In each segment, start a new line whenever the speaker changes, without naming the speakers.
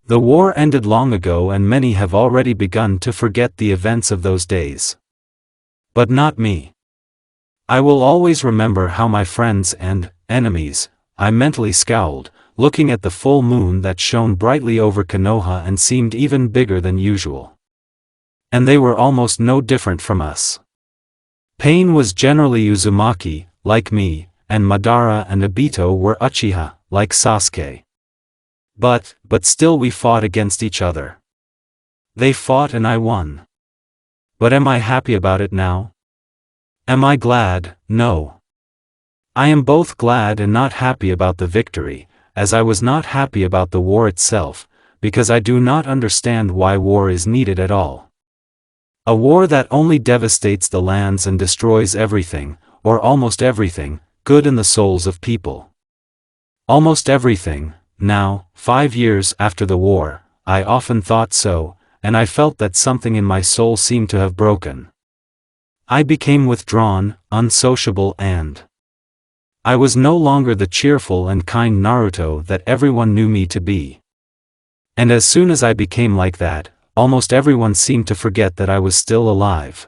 The war ended long ago and many have already begun to forget the events of those days. But not me. I will always remember how my friends and enemies, I mentally scowled, looking at the full moon that shone brightly over Konoha and seemed even bigger than usual. And they were almost no different from us. Pain was generally Uzumaki, like me, and Madara and Obito were Uchiha, like Sasuke. But still we fought against each other. They fought and I won. But am I happy about it now? Am I glad? No. I am both glad and not happy about the victory, as I was not happy about the war itself, because I do not understand why war is needed at all. A war that only devastates the lands and destroys everything, or almost everything, good in the souls of people. Almost everything. Now, 5 years after the war, I often thought so, and I felt that something in my soul seemed to have broken. I became withdrawn, unsociable and I was no longer the cheerful and kind Naruto that everyone knew me to be. And as soon as I became like that, almost everyone seemed to forget that I was still alive.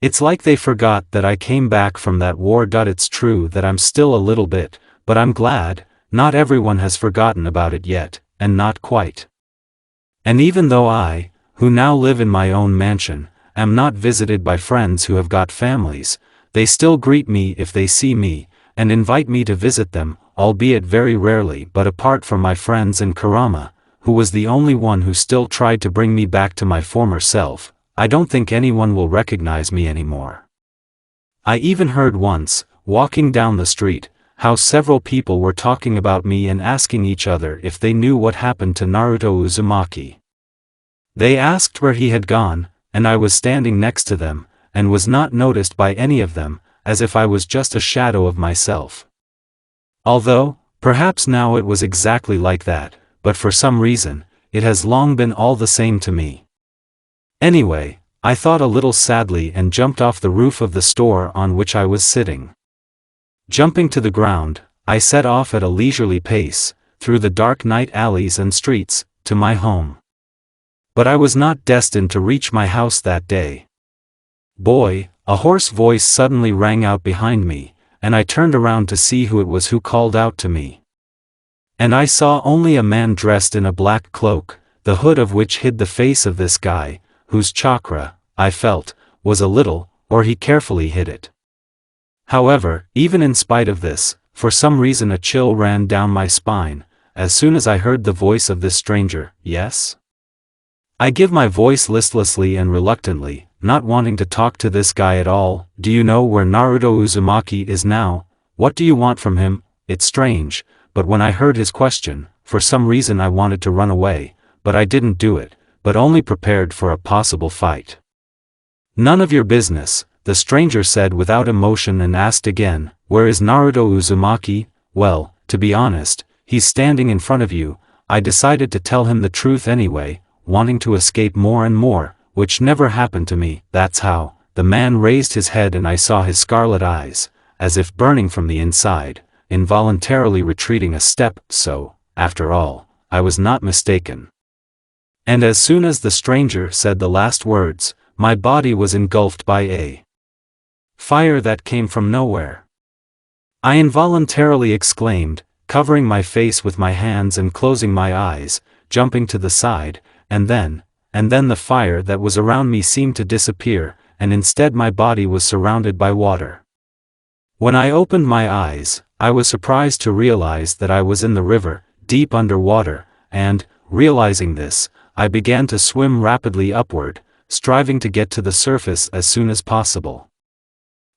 It's like they forgot that I came back from that war. It's true that I'm still a little bit, but I'm glad, not everyone has forgotten about it yet, and not quite. And even though I, who now live in my own mansion, am not visited by friends who have got families, they still greet me if they see me, and invite me to visit them, albeit very rarely. But apart from my friends and Kurama, who was the only one who still tried to bring me back to my former self, I don't think anyone will recognize me anymore. I even heard once, walking down the street, how several people were talking about me and asking each other if they knew what happened to Naruto Uzumaki. They asked where he had gone, and I was standing next to them, and was not noticed by any of them, as if I was just a shadow of myself. Although, perhaps now it was exactly like that, but for some reason, it has long been all the same to me. Anyway, I thought a little sadly and jumped off the roof of the store on which I was sitting. Jumping to the ground, I set off at a leisurely pace, through the dark night alleys and streets, to my home. But I was not destined to reach my house that day. "Boy," a hoarse voice suddenly rang out behind me, and I turned around to see who it was who called out to me. And I saw only a man dressed in a black cloak, the hood of which hid the face of this guy, whose chakra, I felt, was a little, or he carefully hid it. However, even in spite of this, for some reason a chill ran down my spine, as soon as I heard the voice of this stranger. "Yes?" I give my voice listlessly and reluctantly, not wanting to talk to this guy at all. "Do you know where Naruto Uzumaki is now? What do you want from him?" It's strange, but when I heard his question, for some reason I wanted to run away, but I didn't do it, but only prepared for a possible fight. "None of your business," the stranger said without emotion and asked again, "Where is Naruto Uzumaki?" "Well, to be honest, he's standing in front of you." I decided to tell him the truth anyway, wanting to escape more and more, which never happened to me. "That's how." The man raised his head and I saw his scarlet eyes, as if burning from the inside, involuntarily retreating a step. So, after all, I was not mistaken. And as soon as the stranger said the last words, my body was engulfed by a fire that came from nowhere. I involuntarily exclaimed, covering my face with my hands and closing my eyes, jumping to the side, and then the fire that was around me seemed to disappear, and instead my body was surrounded by water. When I opened my eyes, I was surprised to realize that I was in the river, deep underwater, and, realizing this, I began to swim rapidly upward, striving to get to the surface as soon as possible.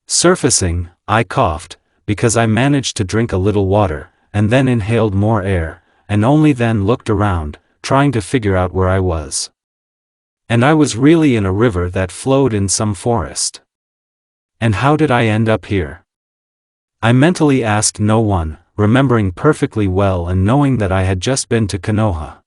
Surfacing, I coughed, because I managed to drink a little water, and then inhaled more air, and only then looked around, trying to figure out where I was. And I was really in a river that flowed in some forest. And how did I end up here? I mentally asked no one, remembering perfectly well and knowing that I had just been to Konoha.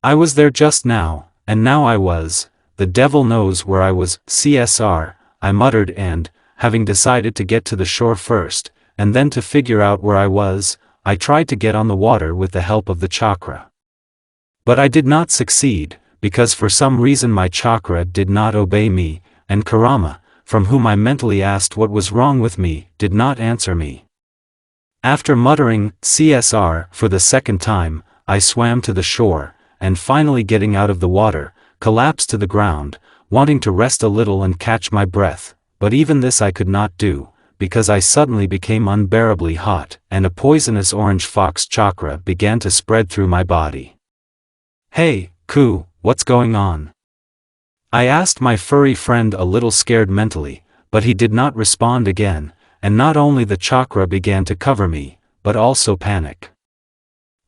I was there just now, and now I was, the devil knows where I was. "CSR, I muttered and, having decided to get to the shore first, and then to figure out where I was, I tried to get on the water with the help of the chakra. But I did not succeed, because for some reason my chakra did not obey me, and Kurama, from whom I mentally asked what was wrong with me, did not answer me. After muttering, CSR, for the second time, I swam to the shore, and finally getting out of the water, collapsed to the ground, wanting to rest a little and catch my breath, but even this I could not do, because I suddenly became unbearably hot, and a poisonous orange fox chakra began to spread through my body. "Hey, Ku, what's going on?" I asked my furry friend, a little scared mentally, but he did not respond again, and not only the chakra began to cover me, but also panic.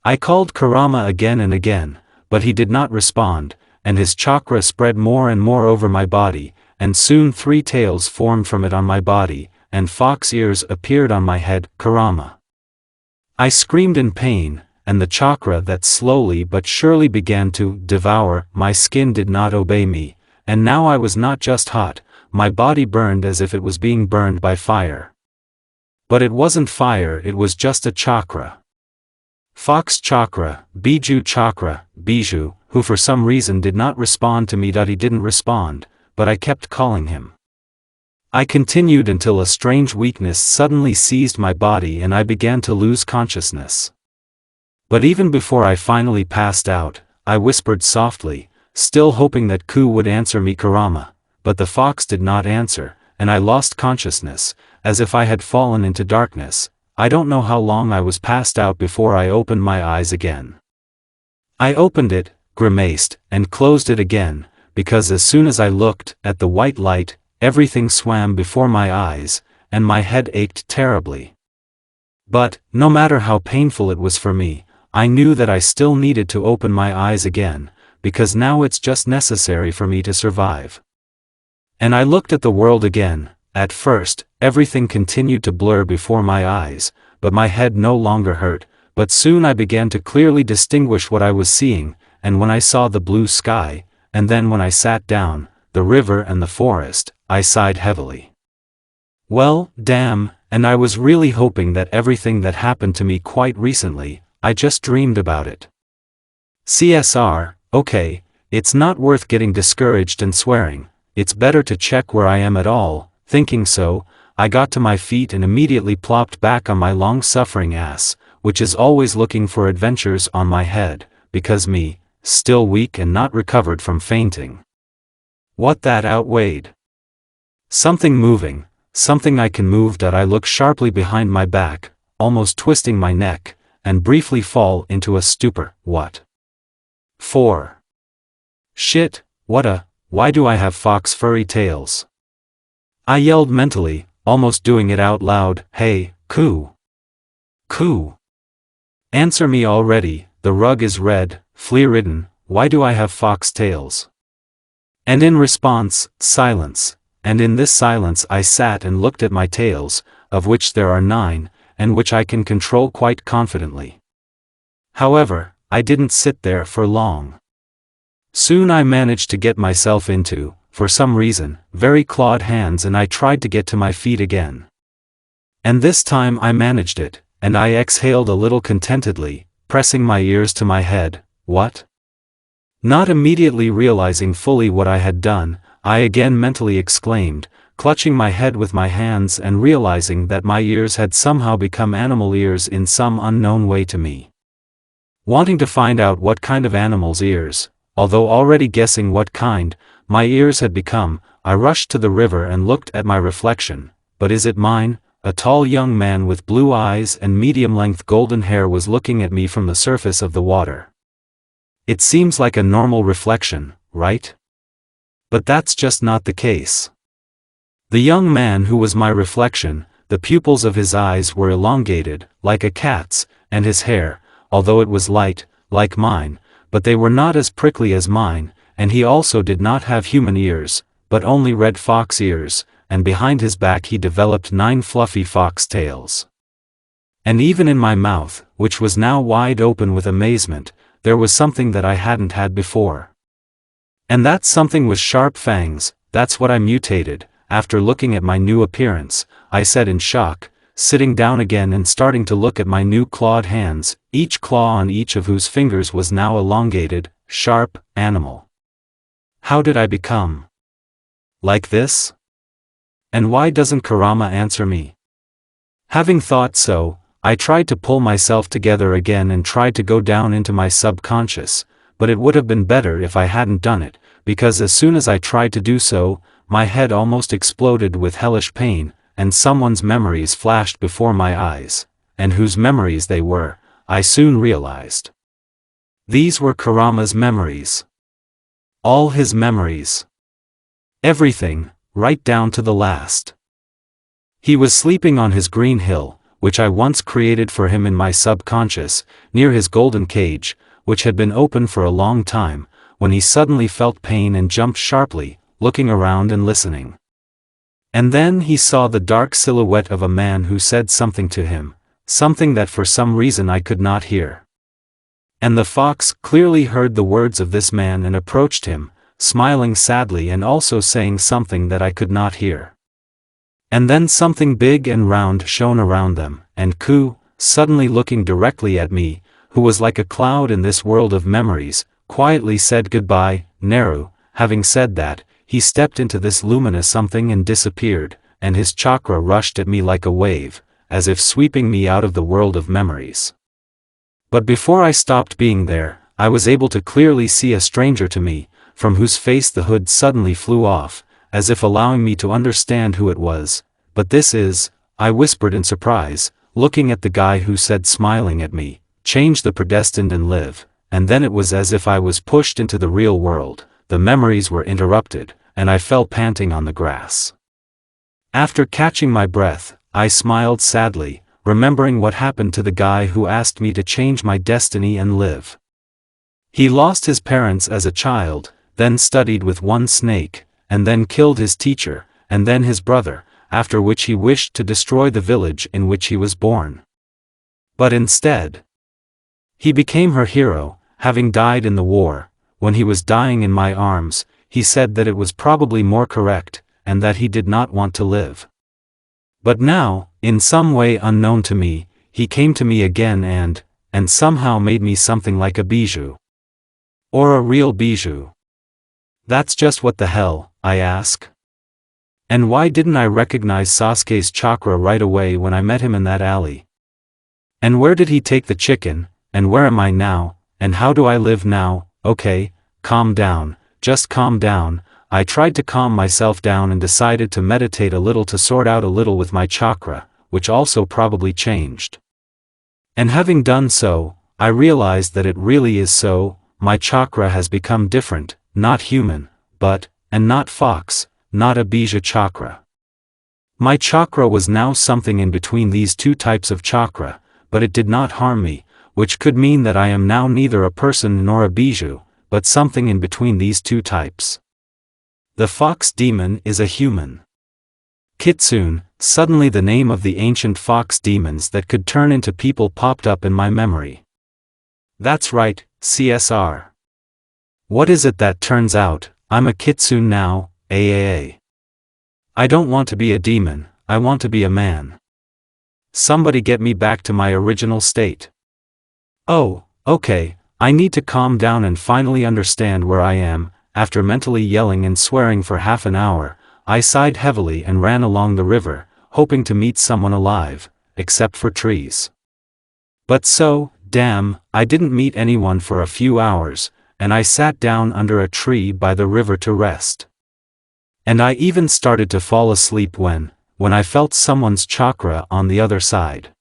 I called Kurama again and again, but he did not respond, and his chakra spread more and more over my body, and soon 3 tails formed from it on my body, and fox ears appeared on my head. Kurama! I screamed in pain, and the chakra that slowly but surely began to devour my skin did not obey me, and now I was not just hot, my body burned as if it was being burned by fire. But it wasn't fire, it was just a chakra. Fox chakra, Biju, who for some reason did not respond to me. He didn't respond, but I kept calling him. I continued until a strange weakness suddenly seized my body and I began to lose consciousness. But even before I finally passed out, I whispered softly, still hoping that Ku would answer me, Kurama, but the fox did not answer, and I lost consciousness, as if I had fallen into darkness. I don't know how long I was passed out before I opened my eyes again. I opened it, grimaced, and closed it again, because as soon as I looked at the white light, everything swam before my eyes, and my head ached terribly. But, no matter how painful it was for me, I knew that I still needed to open my eyes again, because now it's just necessary for me to survive. And I looked at the world again. At first, everything continued to blur before my eyes, but my head no longer hurt, but soon I began to clearly distinguish what I was seeing, and when I saw the blue sky, and then when I sat down, the river and the forest, I sighed heavily. Well, damn, and I was really hoping that everything that happened to me quite recently, I just dreamed about it. CSR, okay, it's not worth getting discouraged and swearing, it's better to check where I am at all. Thinking so, I got to my feet and immediately plopped back on my long-suffering ass, which is always looking for adventures, on my head, because me, still weak and not recovered from fainting. What that outweighed? Something moving, something I can move. I look sharply behind my back, almost twisting my neck, and briefly fall into a stupor. What? 4. Shit, why do I have fox furry tails? I yelled mentally, almost doing it out loud. Hey, Ku! Ku! Answer me already, the rug is red, flea-ridden, why do I have fox tails? And in response, silence, and in this silence I sat and looked at my tails, of which there are 9, and which I can control quite confidently. However, I didn't sit there for long. Soon I managed to get myself into, for some reason, very clawed hands, and I tried to get to my feet again. And this time I managed it, and I exhaled a little contentedly, pressing my ears to my head. What? Not immediately realizing fully what I had done, I again mentally exclaimed, clutching my head with my hands and realizing that my ears had somehow become animal ears in some unknown way to me. Wanting to find out what kind of animal's ears, although already guessing what kind my ears had become, I rushed to the river and looked at my reflection. But is it mine? A tall young man with blue eyes and medium-length golden hair was looking at me from the surface of the water. It seems like a normal reflection, right? But that's just not the case. The young man who was my reflection, the pupils of his eyes were elongated, like a cat's, and his hair, although it was light, like mine, but they were not as prickly as mine, and he also did not have human ears, but only red fox ears, and behind his back he developed 9 fluffy fox tails. And even in my mouth, which was now wide open with amazement, there was something that I hadn't had before. And that something was sharp fangs. That's what I mutated. After looking at my new appearance, I said in shock, sitting down again and starting to look at my new clawed hands, each claw on each of whose fingers was now elongated, sharp, animal. How did I become like this? And why doesn't Kurama answer me? Having thought so, I tried to pull myself together again and tried to go down into my subconscious, but it would have been better if I hadn't done it, because as soon as I tried to do so, my head almost exploded with hellish pain, and someone's memories flashed before my eyes, and whose memories they were, I soon realized. These were Kurama's memories. All his memories. Everything, right down to the last. He was sleeping on his green hill, which I once created for him in my subconscious, near his golden cage, which had been open for a long time, when he suddenly felt pain and jumped sharply, looking around and listening. And then he saw the dark silhouette of a man who said something to him, something that for some reason I could not hear. And the fox clearly heard the words of this man and approached him, smiling sadly and also saying something that I could not hear. And then something big and round shone around them, and Ku, suddenly looking directly at me, who was like a cloud in this world of memories, quietly said goodbye, Naru. Having said that, he stepped into this luminous something and disappeared, and his chakra rushed at me like a wave, as if sweeping me out of the world of memories. But before I stopped being there, I was able to clearly see a stranger to me, from whose face the hood suddenly flew off, as if allowing me to understand who it was. But this is, I whispered in surprise, looking at the guy who said smiling at me, change the predestined and live, and then it was as if I was pushed into the real world, the memories were interrupted, and I fell panting on the grass. After catching my breath, I smiled sadly, remembering what happened to the guy who asked me to change my destiny and live. He lost his parents as a child, then studied with one snake, and then killed his teacher, and then his brother, after which he wished to destroy the village in which he was born. But instead, he became her hero, having died in the war. When he was dying in my arms, he said that it was probably more correct, and that he did not want to live. But now, in some way unknown to me, he came to me again and somehow made me something like a bijou. Or a real bijou. That's just what the hell, I ask. And why didn't I recognize Sasuke's chakra right away when I met him in that alley? And where did he take the chicken, and where am I now, and how do I live now? Okay, calm down, just calm down. I tried to calm myself down and decided to meditate a little to sort out a little with my chakra, which also probably changed. And having done so, I realized that it really is so. My chakra has become different, not human, and not fox, not a bija chakra. My chakra was now something in between these two types of chakra, but it did not harm me, which could mean that I am now neither a person nor a bijou, but something in between these two types. The fox demon is a human. Kitsune, suddenly the name of the ancient fox demons that could turn into people popped up in my memory. That's right, CSR. What is it that turns out, I'm a kitsune now, AAA. I don't want to be a demon, I want to be a man. Somebody get me back to my original state. Oh, okay, I need to calm down and finally understand where I am. After mentally yelling and swearing for half an hour, I sighed heavily and ran along the river, hoping to meet someone alive, except for trees. But I didn't meet anyone for a few hours, and I sat down under a tree by the river to rest. And I even started to fall asleep when I felt someone's chakra on the other side.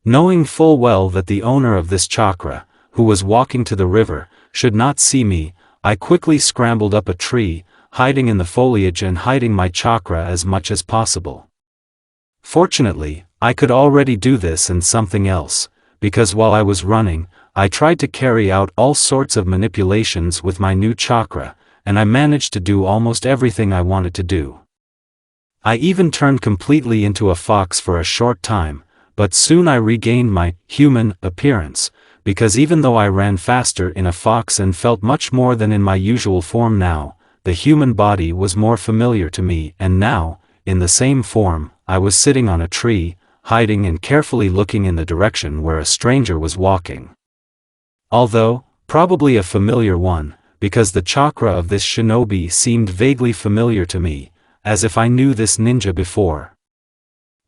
Knowing full well that the owner of this chakra, who was walking to the river, should not see me, I quickly scrambled up a tree, hiding in the foliage and hiding my chakra as much as possible. Fortunately, I could already do this and something else, because while I was running, I tried to carry out all sorts of manipulations with my new chakra, and I managed to do almost everything I wanted to do. I even turned completely into a fox for a short time, but soon I regained my human appearance, because even though I ran faster in a fox and felt much more than in my usual form now, the human body was more familiar to me, and now, in the same form, I was sitting on a tree, hiding and carefully looking in the direction where a stranger was walking. Although, probably a familiar one, because the chakra of this shinobi seemed vaguely familiar to me, as if I knew this ninja before.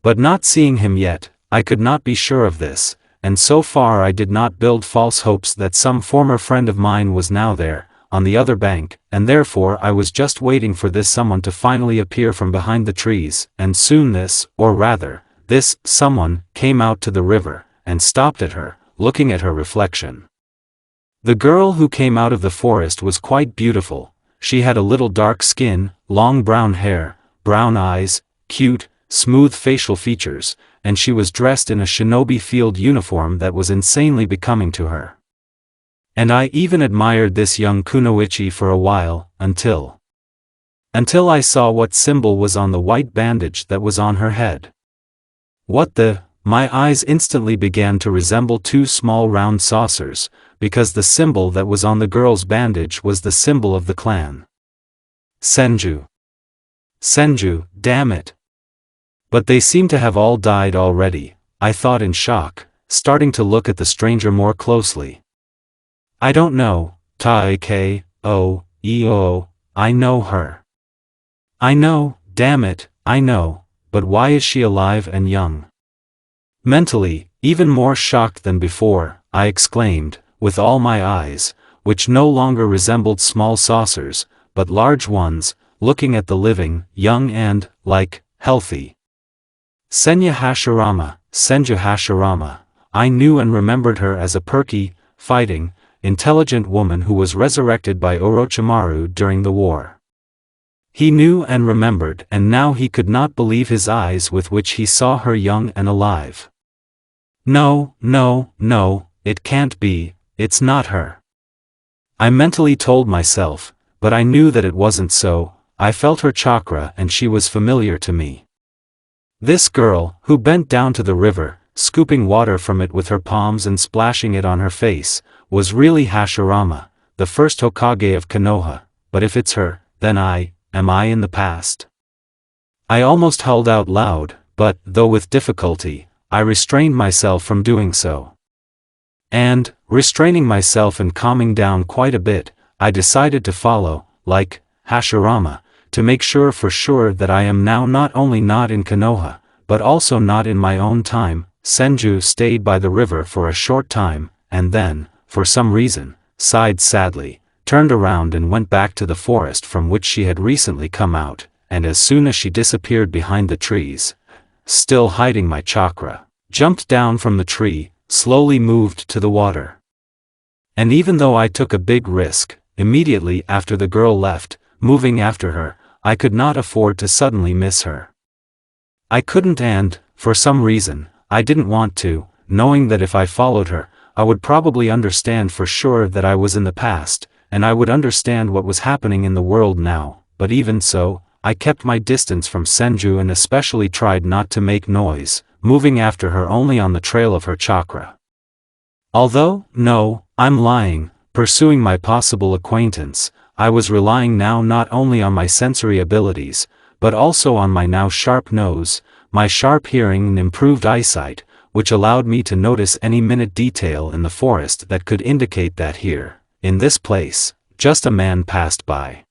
But not seeing him yet, I could not be sure of this, and so far I did not build false hopes that some former friend of mine was now there, on the other bank, and therefore I was just waiting for this someone to finally appear from behind the trees, and soon this, or rather, this someone, came out to the river, and stopped at her, looking at her reflection. The girl who came out of the forest was quite beautiful. She had a little dark skin, long brown hair, brown eyes, cute, smooth facial features, and she was dressed in a shinobi field uniform that was insanely becoming to her. And I even admired this young kunoichi for a while, until I saw what symbol was on the white bandage that was on her head. What the? My eyes instantly began to resemble two small round saucers, because the symbol that was on the girl's bandage was the symbol of the clan. Senju. Senju, damn it. But they seem to have all died already, I thought in shock, starting to look at the stranger more closely. I don't know, Taeko, I know her. I know, damn it, I know, but why is she alive and young? Mentally, even more shocked than before, I exclaimed, with all my eyes, which no longer resembled small saucers, but large ones, looking at the living, young and, like, healthy. Senju Hashirama, I knew and remembered her as a perky, fighting, intelligent woman who was resurrected by Orochimaru during the war. He knew and remembered, and now he could not believe his eyes with which he saw her young and alive. No, it can't be, it's not her. I mentally told myself, but I knew that it wasn't so. I felt her chakra and she was familiar to me. This girl, who bent down to the river, scooping water from it with her palms and splashing it on her face, was really Hashirama, the first Hokage of Konoha, but if it's her, then am I in the past? I almost howled out loud, but, though with difficulty, I restrained myself from doing so. And, restraining myself and calming down quite a bit, I decided to follow, like, Hashirama, to make sure for sure that I am now not only not in Konoha, but also not in my own time. Senju stayed by the river for a short time, and then, for some reason, sighed sadly, turned around and went back to the forest from which she had recently come out, and as soon as she disappeared behind the trees, still hiding my chakra, jumped down from the tree, slowly moved to the water. And even though I took a big risk, immediately after the girl left, moving after her, I could not afford to suddenly miss her. I couldn't and, for some reason, I didn't want to, knowing that if I followed her, I would probably understand for sure that I was in the past, and I would understand what was happening in the world now, but even so, I kept my distance from Senju and especially tried not to make noise, moving after her only on the trail of her chakra. Although, no, I'm lying, pursuing my possible acquaintance, I was relying now not only on my sensory abilities, but also on my now sharp nose, my sharp hearing and improved eyesight, which allowed me to notice any minute detail in the forest that could indicate that here, in this place, just a man passed by.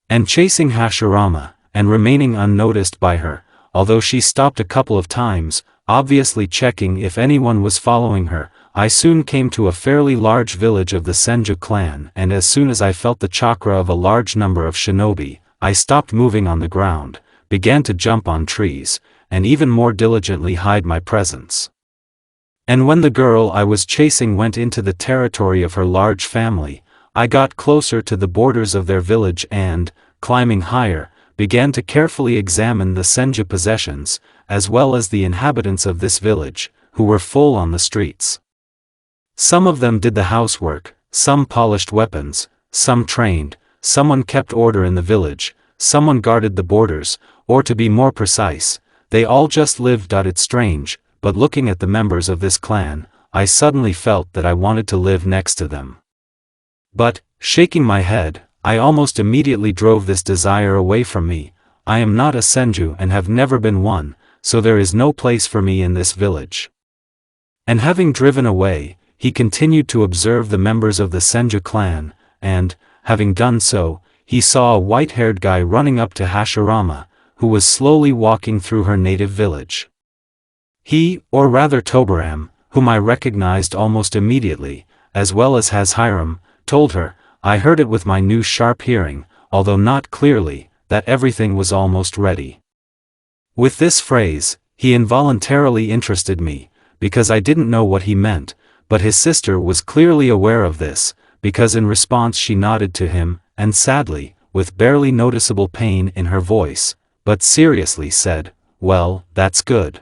And chasing Hashirama, and remaining unnoticed by her, although she stopped a couple of times, obviously checking if anyone was following her, I soon came to a fairly large village of the Senju clan, and as soon as I felt the chakra of a large number of shinobi, I stopped moving on the ground, began to jump on trees, and even more diligently hide my presence. And when the girl I was chasing went into the territory of her large family, I got closer to the borders of their village and, climbing higher, began to carefully examine the Senju possessions, as well as the inhabitants of this village, who were full on the streets. Some of them did the housework, some polished weapons, some trained, someone kept order in the village, someone guarded the borders, or to be more precise, they all just lived. It's strange, but looking at the members of this clan, I suddenly felt that I wanted to live next to them. But, shaking my head, I almost immediately drove this desire away from me. I am not a Senju and have never been one, so there is no place for me in this village." And having driven away, he continued to observe the members of the Senju clan, and, having done so, he saw a white-haired guy running up to Hashirama, who was slowly walking through her native village. He, or rather Tobaram, whom I recognized almost immediately, as well as Hashirama, told her, "I heard it with my new sharp hearing, although not clearly, that everything was almost ready." With this phrase, he involuntarily interested me, because I didn't know what he meant, but his sister was clearly aware of this, because in response she nodded to him, and sadly, with barely noticeable pain in her voice, but seriously said, "Well, that's good."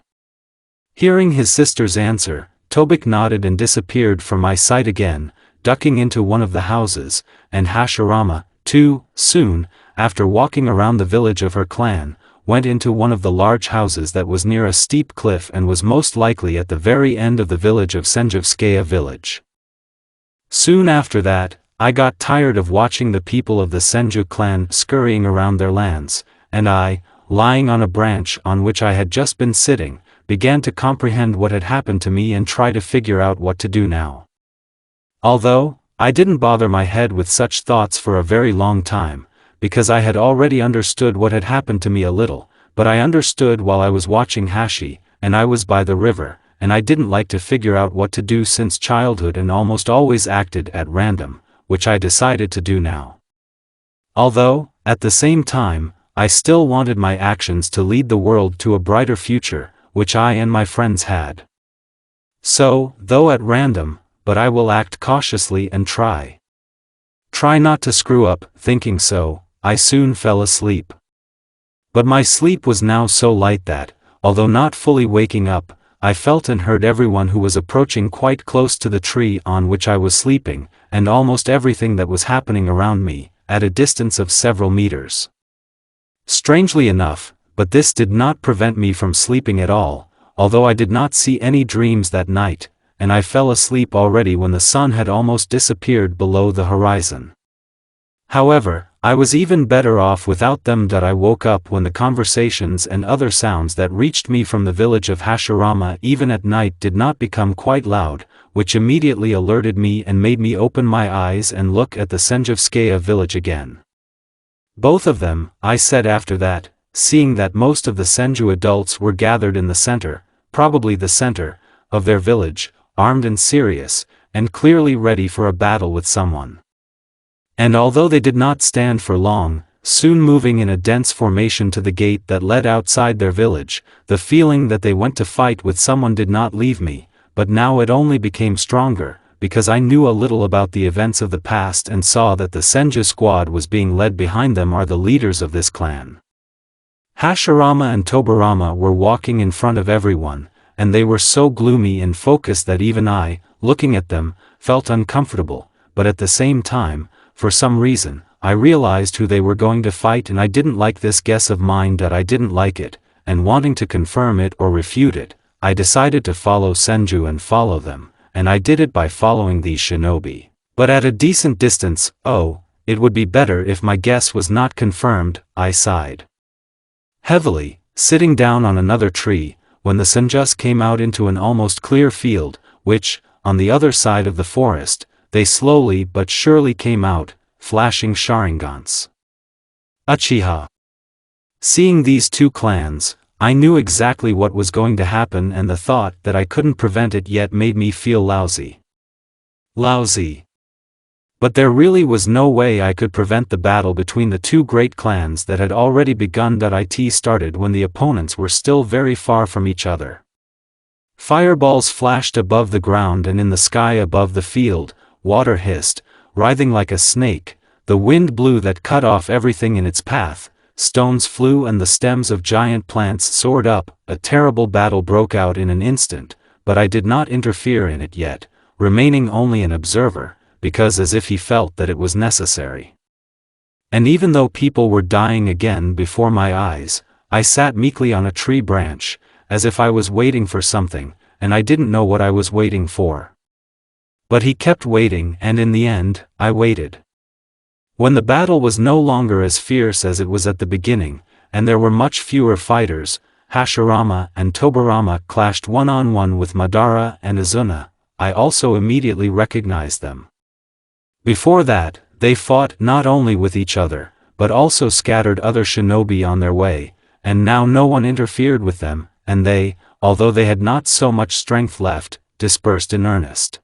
Hearing his sister's answer, Tobik nodded and disappeared from my sight again, ducking into one of the houses, and Hashirama, too, soon, after walking around the village of her clan, went into one of the large houses that was near a steep cliff and was most likely at the very end of the village of Senjutsuke village. Soon after that, I got tired of watching the people of the Senju clan scurrying around their lands, and I, lying on a branch on which I had just been sitting, began to comprehend what had happened to me and try to figure out what to do now. Although, I didn't bother my head with such thoughts for a very long time, because I had already understood what had happened to me a little, but I understood while I was watching Hashi, and I was by the river, and I didn't like to figure out what to do since childhood and almost always acted at random, which I decided to do now. Although, at the same time, I still wanted my actions to lead the world to a brighter future, which I and my friends had. So, though at random, but I will act cautiously and try not to screw up. Thinking so, I soon fell asleep. But my sleep was now so light that, although not fully waking up, I felt and heard everyone who was approaching quite close to the tree on which I was sleeping, and almost everything that was happening around me, at a distance of several meters. Strangely enough, but this did not prevent me from sleeping at all, although I did not see any dreams that night, and I fell asleep already when the sun had almost disappeared below the horizon. However, I was even better off without them. I woke up when the conversations and other sounds that reached me from the village of Hashirama even at night did not become quite loud, which immediately alerted me and made me open my eyes and look at the Senjutsuke village again. "Both of them," I said after that, seeing that most of the Senju adults were gathered in the center, probably the center, of their village, armed and serious, and clearly ready for a battle with someone. And although they did not stand for long, soon moving in a dense formation to the gate that led outside their village, the feeling that they went to fight with someone did not leave me, but now it only became stronger, because I knew a little about the events of the past and saw that the Senju squad was being led behind them are the leaders of this clan. Hashirama and Tobarama were walking in front of everyone, and they were so gloomy and focused that even I, looking at them, felt uncomfortable, but at the same time, for some reason, I realized who they were going to fight and I didn't like this guess of mine that I didn't like it, and wanting to confirm it or refute it, I decided to follow Senju and follow them, and I did it by following these shinobi. But at a decent distance. "Oh, it would be better if my guess was not confirmed," I sighed heavily, sitting down on another tree, when the Senjus came out into an almost clear field, which, on the other side of the forest, they slowly but surely came out, flashing Sharingans. Uchiha. Seeing these two clans, I knew exactly what was going to happen, and the thought that I couldn't prevent it yet made me feel lousy. But there really was no way I could prevent the battle between the two great clans that had already begun. It started when the opponents were still very far from each other. Fireballs flashed above the ground and in the sky above the field, water hissed, writhing like a snake, the wind blew that cut off everything in its path, stones flew and the stems of giant plants soared up. A terrible battle broke out in an instant, but I did not interfere in it yet, remaining only an observer, because as if he felt that it was necessary. And even though people were dying again before my eyes, I sat meekly on a tree branch, as if I was waiting for something, and I didn't know what I was waiting for. But he kept waiting, and in the end, I waited. When the battle was no longer as fierce as it was at the beginning, and there were much fewer fighters, Hashirama and Tobirama clashed one-on-one with Madara and Izuna, I also immediately recognized them. Before that, they fought not only with each other, but also scattered other shinobi on their way, and now no one interfered with them, and they, although they had not so much strength left, dispersed in earnest.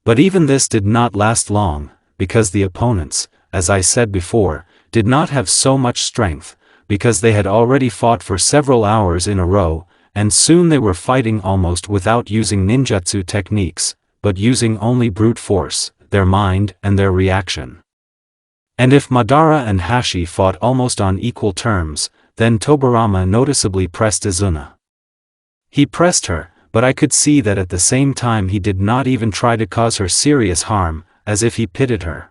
But even this did not last long, because the opponents, as I said before, did not have so much strength, because they had already fought for several hours in a row, and soon they were fighting almost without using ninjutsu techniques, but using only brute force, their mind and their reaction. And if Madara and Hashi fought almost on equal terms, then Tobirama noticeably pressed Izuna. He pressed her, but I could see that at the same time he did not even try to cause her serious harm, as if he pitied her.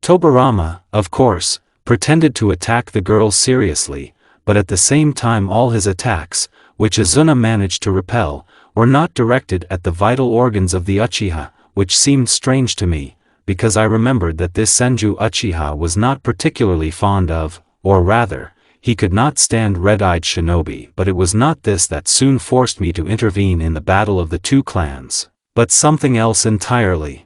Tobirama, of course, pretended to attack the girl seriously, but at the same time all his attacks, which Izuna managed to repel, were not directed at the vital organs of the Uchiha, which seemed strange to me, because I remembered that this Senju Uchiha was not particularly fond of, or rather, he could not stand red-eyed shinobi. But it was not this that soon forced me to intervene in the battle of the two clans, but something else entirely.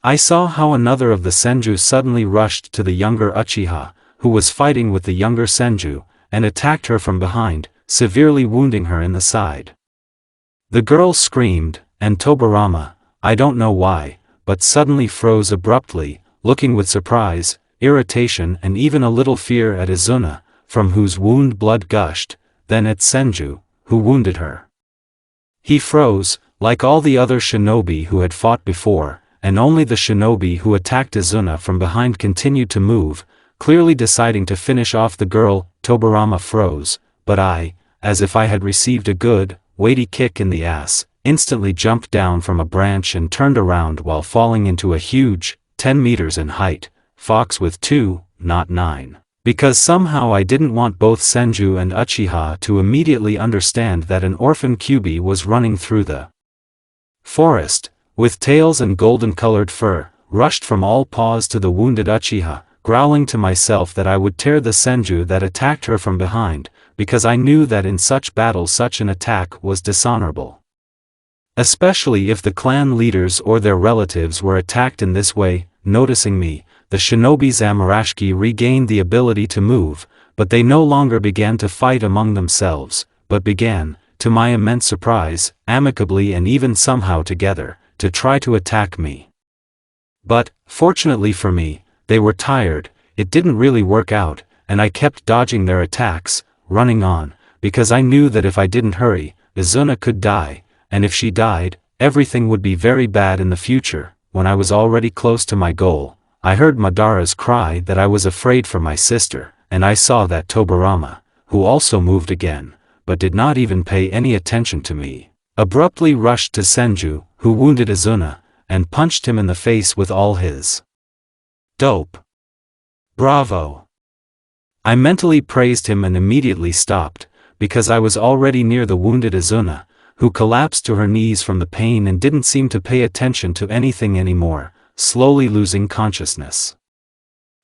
I saw how another of the Senju suddenly rushed to the younger Uchiha, who was fighting with the younger Senju, and attacked her from behind, severely wounding her in the side. The girl screamed, and Tobirama, I don't know why, but suddenly froze abruptly, looking with surprise, irritation and even a little fear at Izuna, from whose wound blood gushed, then at Senju, who wounded her. He froze, like all the other shinobi who had fought before, and only the shinobi who attacked Izuna from behind continued to move, clearly deciding to finish off the girl. Tobirama froze, but I, as if I had received a good, weighty kick in the ass, instantly jumped down from a branch and turned around while falling into a huge, 10 meters in height, fox with 2, not 9. Because somehow I didn't want both Senju and Uchiha to immediately understand that an orphan Kyuubi was running through the forest, with tails and golden-colored fur, rushed from all paws to the wounded Uchiha, growling to myself that I would tear the Senju that attacked her from behind, because I knew that in such battles such an attack was dishonorable. Especially if the clan leaders or their relatives were attacked in this way. Noticing me, the shinobi Zamorashi regained the ability to move, but they no longer began to fight among themselves, but began, to my immense surprise, amicably and even somehow together, to try to attack me. But, fortunately for me, they were tired, it didn't really work out, and I kept dodging their attacks, running on, because I knew that if I didn't hurry, Izuna could die, and if she died, everything would be very bad in the future. When I was already close to my goal, I heard Madara's cry that I was afraid for my sister, and I saw that Tobirama, who also moved again, but did not even pay any attention to me, abruptly rushed to Senju, who wounded Izuna, and punched him in the face with all his dope. Bravo! I mentally praised him and immediately stopped, because I was already near the wounded Izuna, who collapsed to her knees from the pain and didn't seem to pay attention to anything anymore, slowly losing consciousness.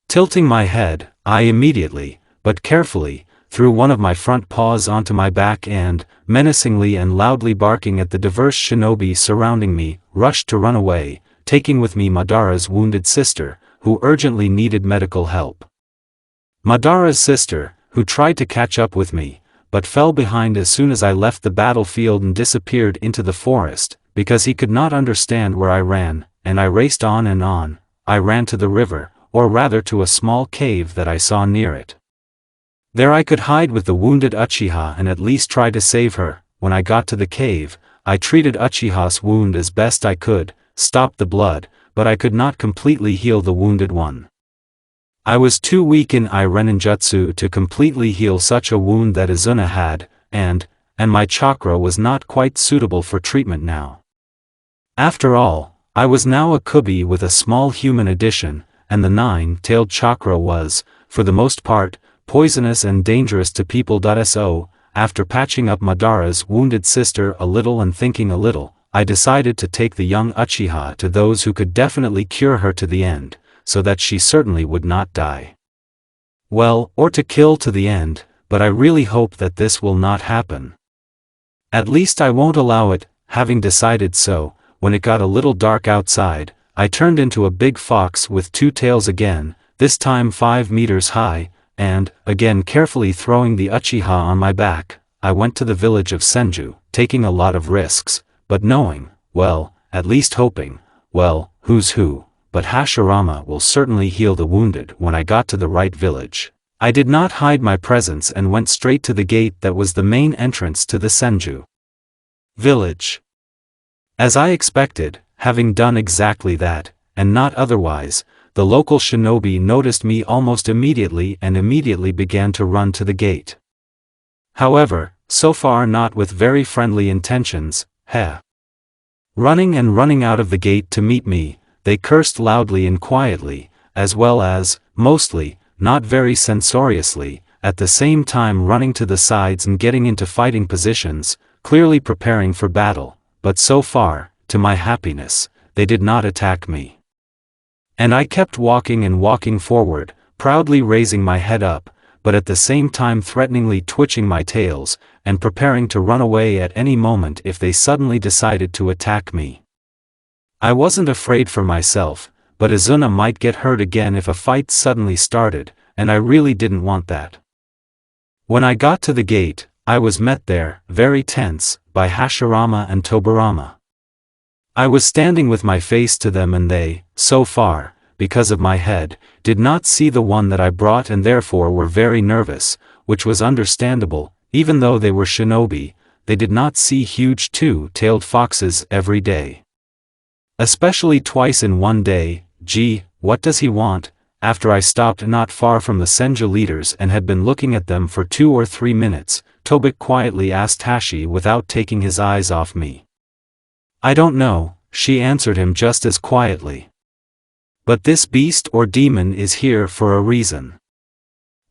Tilting my head, I immediately, but carefully, threw one of my front paws onto my back and, menacingly and loudly barking at the diverse shinobi surrounding me, rushed to run away, taking with me Madara's wounded sister, who urgently needed medical help. Madara's sister, who tried to catch up with me, but fell behind as soon as I left the battlefield and disappeared into the forest, because he could not understand where I ran, and I raced on and on. I ran to the river, or rather to a small cave that I saw near it. There I could hide with the wounded Uchiha and at least try to save her. When I got to the cave, I treated Uchiha's wound as best I could, stopped the blood, but I could not completely heal the wounded one. I was too weak in Ireninjutsu to completely heal such a wound that Izuna had, and my chakra was not quite suitable for treatment now. After all, I was now a Kyuubi with a small human addition, and the 9-tailed chakra was, for the most part, poisonous and dangerous to people. So, after patching up Madara's wounded sister a little and thinking a little, I decided to take the young Uchiha to those who could definitely cure her to the end, so that she certainly would not die. Well, or to kill to the end, but I really hope that this will not happen. At least I won't allow it. Having decided so, when it got a little dark outside, I turned into a big fox with two tails again, this time 5 meters high, and, again carefully throwing the Uchiha on my back, I went to the village of Senju, taking a lot of risks, but knowing, well, at least hoping, well, who's who, but Hashirama will certainly heal the wounded. When I got to the right village, I did not hide my presence and went straight to the gate that was the main entrance to the Senju village. As I expected, having done exactly that, and not otherwise, the local shinobi noticed me almost immediately and immediately began to run to the gate. However, so far not with very friendly intentions, running out of the gate to meet me, they cursed loudly and quietly, as well as, mostly, not very censoriously, at the same time running to the sides and getting into fighting positions, clearly preparing for battle, but so far, to my happiness, they did not attack me. And I kept walking and walking forward, proudly raising my head up, but at the same time threateningly twitching my tails, and preparing to run away at any moment if they suddenly decided to attack me. I wasn't afraid for myself, but Izuna might get hurt again if a fight suddenly started, and I really didn't want that. When I got to the gate, I was met there, very tense, by Hashirama and Tobirama. I was standing with my face to them and they, so far, because of my head, did not see the one that I brought and therefore were very nervous, which was understandable. Even though they were shinobi, they did not see huge two-tailed foxes every day. Especially twice in one day. Gee, what does he want? After I stopped not far from the Senju leaders and had been looking at them for 2 or 3 minutes, Tobik quietly asked Hashi without taking his eyes off me. I don't know, she answered him just as quietly. But this beast or demon is here for a reason.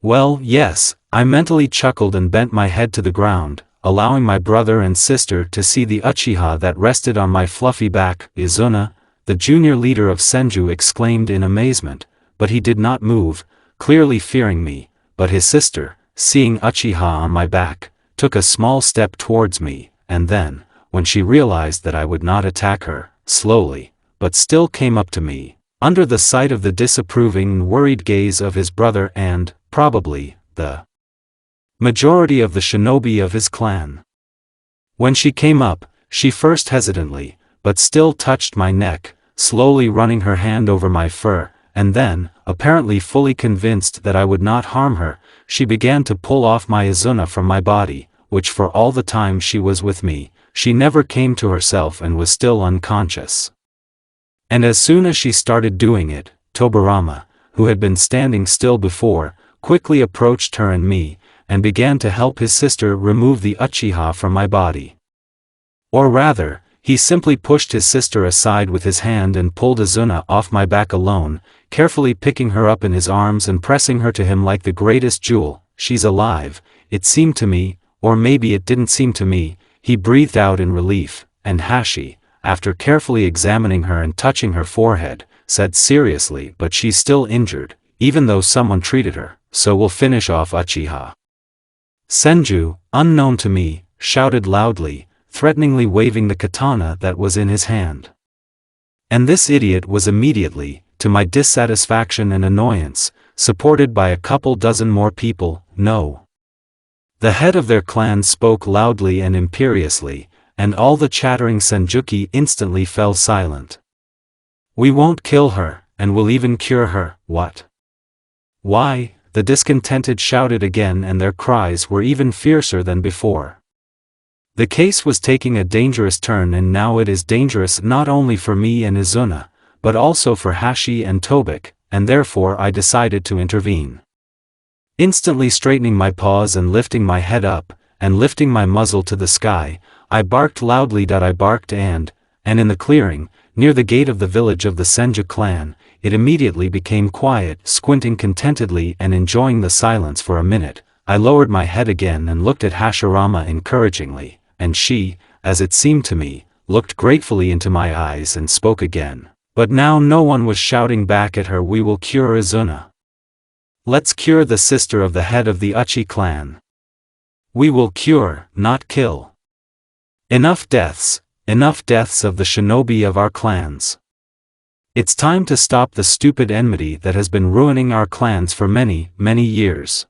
Well, yes, I mentally chuckled and bent my head to the ground, allowing my brother and sister to see the Uchiha that rested on my fluffy back. Izuna, the junior leader of Senju, exclaimed in amazement, but he did not move, clearly fearing me, but his sister, seeing Uchiha on my back, took a small step towards me, and then, when she realized that I would not attack her, slowly, but still came up to me, under the sight of the disapproving and worried gaze of his brother and, probably, the majority of the shinobi of his clan. When she came up, she first hesitantly, but still touched my neck, slowly running her hand over my fur, and then, apparently fully convinced that I would not harm her, she began to pull off my Izuna from my body, which for all the time she was with me, she never came to herself and was still unconscious. And as soon as she started doing it, Tobirama, who had been standing still before, quickly approached her and me, and began to help his sister remove the Uchiha from my body. Or rather, he simply pushed his sister aside with his hand and pulled Izuna off my back alone, carefully picking her up in his arms and pressing her to him like the greatest jewel. She's alive, it seemed to me, or maybe it didn't seem to me, he breathed out in relief, and Hashi, after carefully examining her and touching her forehead, said seriously, but she's still injured, even though someone treated her, so we'll finish off Uchiha. Senju, unknown to me, shouted loudly, threateningly waving the katana that was in his hand. And this idiot was immediately, to my dissatisfaction and annoyance, supported by a couple dozen more people. No. The head of their clan spoke loudly and imperiously, and all the chattering Senjuki instantly fell silent. We won't kill her, and we'll even cure her. What? Why? The discontented shouted again, and their cries were even fiercer than before. The case was taking a dangerous turn, and now it is dangerous not only for me and Izuna, but also for Hashi and Tobik, and therefore I decided to intervene. Instantly straightening my paws and lifting my head up, and lifting my muzzle to the sky, I barked loudly. I barked and in the clearing, near the gate of the village of the Senju clan, it immediately became quiet. Squinting contentedly and enjoying the silence for a minute, I lowered my head again and looked at Hashirama encouragingly, and she, as it seemed to me, looked gratefully into my eyes and spoke again. But now no one was shouting back at her, we will cure Izuna. Let's cure the sister of the head of the Uchi clan. We will cure, not kill. Enough deaths of the shinobi of our clans. It's time to stop the stupid enmity that has been ruining our clans for many, many years.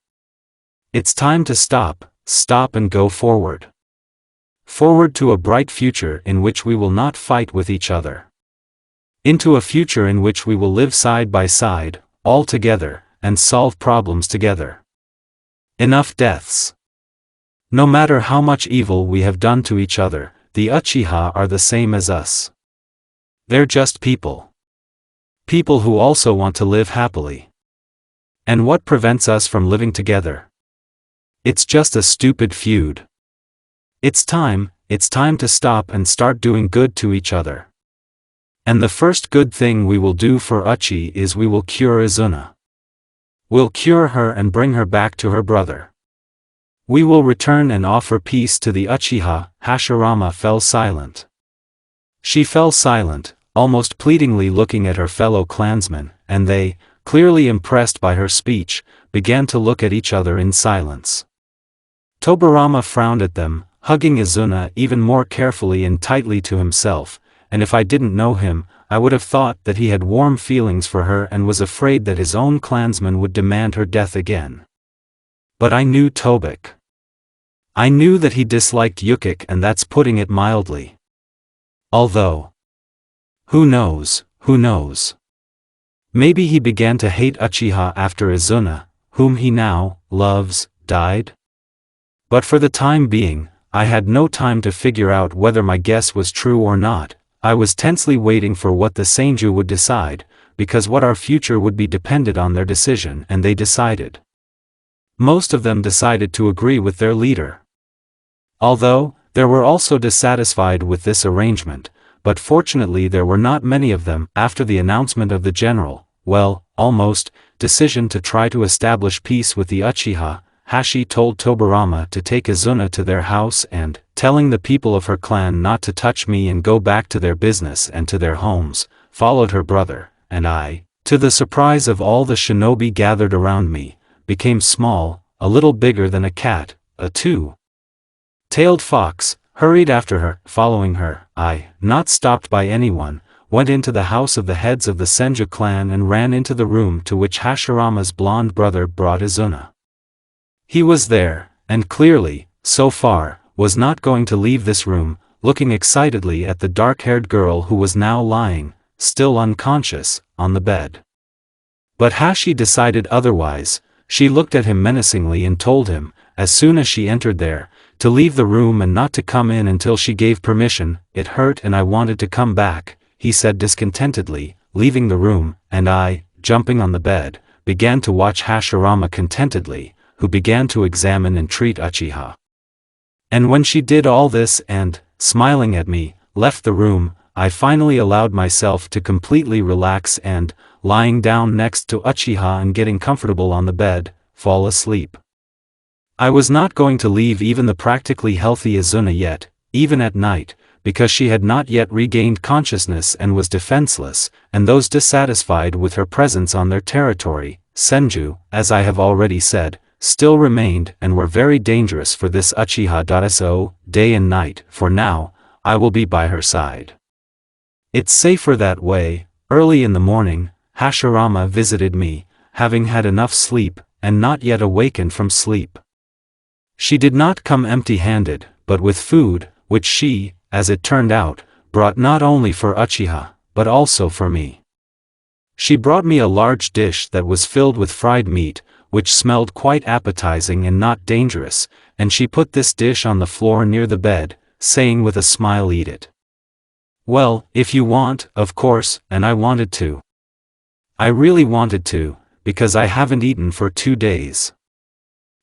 It's time to stop and go forward. Forward to a bright future in which we will not fight with each other. Into a future in which we will live side by side, all together, and solve problems together. Enough deaths. No matter how much evil we have done to each other, the Uchiha are the same as us. They're just people. People who also want to live happily. And what prevents us from living together? It's just a stupid feud. It's time to stop and start doing good to each other. And the first good thing we will do for Uchi is we will cure Izuna. We'll cure her and bring her back to her brother. We will return and offer peace to the Uchiha. Hashirama fell silent. She fell silent, almost pleadingly looking at her fellow clansmen, and they, clearly impressed by her speech, began to look at each other in silence. Tobirama frowned at them, hugging Izuna even more carefully and tightly to himself, and if I didn't know him, I would have thought that he had warm feelings for her and was afraid that his own clansmen would demand her death again. But I knew Tobik. I knew that he disliked Yukik, and that's putting it mildly. Although, who knows? Maybe he began to hate Uchiha after Izuna, whom he now loves, died? But for the time being, I had no time to figure out whether my guess was true or not. I was tensely waiting for what the Senju would decide, because what our future would be depended on their decision, and they decided. Most of them decided to agree with their leader. Although, there were also dissatisfied with this arrangement, but fortunately there were not many of them. After the announcement of the general, decision to try to establish peace with the Uchiha, Hashi told Tobirama to take Izuna to their house and, telling the people of her clan not to touch me and go back to their business and to their homes, followed her brother, and I, to the surprise of all the shinobi gathered around me, became small, a little bigger than a cat. A two-tailed fox hurried after her. Following her, I, not stopped by anyone, went into the house of the heads of the Senju clan and ran into the room to which Hashirama's blonde brother brought Izuna. He was there, and clearly, so far, was not going to leave this room, looking excitedly at the dark-haired girl who was now lying, still unconscious, on the bed. But Hashi decided otherwise. She looked at him menacingly and told him, as soon as she entered there, to leave the room and not to come in until she gave permission. It hurt and I wanted to come back, he said discontentedly, leaving the room, and I, jumping on the bed, began to watch Hashirama contentedly, who began to examine and treat Uchiha. And when she did all this and, smiling at me, left the room, I finally allowed myself to completely relax and, lying down next to Uchiha and getting comfortable on the bed, fall asleep. I was not going to leave even the practically healthy Izuna yet, even at night, because she had not yet regained consciousness and was defenseless, and those dissatisfied with her presence on their territory, Senju, as I have already said, still remained and were very dangerous for this Uchiha. So, day and night, for now, I will be by her side. It's safer that way. Early in the morning, Hashirama visited me, having had enough sleep, and not yet awakened from sleep. She did not come empty-handed, but with food, which she, as it turned out, brought not only for Uchiha, but also for me. She brought me a large dish that was filled with fried meat, which smelled quite appetizing and not dangerous, and she put this dish on the floor near the bed, saying with a smile, "Eat it." Well, if you want, of course, and I wanted to. I really wanted to, because I haven't eaten for 2 days.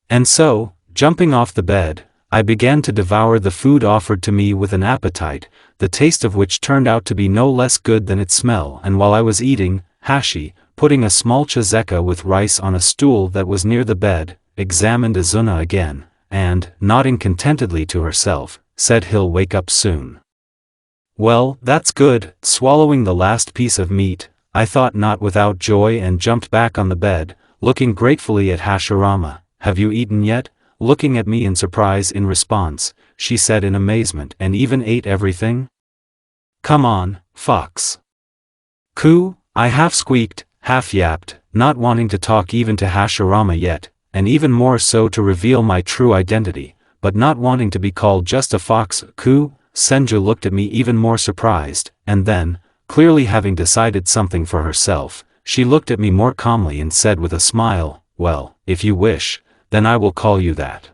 And so, jumping off the bed, I began to devour the food offered to me with an appetite, the taste of which turned out to be no less good than its smell. And while I was eating, Hashi, putting a small chizeka with rice on a stool that was near the bed, examined Izuna again, and, nodding contentedly to herself, said, "He'll wake up soon." Well, that's good. Swallowing the last piece of meat, I thought not without joy and jumped back on the bed, looking gratefully at Hashirama. "Have you eaten yet?" looking at me in surprise. In response, she said in amazement, "And even ate everything? Come on, fox." "Coo," I half squeaked, half yapped, not wanting to talk even to Hashirama yet, and even more so to reveal my true identity, but not wanting to be called just a fox. "Coo." Senju looked at me even more surprised, and then, clearly having decided something for herself, she looked at me more calmly and said with a smile, "Well, if you wish, then I will call you that.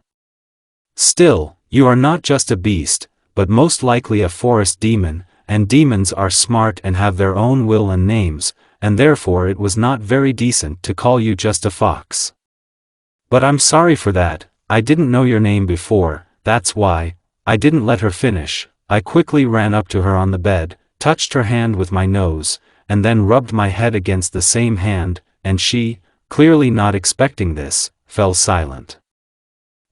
Still, you are not just a beast, but most likely a forest demon, and demons are smart and have their own will and names, and therefore it was not very decent to call you just a fox. But I'm sorry for that, I didn't know your name before, that's why." I didn't let her finish. I quickly ran up to her on the bed, touched her hand with my nose, and then rubbed my head against the same hand, and she, clearly not expecting this, fell silent.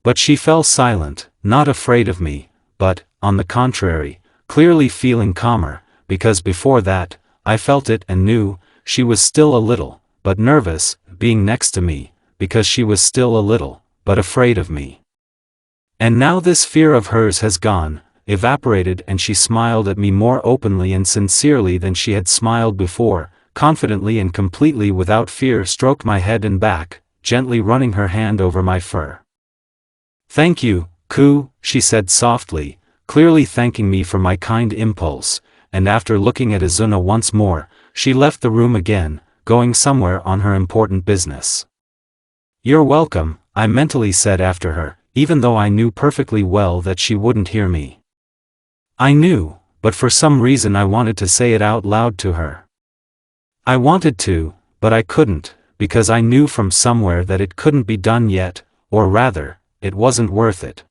But she fell silent, not afraid of me, but, on the contrary, clearly feeling calmer, because before that, I felt it and knew, she was still a little, but nervous, being next to me, because she was still a little, but afraid of me. And now this fear of hers has gone, evaporated, and she smiled at me more openly and sincerely than she had smiled before, confidently and completely without fear. Stroked my head and back, gently running her hand over my fur. "Thank you, Coo," she said softly, clearly thanking me for my kind impulse, and after looking at Izuna once more, she left the room again, going somewhere on her important business. "You're welcome," I mentally said after her, even though I knew perfectly well that she wouldn't hear me. I knew, but for some reason I wanted to say it out loud to her. I wanted to, but I couldn't, because I knew from somewhere that it couldn't be done yet, or rather, it wasn't worth it.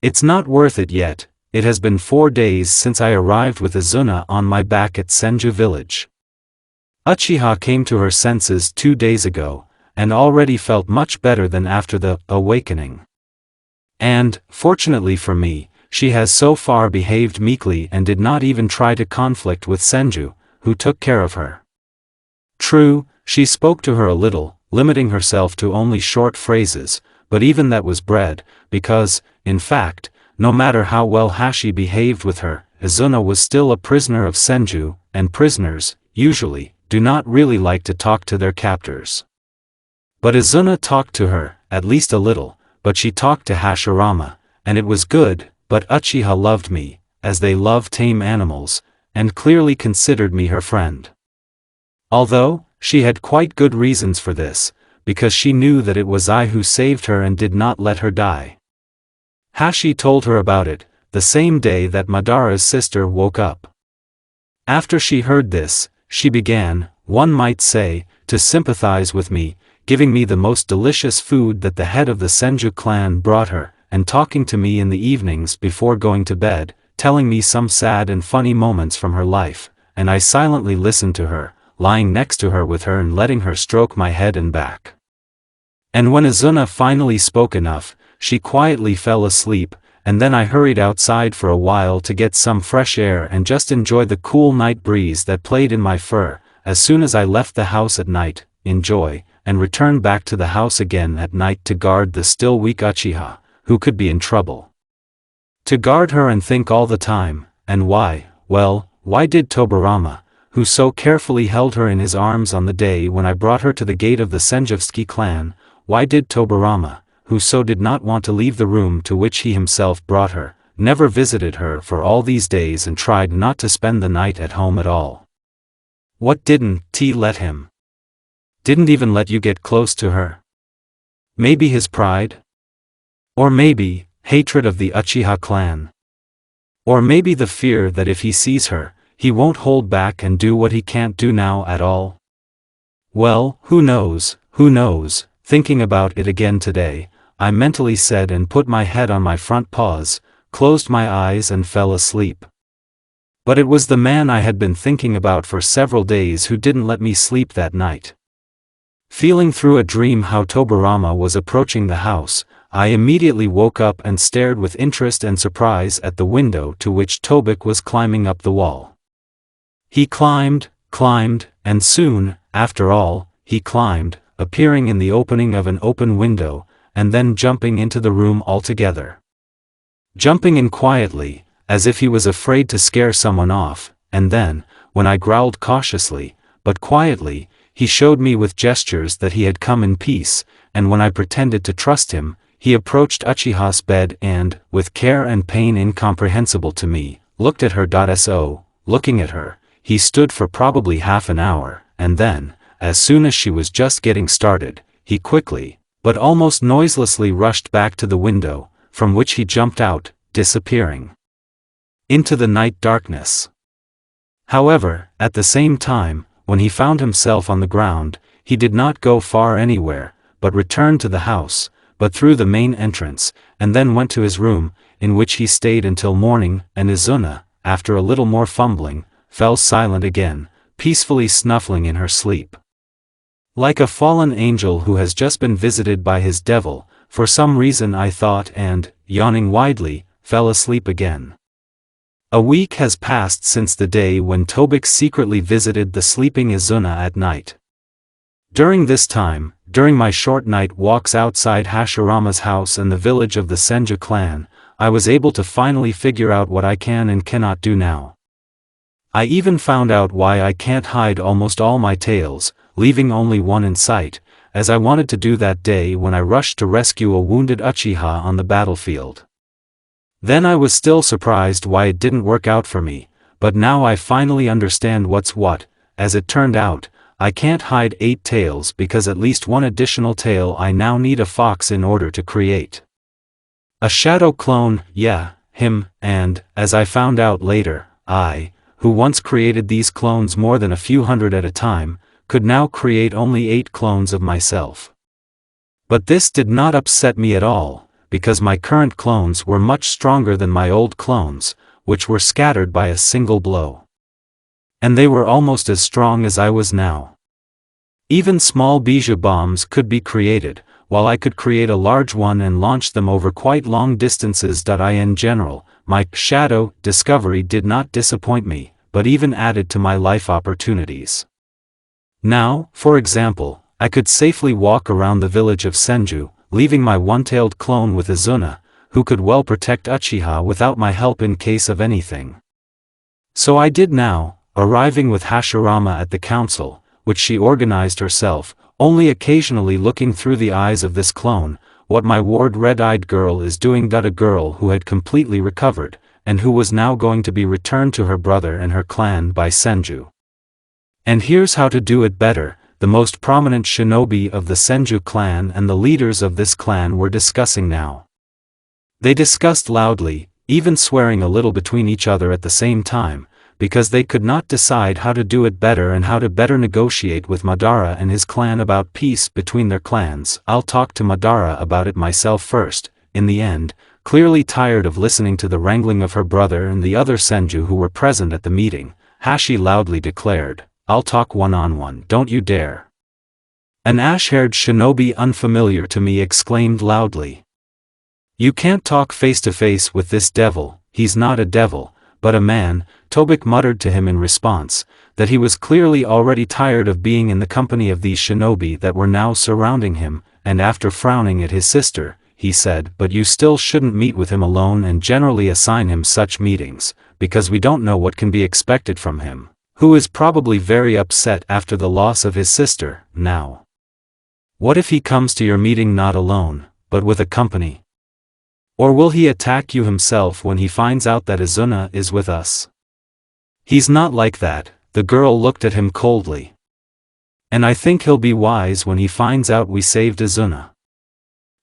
It's not worth it yet. It has been 4 days since I arrived with Izuna on my back at Senju village. Uchiha came to her senses 2 days ago, and already felt much better than after the awakening. And, fortunately for me, she has so far behaved meekly and did not even try to conflict with Senju, who took care of her. True, she spoke to her a little, limiting herself to only short phrases, but even that was bread, because, in fact, no matter how well Hashi behaved with her, Izuna was still a prisoner of Senju, and prisoners, usually, do not really like to talk to their captors. But Izuna talked to her, at least a little, but she talked to Hashirama, and it was good, but Uchiha loved me, as they love tame animals, and clearly considered me her friend. Although, she had quite good reasons for this, because she knew that it was I who saved her and did not let her die. Hashi told her about it, the same day that Madara's sister woke up. After she heard this, she began, one might say, to sympathize with me, giving me the most delicious food that the head of the Senju clan brought her, and talking to me in the evenings before going to bed, telling me some sad and funny moments from her life, and I silently listened to her, lying next to her with her and letting her stroke my head and back. And when Izuna finally spoke enough, she quietly fell asleep, and then I hurried outside for a while to get some fresh air and just enjoy the cool night breeze that played in my fur. As soon as I left the house at night, enjoy, and returned back to the house again at night to guard the still weak Uchiha, who could be in trouble. To guard her and think all the time, and why, well, why did Tobirama, who so carefully held her in his arms on the day when I brought her to the gate of the Senjutsuki clan, why did Tobirama, who so did not want to leave the room to which he himself brought her, never visited her for all these days and tried not to spend the night at home at all? What didn't he let him? Didn't even let you get close to her? Maybe his pride? Or maybe, hatred of the Uchiha clan? Or maybe the fear that if he sees her, he won't hold back and do what he can't do now at all? Well, who knows, thinking about it again today, I mentally said and put my head on my front paws, closed my eyes and fell asleep. But it was the man I had been thinking about for several days who didn't let me sleep that night. Feeling through a dream how Tobirama was approaching the house, I immediately woke up and stared with interest and surprise at the window to which Tobik was climbing up the wall. He climbed, and soon, after all, he climbed, appearing in the opening of an open window, and then jumping into the room altogether. Jumping in quietly, as if he was afraid to scare someone off, and then, when I growled cautiously, but quietly, he showed me with gestures that he had come in peace, and when I pretended to trust him, he approached Uchiha's bed and, with care and pain incomprehensible to me, looked at her. Looking at her, he stood for probably half an hour, and then, as soon as she was just getting started, he quickly, but almost noiselessly rushed back to the window, from which he jumped out, disappearing into the night darkness. However, at the same time, when he found himself on the ground, he did not go far anywhere, but returned to the house, but through the main entrance, and then went to his room, in which he stayed until morning, and Izuna, after a little more fumbling, fell silent again, peacefully snuffling in her sleep. Like a fallen angel who has just been visited by his devil, for some reason I thought and, yawning widely, fell asleep again. A week has passed since the day when Tobik secretly visited the sleeping Izuna at night. During this time, during my short night walks outside Hashirama's house and the village of the Senju clan, I was able to finally figure out what I can and cannot do now. I even found out why I can't hide almost all my tails, leaving only one in sight, as I wanted to do that day when I rushed to rescue a wounded Uchiha on the battlefield. Then I was still surprised why it didn't work out for me, but now I finally understand what's what. As it turned out, I can't hide 8 tails because at least one additional tail I now need a fox in order to create. A shadow clone, yeah, him, and, as I found out later, I, who once created these clones more than a few hundred at a time, could now create only 8 clones of myself. But this did not upset me at all, because my current clones were much stronger than my old clones, which were scattered by a single blow. And they were almost as strong as I was now. Even small bijou bombs could be created, while I could create a large one and launch them over quite long distances. In general, my shadow discovery did not disappoint me, but even added to my life opportunities. Now, for example, I could safely walk around the village of Senju, leaving my one-tailed clone with Izuna, who could well protect Uchiha without my help in case of anything. So I did now, arriving with Hashirama at the council, which she organized herself, only occasionally looking through the eyes of this clone, what my ward red-eyed girl is doing. A girl who had completely recovered, and who was now going to be returned to her brother and her clan by Senju. And here's how to do it better. The most prominent shinobi of the Senju clan and the leaders of this clan were discussing now. They discussed loudly, even swearing a little between each other at the same time, because they could not decide how to do it better and how to better negotiate with Madara and his clan about peace between their clans. I'll talk to Madara about it myself first. In the end, clearly tired of listening to the wrangling of her brother and the other Senju who were present at the meeting, Hashi loudly declared, "I'll talk one-on-one, don't you dare." An ash-haired shinobi unfamiliar to me exclaimed loudly, "You can't talk face-to-face with this devil, he's not a devil, but a man." Tobik muttered to him in response, that he was clearly already tired of being in the company of these shinobi that were now surrounding him, and after frowning at his sister, he said, "But you still shouldn't meet with him alone and generally assign him such meetings, because we don't know what can be expected from him, who is probably very upset after the loss of his sister. Now, what if he comes to your meeting not alone, but with a company? Or will he attack you himself when he finds out that Izuna is with us?" "He's not like that," the girl looked at him coldly. "And I think he'll be wise when he finds out we saved Izuna."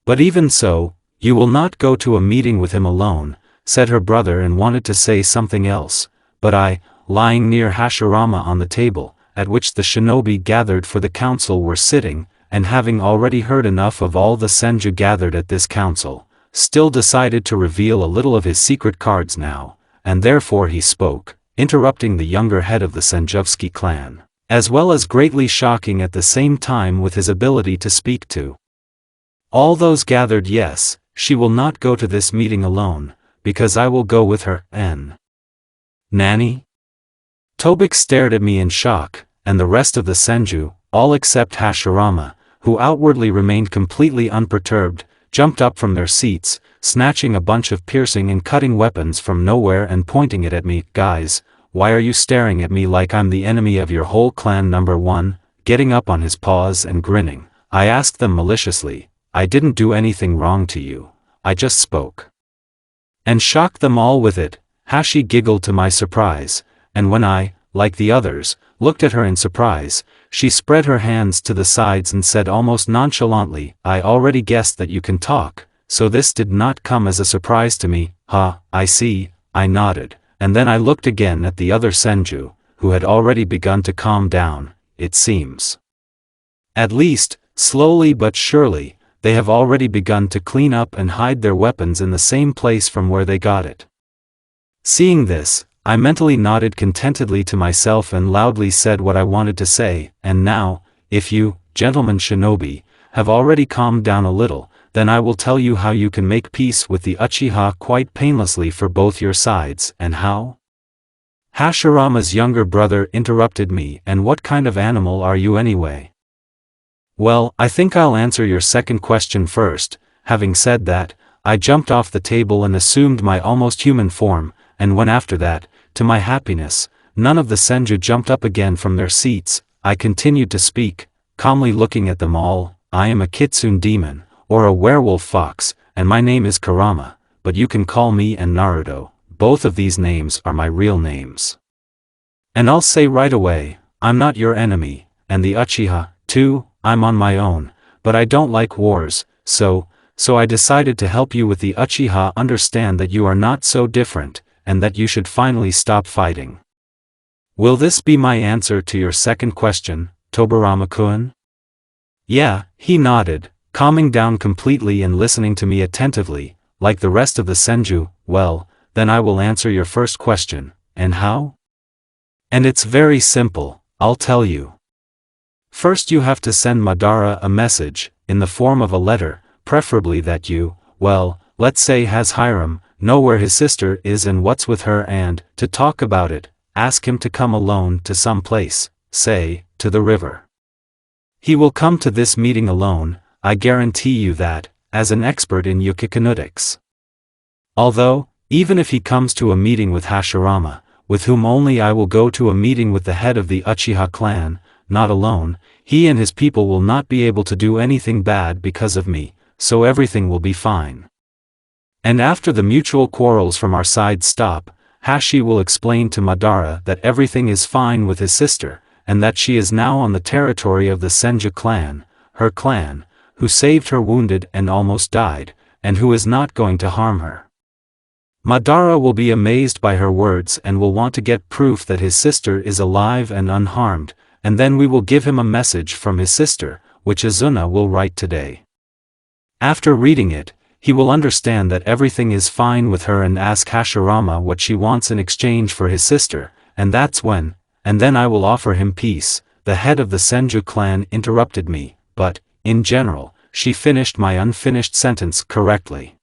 "But even so, you will not go to a meeting with him alone," said her brother and wanted to say something else, but I, lying near Hashirama on the table, at which the shinobi gathered for the council were sitting, and having already heard enough of all the Senju gathered at this council, still decided to reveal a little of his secret cards now, and therefore he spoke, interrupting the younger head of the Senjutsuki clan, as well as greatly shocking at the same time with his ability to speak to all those gathered. "Yes, she will not go to this meeting alone, because I will go with her." Nani? Tobik stared at me in shock, and the rest of the Senju, all except Hashirama, who outwardly remained completely unperturbed, jumped up from their seats, snatching a bunch of piercing and cutting weapons from nowhere and pointing it at me. Guys, why are you staring at me like I'm the enemy of your whole clan? Number 1, getting up on his paws and grinning. I asked them maliciously, I didn't do anything wrong to you, I just spoke. And shocked them all with it. Hashi giggled to my surprise, and when I, like the others, looked at her in surprise, she spread her hands to the sides and said almost nonchalantly, I already guessed that you can talk, so this did not come as a surprise to me. I see, I nodded, and then I looked again at the other senju, who had already begun to calm down, it seems. At least, slowly but surely, they have already begun to clean up and hide their weapons in the same place from where they got it. Seeing this, I mentally nodded contentedly to myself and loudly said what I wanted to say, and now, if you, gentlemen shinobi, have already calmed down a little, then I will tell you how you can make peace with the Uchiha quite painlessly for both your sides. And how? Hashirama's younger brother interrupted me. And what kind of animal are you anyway? Well, I think I'll answer your second question first. Having said that, I jumped off the table and assumed my almost human form, and when after that, to my happiness, none of the senju jumped up again from their seats, I continued to speak, calmly looking at them all. I am a kitsune demon, or a werewolf fox, and my name is Kurama, but you can call me and Naruto, both of these names are my real names. And I'll say right away, I'm not your enemy, and the Uchiha, too, I'm on my own, but I don't like wars, so I decided to help you with the Uchiha understand that you are not so different, and that you should finally stop fighting. Will this be my answer to your second question, Tobirama-kun? Yeah, he nodded, calming down completely and listening to me attentively, like the rest of the senju. Well, then I will answer your first question, and how? And it's very simple, I'll tell you. First you have to send Madara a message, in the form of a letter, preferably that you, well, let's say has harem, know where his sister is and what's with her, and, to talk about it, ask him to come alone to some place, say, to the river. He will come to this meeting alone, I guarantee you that, as an expert in yukikinetics. Although, even if he comes to a meeting with Hashirama, with whom only I will go to a meeting with the head of the Uchiha clan, not alone, he and his people will not be able to do anything bad because of me, so everything will be fine. And after the mutual quarrels from our side stop, Hashi will explain to Madara that everything is fine with his sister, and that she is now on the territory of the Senju clan, her clan, who saved her wounded and almost died, and who is not going to harm her. Madara will be amazed by her words and will want to get proof that his sister is alive and unharmed, and then we will give him a message from his sister, which Izuna will write today. After reading it, he will understand that everything is fine with her and ask Hashirama what she wants in exchange for his sister, and that's when, and then I will offer him peace. The head of the Senju clan interrupted me, but, in general, she finished my unfinished sentence correctly.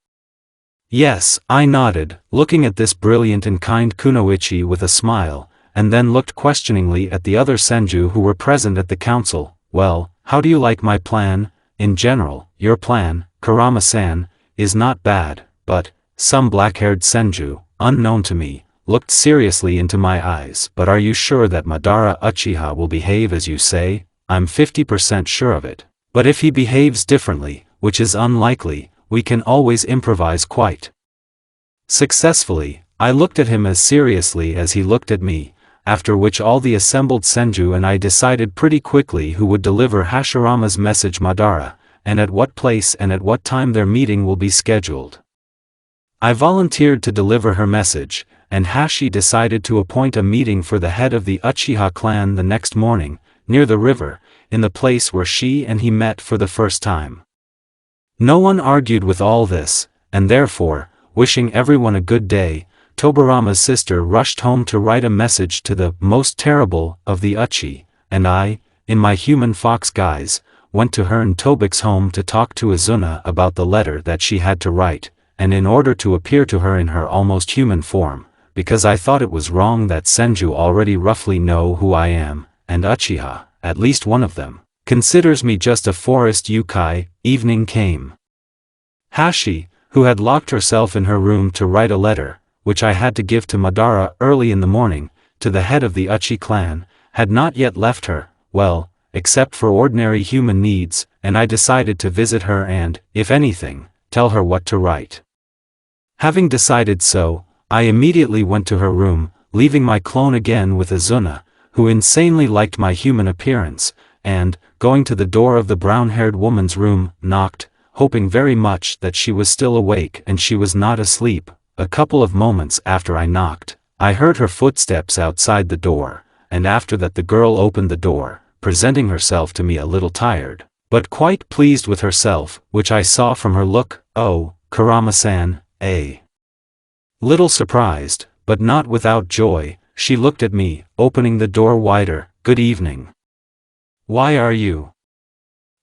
Yes, I nodded, looking at this brilliant and kind kunoichi with a smile, and then looked questioningly at the other senju who were present at the council. Well, how do you like my plan? In general, your plan, Kurama-san, is not bad, but, some black-haired senju, unknown to me, looked seriously into my eyes. But are you sure that Madara Uchiha will behave as you say? I'm 50% sure of it. But if he behaves differently, which is unlikely, we can always improvise quite successfully. I looked at him as seriously as he looked at me, after which all the assembled senju and I decided pretty quickly who would deliver Hashirama's message Madara, and at what place and at what time their meeting will be scheduled. I volunteered to deliver her message, and Hashi decided to appoint a meeting for the head of the Uchiha clan the next morning, near the river, in the place where she and he met for the first time. No one argued with all this, and therefore, wishing everyone a good day, Tobirama's sister rushed home to write a message to the most terrible of the Uchi, and I, in my human fox guise, went to her and Tobik's home to talk to Izuna about the letter that she had to write, and in order to appear to her in her almost human form, because I thought it was wrong that senju already roughly know who I am, and Uchiha, at least one of them, considers me just a forest yukai. Evening came. Hashi, who had locked herself in her room to write a letter, which I had to give to Madara early in the morning, to the head of the Uchi clan, had not yet left her, well, except for ordinary human needs, and I decided to visit her and, if anything, tell her what to write. Having decided so, I immediately went to her room, leaving my clone again with Azuna, who insanely liked my human appearance, and, going to the door of the brown-haired woman's room, knocked, hoping very much that she was still awake and she was not asleep. A couple of moments after I knocked, I heard her footsteps outside the door, and after that the girl opened the door, presenting herself to me a little tired, but quite pleased with herself, which I saw from her look. Oh, Kurama-san, a little surprised, but not without joy, she looked at me, opening the door wider. Good evening. Why are you?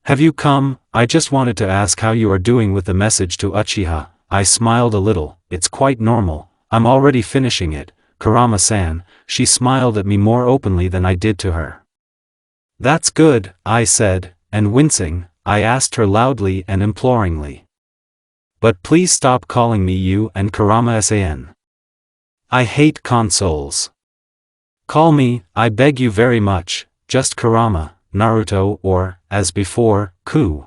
Have you come? I just wanted to ask how you are doing with the message to Uchiha. I smiled a little. It's quite normal, I'm already finishing it, Kurama-san. She smiled at me more openly than I did to her. That's good, I said, and wincing, I asked her loudly and imploringly. But please stop calling me you and Kurama-san. I hate consoles. Call me, I beg you very much, just Kurama, Naruto, or, as before, Ku.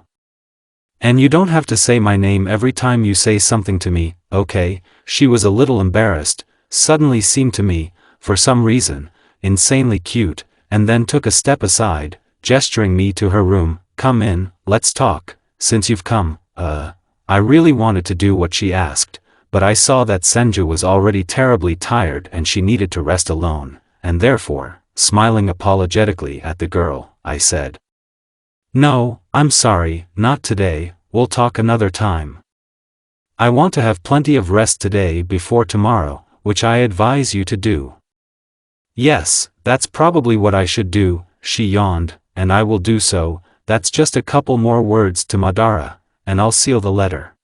And you don't have to say my name every time you say something to me, okay? She was a little embarrassed, suddenly seemed to me, for some reason, insanely cute, and then took a step aside, gesturing me to her room. Come in, let's talk, since you've come. I really wanted to do what she asked, but I saw that Senju was already terribly tired and she needed to rest alone, and therefore, smiling apologetically at the girl, I said, "No, I'm sorry, not today, we'll talk another time. I want to have plenty of rest today before tomorrow, which I advise you to do." "Yes, that's probably what I should do," she yawned, "and I will do so. That's just a couple more words to Madara, and I'll seal the letter."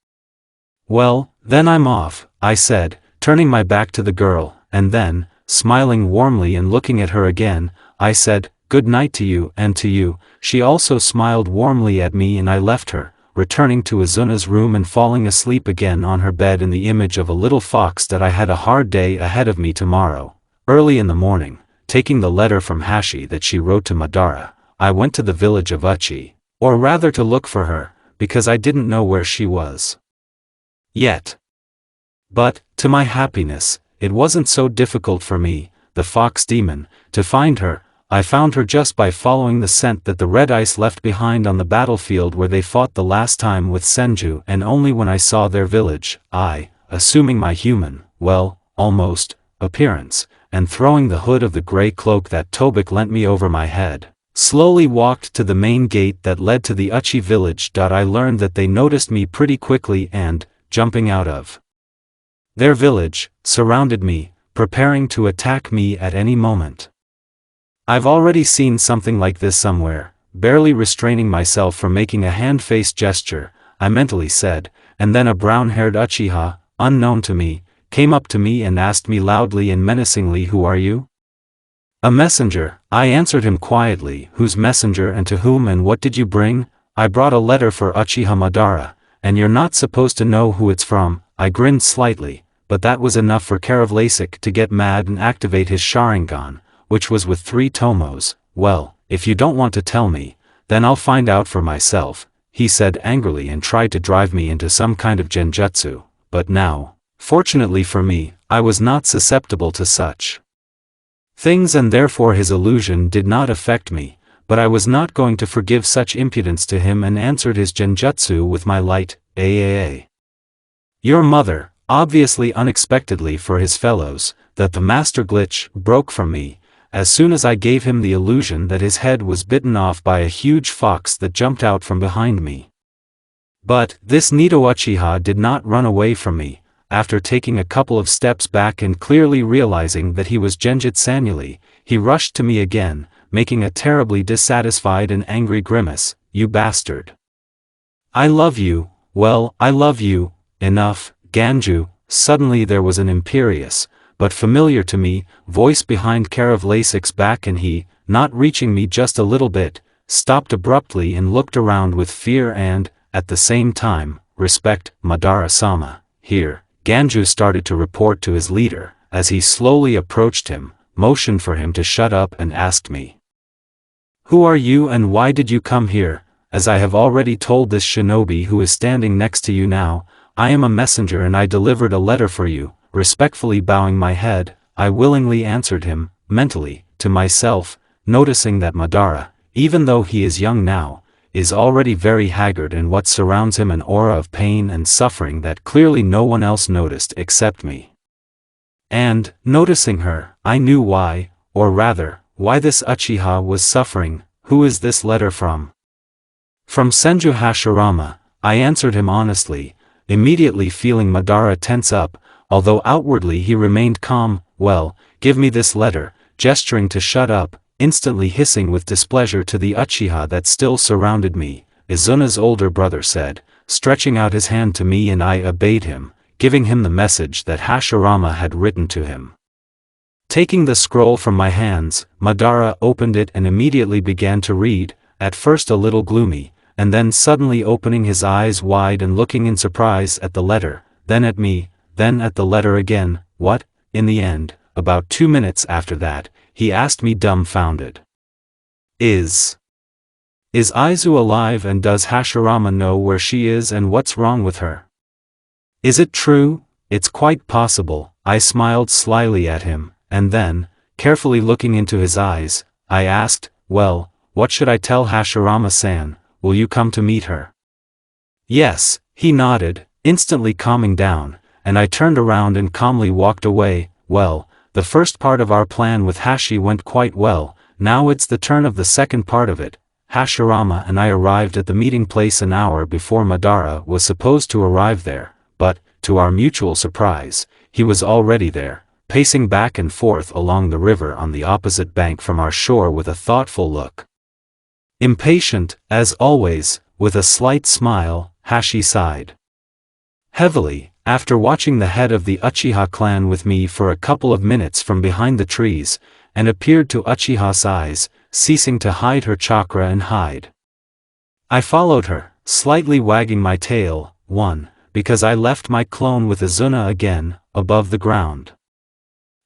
"Well, then I'm off," I said, turning my back to the girl, and then, smiling warmly and looking at her again, I said, "Good night to you and to you." She also smiled warmly at me and I left her, returning to Azuna's room and falling asleep again on her bed in the image of a little fox that I had a hard day ahead of me tomorrow. Early in the morning, taking the letter from Hashi that she wrote to Madara, I went to the village of Uchi, or rather to look for her, because I didn't know where she was yet. But, to my happiness, it wasn't so difficult for me, the fox demon, to find her. I found her just by following the scent that the red ice left behind on the battlefield where they fought the last time with Senju, and only when I saw their village, I, assuming my human, well, almost, appearance, and throwing the hood of the gray cloak that Tobik lent me over my head, slowly walked to the main gate that led to the Uchi village. I learned that they noticed me pretty quickly and, jumping out of their village, surrounded me, preparing to attack me at any moment. I've already seen something like this somewhere. Barely restraining myself from making a hand-face gesture, I mentally said, and then a brown-haired Uchiha, unknown to me, came up to me and asked me loudly and menacingly, "Who are you?" "A messenger," I answered him quietly. "Whose messenger and to whom, and what did you bring?" "I brought a letter for Uchiha Madara, and you're not supposed to know who it's from." I grinned slightly, but that was enough for Karavlasik to get mad and activate his Sharingan, which was with 3 tomos. "Well, if you don't want to tell me, then I'll find out for myself," he said angrily and tried to drive me into some kind of genjutsu, but now, fortunately for me, I was not susceptible to such things and therefore his illusion did not affect me, but I was not going to forgive such impudence to him and answered his genjutsu with my light, "Aaa. Your mother," obviously unexpectedly for his fellows, that the master glitch broke from me, as soon as I gave him the illusion that his head was bitten off by a huge fox that jumped out from behind me. But, this Nito Uchiha did not run away from me. After taking a couple of steps back and clearly realizing that he was Genjutsanuli, he rushed to me again, making a terribly dissatisfied and angry grimace. "You bastard. I love you." "Well, I love you. Enough, Ganju." Suddenly there was an imperious, but familiar to me, voice behind Karavlasik's back and he, not reaching me just a little bit, stopped abruptly and looked around with fear and, at the same time, respect, Madara-sama. Here, Ganju started to report to his leader, as he slowly approached him, motioned for him to shut up and asked me. Who are you and why did you come here? As I have already told this shinobi who is standing next to you now, I am a messenger and I delivered a letter for you. Respectfully bowing my head, I willingly answered him, mentally, to myself, noticing that Madara, even though he is young now, is already very haggard and what surrounds him an aura of pain and suffering that clearly no one else noticed except me. And, noticing her, I knew why, or rather, why this Uchiha was suffering. Who is this letter from? From Fem Hashirama, I answered him honestly, immediately feeling Madara tense up, although outwardly he remained calm. Well, give me this letter, gesturing to shut up, instantly hissing with displeasure to the Uchiha that still surrounded me. Izuna's older brother said, stretching out his hand to me, and I obeyed him, giving him the message that Hashirama had written to him. Taking the scroll from my hands, Madara opened it and immediately began to read, at first a little gloomy, and then suddenly opening his eyes wide and looking in surprise at the letter, then at me, then at the letter again. What? In the end, about 2 minutes after that, he asked me dumbfounded. Is Aizu alive and does Hashirama know where she is and what's wrong with her? Is it true? It's quite possible, I smiled slyly at him, and then, carefully looking into his eyes, I asked, well, what should I tell Hashirama-san? Will you come to meet her? Yes, he nodded, instantly calming down, and I turned around and calmly walked away. Well, the first part of our plan with Hashi went quite well, now it's the turn of the second part of it. Hashirama and I arrived at the meeting place an hour before Madara was supposed to arrive there, but, to our mutual surprise, he was already there, pacing back and forth along the river on the opposite bank from our shore with a thoughtful look. Impatient, as always, with a slight smile, Hashi sighed heavily, after watching the head of the Uchiha clan with me for a couple of minutes from behind the trees, and appeared to Uchiha's eyes, ceasing to hide her chakra and hide. I followed her, slightly wagging my tail, because I left my clone with Izuna again, above the ground.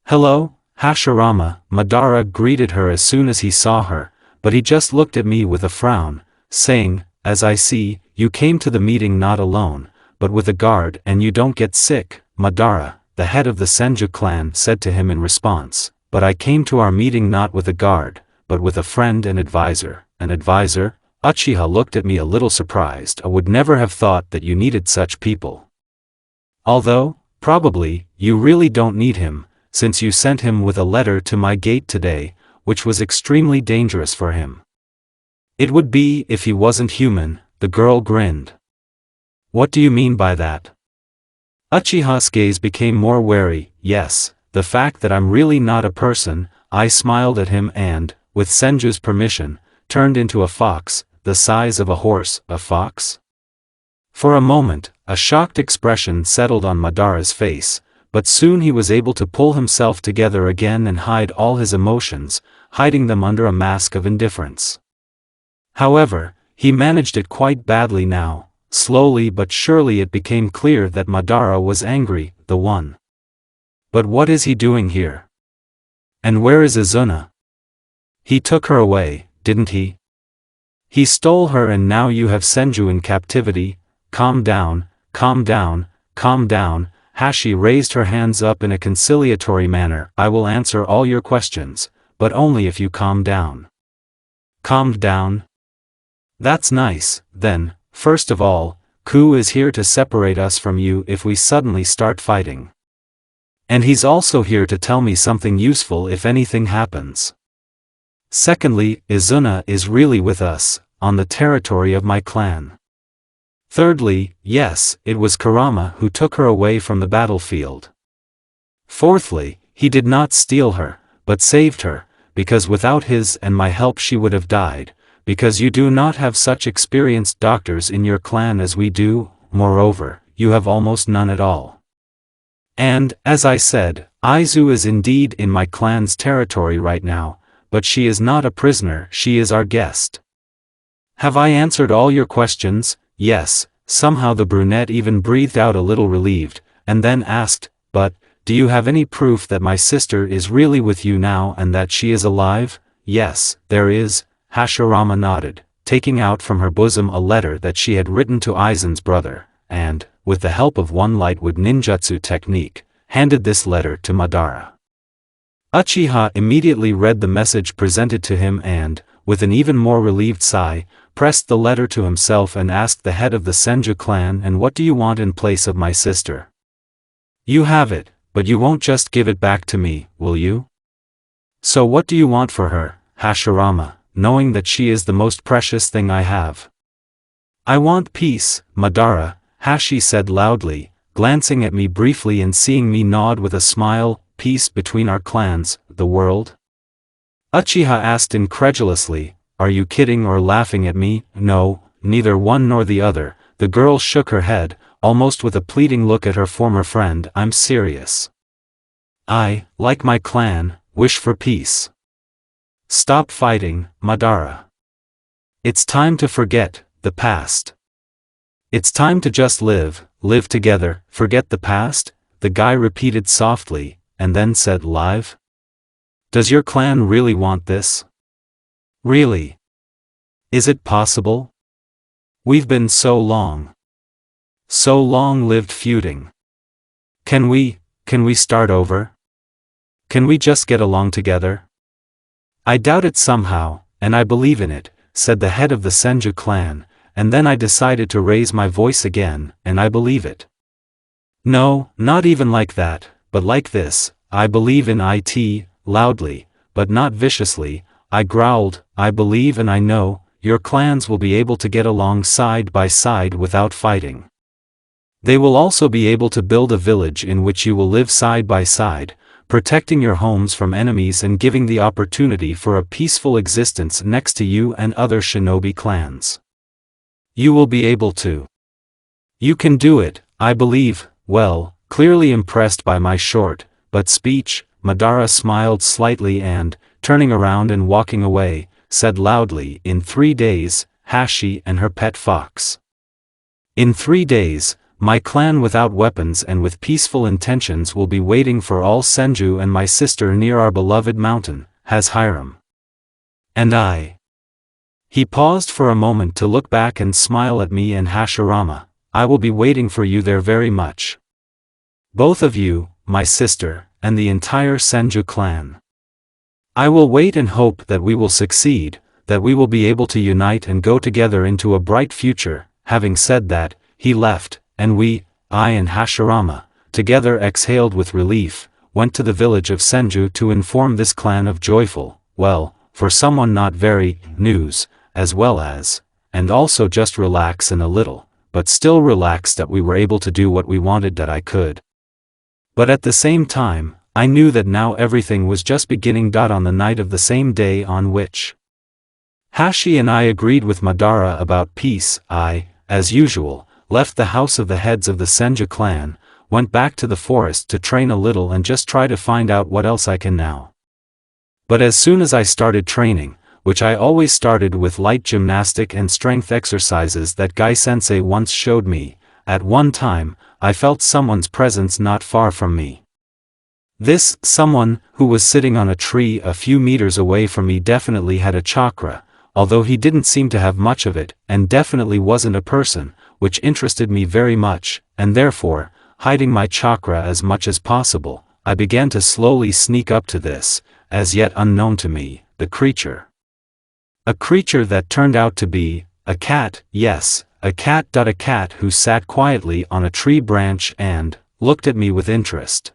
Hello, Hashirama, Madara greeted her as soon as he saw her, but he just looked at me with a frown, saying, as I see, you came to the meeting not alone, but with a guard and you don't get sick. Madara, the head of the Senju clan, said to him in response, but I came to our meeting not with a guard, but with a friend and advisor. An advisor? Uchiha looked at me a little surprised. I would never have thought that you needed such people. Although, probably, you really don't need him, since you sent him with a letter to my gate today, which was extremely dangerous for him. It would be if he wasn't human, the girl grinned. What do you mean by that? Uchiha's gaze became more wary. Yes, the fact that I'm really not a person. I smiled at him and, with Senju's permission, turned into a fox, the size of a horse. A fox? For a moment, a shocked expression settled on Madara's face, but soon he was able to pull himself together again and hide all his emotions, hiding them under a mask of indifference. However, he managed it quite badly now. Slowly but surely it became clear that Madara was angry, the one. But what is he doing here? And where is Izuna? He took her away, didn't he? He stole her and now you have Senju in captivity. Calm down, calm down, calm down. Hashi raised her hands up in a conciliatory manner. I will answer all your questions, but only if you calm down. Calmed down? That's nice, then. First of all, Ku is here to separate us from you if we suddenly start fighting. And he's also here to tell me something useful if anything happens. Secondly, Izuna is really with us, on the territory of my clan. Thirdly, yes, it was Kurama who took her away from the battlefield. Fourthly, he did not steal her, but saved her, because without his and my help she would have died. Because you do not have such experienced doctors in your clan as we do, moreover, you have almost none at all. And, as I said, Aizu is indeed in my clan's territory right now, but she is not a prisoner, she is our guest. Have I answered all your questions? Yes, Somehow the brunette even breathed out a little relieved, and then asked, "But, do you have any proof that my sister is really with you now and that she is alive?" "Yes, there is," Hashirama nodded, taking out from her bosom a letter that she had written to Aizen's brother, and, with the help of one lightwood ninjutsu technique, handed this letter to Madara. Uchiha immediately read the message presented to him and, with an even more relieved sigh, pressed the letter to himself and asked the head of the Senju clan, "And what do you want in place of my sister? You have it, but you won't just give it back to me, will you? So what do you want for her, Hashirama, knowing that she is the most precious thing I have?" "I want peace, Madara," Hashi said loudly, glancing at me briefly and seeing me nod with a smile. "Peace between our clans, the world?" Uchiha asked incredulously, "Are you kidding or laughing at me?" "No, neither one nor the other," the girl shook her head, almost with a pleading look at her former friend. "I'm serious. I, like my clan, wish for peace. Stop fighting, Madara. It's time to forget the past. It's time to just live together." "Forget the past?" the guy repeated softly, and then said, "Live? Does your clan really want this? Really? Is it possible? We've been so long lived feuding. Can we start over? Can we just get along together?" "I doubt it somehow, and I believe in it," said the head of the Senju clan, and then I decided to raise my voice again, "and I believe it. No, not even like that, but like this, I believe in it," loudly, but not viciously, I growled, "I believe and I know, your clans will be able to get along side by side without fighting. They will also be able to build a village in which you will live side by side, protecting your homes from enemies and giving the opportunity for a peaceful existence next to you and other shinobi clans. You will be able to. You can do it, I believe." Well, clearly impressed by my short, but speech, Madara smiled slightly and, turning around and walking away, said loudly, "In 3 days, Hashi and her pet fox. In 3 days, my clan without weapons and with peaceful intentions will be waiting for all Senju and my sister near our beloved mountain, harem. And I." He paused for a moment to look back and smile at me and Hashirama. "I will be waiting for you there very much. Both of you, my sister, and the entire Senju clan. I will wait and hope that we will succeed, that we will be able to unite and go together into a bright future." Having said that, he left, and I and Hashirama, together exhaled with relief, went to the village of Senju to inform this clan of joyful, well, for someone not very, news, as well as, and also just relax and a little, but still relaxed that we were able to do what we wanted that I could. But at the same time, I knew that now everything was just beginning. On the night of the same day on which Hashi and I agreed with Madara about peace, I, as usual, left the house of the heads of the Senju clan, went back to the forest to train a little and just try to find out what else I can now. But as soon as I started training, which I always started with light gymnastic and strength exercises that Gai-sensei once showed me, at one time, I felt someone's presence not far from me. This someone, who was sitting on a tree a few meters away from me, definitely had a chakra, although he didn't seem to have much of it, and definitely wasn't a person, which interested me very much, and therefore, hiding my chakra as much as possible, I began to slowly sneak up to this, as yet unknown to me, the creature. A creature that turned out to be a cat, yes, a cat. A cat who sat quietly on a tree branch and looked at me with interest.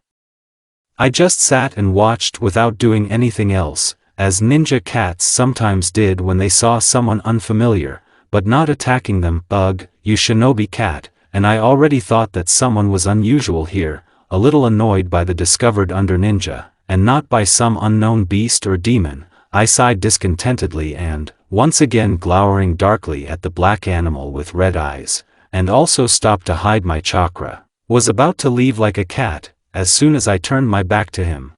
I just sat and watched without doing anything else, as ninja cats sometimes did when they saw someone unfamiliar, but not attacking them. "Ugh, you shinobi cat," and I already thought that someone was unusual here, a little annoyed by the discovered under ninja, and not by some unknown beast or demon. I sighed discontentedly and, once again glowering darkly at the black animal with red eyes, and also stopped to hide my chakra, was about to leave like a cat, as soon as I turned my back to him.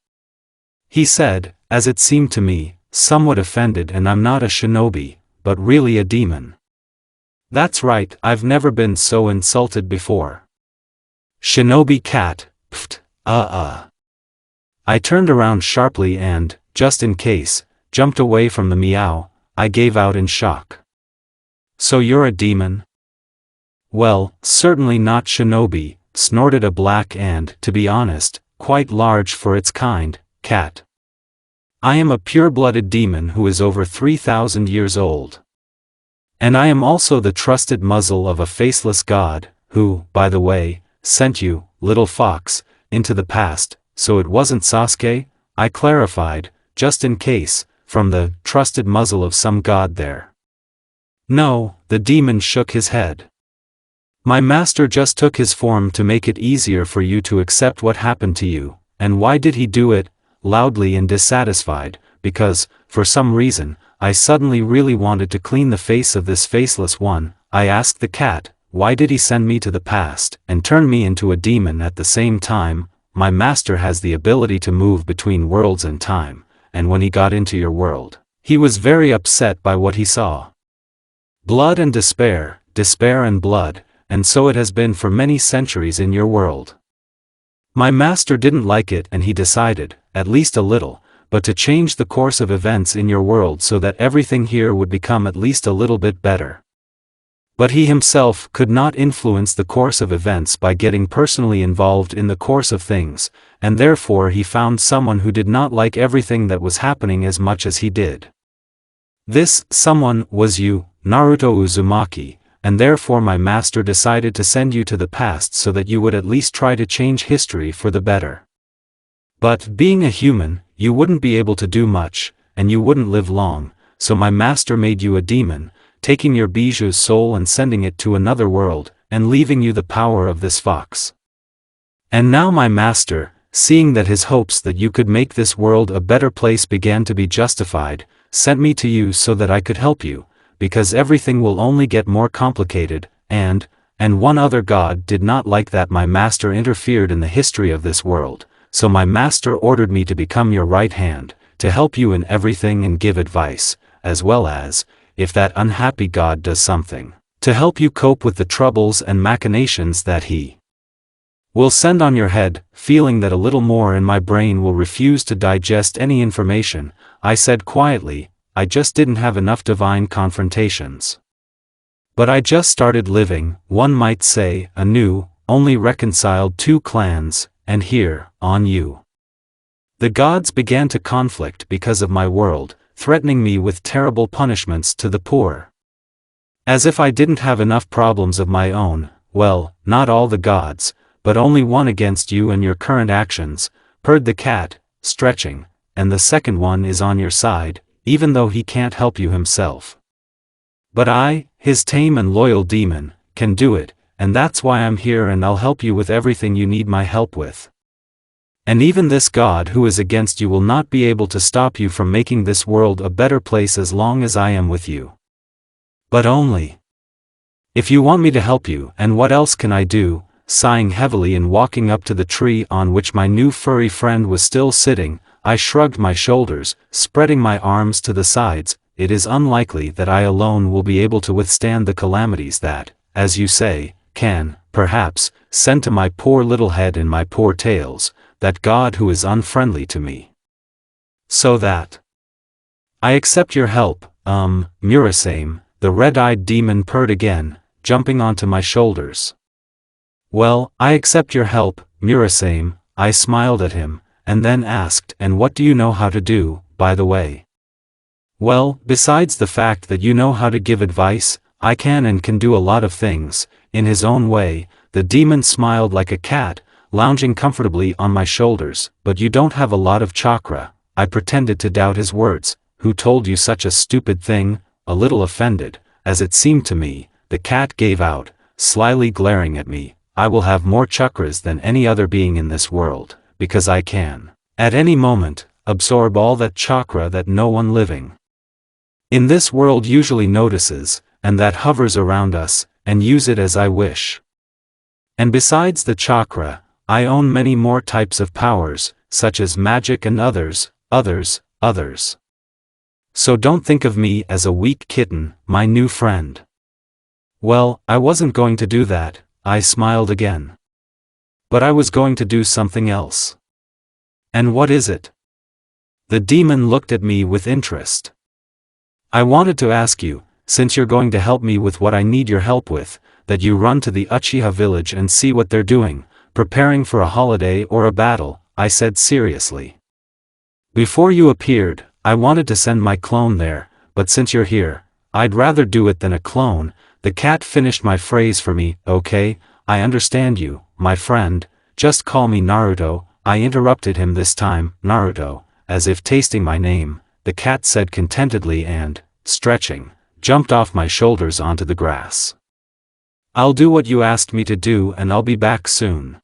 He said, as it seemed to me, somewhat offended, "And I'm not a shinobi, but really a demon." That's right, I've never been so insulted before. Shinobi cat, pfft, I turned around sharply and, just in case, jumped away from the meow. I gave out in shock. So you're a demon? Well, certainly not Shinobi, snorted a black and, to be honest, quite large for its kind, cat. I am a pure-blooded demon who is over 3,000 years old. And I am also the trusted muzzle of a faceless god, who, by the way, sent you, little fox, into the past, so it wasn't Sasuke, I clarified, just in case, from the trusted muzzle of some god there. No, the demon shook his head. My master just took his form to make it easier for you to accept what happened to you, and why did he do it? Loudly and dissatisfied, because, for some reason, I suddenly really wanted to clean the face of this faceless one. I asked the cat, why did he send me to the past, and turn me into a demon at the same time? My master has the ability to move between worlds and time, and when he got into your world, he was very upset by what he saw. Blood and despair, despair and blood, and so it has been for many centuries in your world. My master didn't like it and he decided, at least a little, but to change the course of events in your world so that everything here would become at least a little bit better. But he himself could not influence the course of events by getting personally involved in the course of things, and therefore he found someone who did not like everything that was happening as much as he did. This someone was you, Naruto Uzumaki, and therefore my master decided to send you to the past so that you would at least try to change history for the better. But, being a human, you wouldn't be able to do much, and you wouldn't live long, so my master made you a demon, taking your bijou's soul and sending it to another world, and leaving you the power of this fox. And now my master, seeing that his hopes that you could make this world a better place began to be justified, sent me to you so that I could help you, because everything will only get more complicated, and one other god did not like that my master interfered in the history of this world, so my master ordered me to become your right hand, to help you in everything and give advice, as well as, if that unhappy god does something, to help you cope with the troubles and machinations that he will send on your head. Feeling that a little more in my brain will refuse to digest any information, I said quietly, I just didn't have enough divine confrontations. But I just started living, one might say, anew, only reconciled two clans, and here, on you. The gods began to conflict because of my world, threatening me with terrible punishments to the poor. As if I didn't have enough problems of my own. Well, not all the gods, but only one against you and your current actions, purred the cat, stretching, and the second one is on your side, even though he can't help you himself. But I, his tame and loyal demon, can do it, and that's why I'm here and I'll help you with everything you need my help with. And even this god who is against you will not be able to stop you from making this world a better place as long as I am with you. But only if you want me to help you. And what else can I do? Sighing heavily and walking up to the tree on which my new furry friend was still sitting, I shrugged my shoulders, spreading my arms to the sides. It is unlikely that I alone will be able to withstand the calamities that, as you say, can, perhaps, send to my poor little head and my poor tails, that god who is unfriendly to me. So that I accept your help, Murasame, the red-eyed demon purred again, jumping onto my shoulders. Well, I accept your help, Murasame, I smiled at him, and then asked, and what do you know how to do, by the way? Well, besides the fact that you know how to give advice, I can do a lot of things. In his own way, the demon smiled like a cat, lounging comfortably on my shoulders. But you don't have a lot of chakra. I pretended to doubt his words. Who told you such a stupid thing? A little offended, as it seemed to me, the cat gave out, slyly glaring at me. I will have more chakras than any other being in this world, because I can, at any moment, absorb all that chakra that no one living in this world usually notices, and that hovers around us, and use it as I wish. And besides the chakra, I own many more types of powers, such as magic and others. So don't think of me as a weak kitten, my new friend. Well, I wasn't going to do that, I smiled again. But I was going to do something else. And what is it? The demon looked at me with interest. I wanted to ask you, since you're going to help me with what I need your help with, that you run to the Uchiha village and see what they're doing, preparing for a holiday or a battle, I said seriously. Before you appeared, I wanted to send my clone there, but since you're here, I'd rather do it than a clone. The cat finished my phrase for me. Okay, I understand you, my friend, just call me Naruto. I interrupted him this time. Naruto, as if tasting my name, the cat said contentedly and, stretching, jumped off my shoulders onto the grass. I'll do what you asked me to do and I'll be back soon.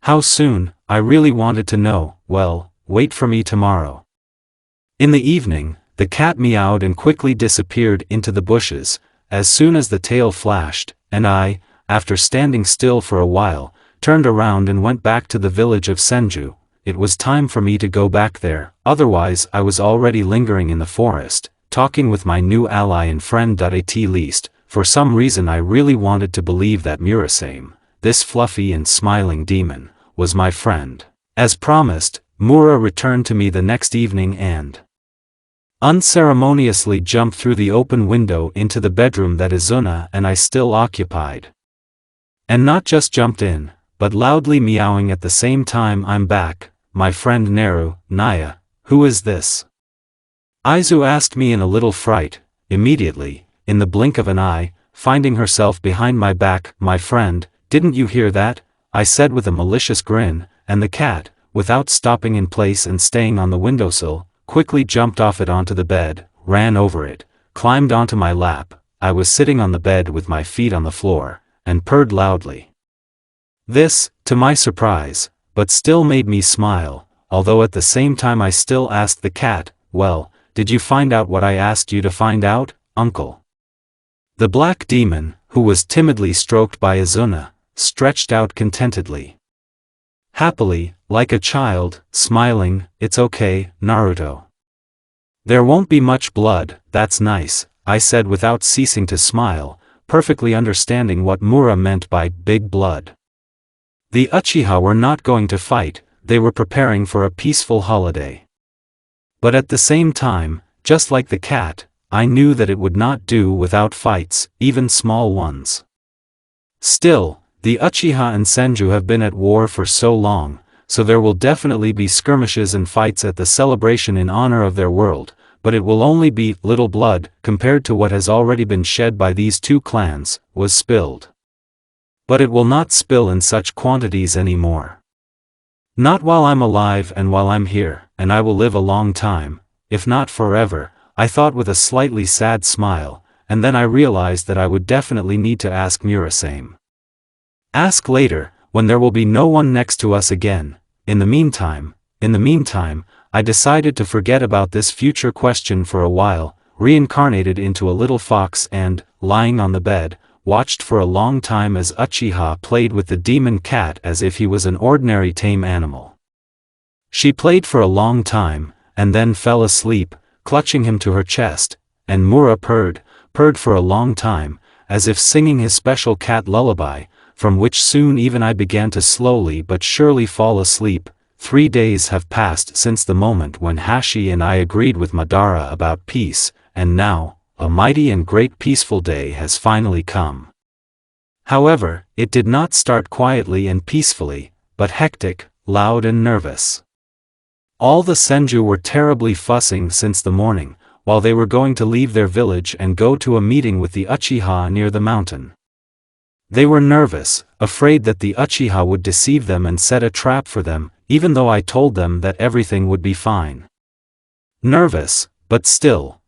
How soon? I really wanted to know. Well, wait for me tomorrow. In the evening, the cat meowed and quickly disappeared into the bushes, as soon as the tail flashed, and I, after standing still for a while, turned around and went back to the village of Senju. It was time for me to go back there, otherwise I was already lingering in the forest, talking with my new ally and friend. At least, for some reason I really wanted to believe that Murasame, this fluffy and smiling demon, was my friend. As promised, Mura returned to me the next evening and unceremoniously jumped through the open window into the bedroom that Izuna and I still occupied. And not just jumped in, but loudly meowing at the same time. I'm back, my friend Naru. Naya, who is this? Aizu asked me in a little fright, immediately, in the blink of an eye, finding herself behind my back. My friend, didn't you hear that? I said with a malicious grin, and the cat, without stopping in place and staying on the windowsill, quickly jumped off it onto the bed, ran over it, climbed onto my lap. I was sitting on the bed with my feet on the floor, and purred loudly. This, to my surprise, but still made me smile, although at the same time I still asked the cat, well, did you find out what I asked you to find out, uncle? The black demon, who was timidly stroked by Izuna, stretched out contentedly. Happily, like a child, smiling, it's okay, Naruto. There won't be much blood, that's nice, I said without ceasing to smile, perfectly understanding what Mura meant by big blood. The Uchiha were not going to fight, they were preparing for a peaceful holiday. But at the same time, just like the cat, I knew that it would not do without fights, even small ones. Still, the Uchiha and Senju have been at war for so long, so there will definitely be skirmishes and fights at the celebration in honor of their world, but it will only be little blood compared to what has already been shed by these two clans, was spilled. But it will not spill in such quantities anymore. Not while I'm alive and while I'm here, and I will live a long time, if not forever, I thought with a slightly sad smile, and then I realized that I would definitely need to ask Murasame. Ask later, when there will be no one next to us again. In the meantime, I decided to forget about this future question for a while, reincarnated into a little fox and, lying on the bed, watched for a long time as Uchiha played with the demon cat as if he was an ordinary tame animal. She played for a long time, and then fell asleep, clutching him to her chest, and Mura purred for a long time, as if singing his special cat lullaby, from which soon even I began to slowly but surely fall asleep. 3 days have passed since the moment when Hashi and I agreed with Madara about peace, and now, a mighty and great peaceful day has finally come. However, it did not start quietly and peacefully, but hectic, loud and nervous. All the Senju were terribly fussing since the morning, while they were going to leave their village and go to a meeting with the Uchiha near the mountain. They were nervous, afraid that the Uchiha would deceive them and set a trap for them, even though I told them that everything would be fine. Nervous, but still,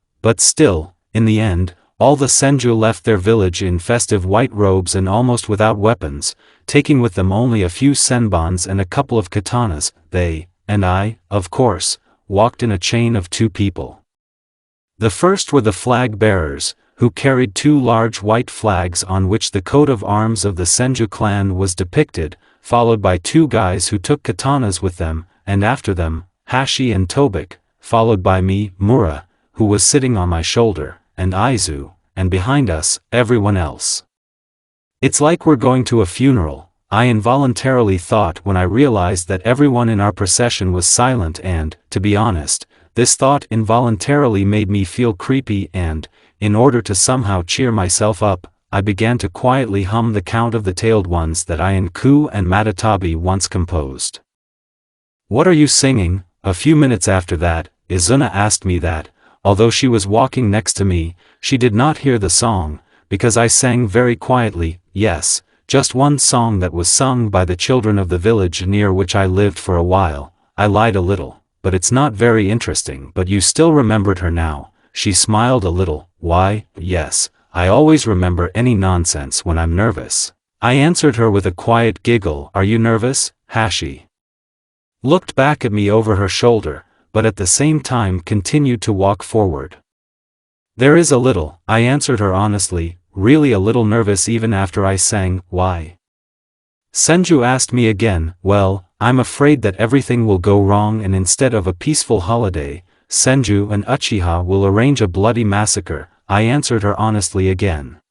in the end, all the Senju left their village in festive white robes and almost without weapons, taking with them only a few senbons and a couple of katanas. They, and I, of course, walked in a chain of 2 people. The first were the flag bearers, who carried 2 large white flags on which the coat of arms of the Senju clan was depicted, followed by 2 guys who took katanas with them, and after them, Hashi and Tobik, followed by me, Mura, who was sitting on my shoulder, and Aizu, and behind us, everyone else. It's like we're going to a funeral, I involuntarily thought when I realized that everyone in our procession was silent and, to be honest, this thought involuntarily made me feel creepy and, in order to somehow cheer myself up, I began to quietly hum the Count of the Tailed Ones that I and Ku and Matatabi once composed. "What are you singing?" A few minutes after that, Izuna asked me that, although she was walking next to me, she did not hear the song, because I sang very quietly, yes, just one song that was sung by the children of the village near which I lived for a while. I lied a little, but it's not very interesting. But you still remembered her now. She smiled a little. Why, yes, I always remember any nonsense when I'm nervous. I answered her with a quiet giggle. Are you nervous, Hashi? Looked back at me over her shoulder, but at the same time continued to walk forward. There is a little, I answered her honestly, really a little nervous even after I sang. Why? Senju asked me again. Well, I'm afraid that everything will go wrong, and instead of a peaceful holiday, Senju and Uchiha will arrange a bloody massacre. I answered her honestly again.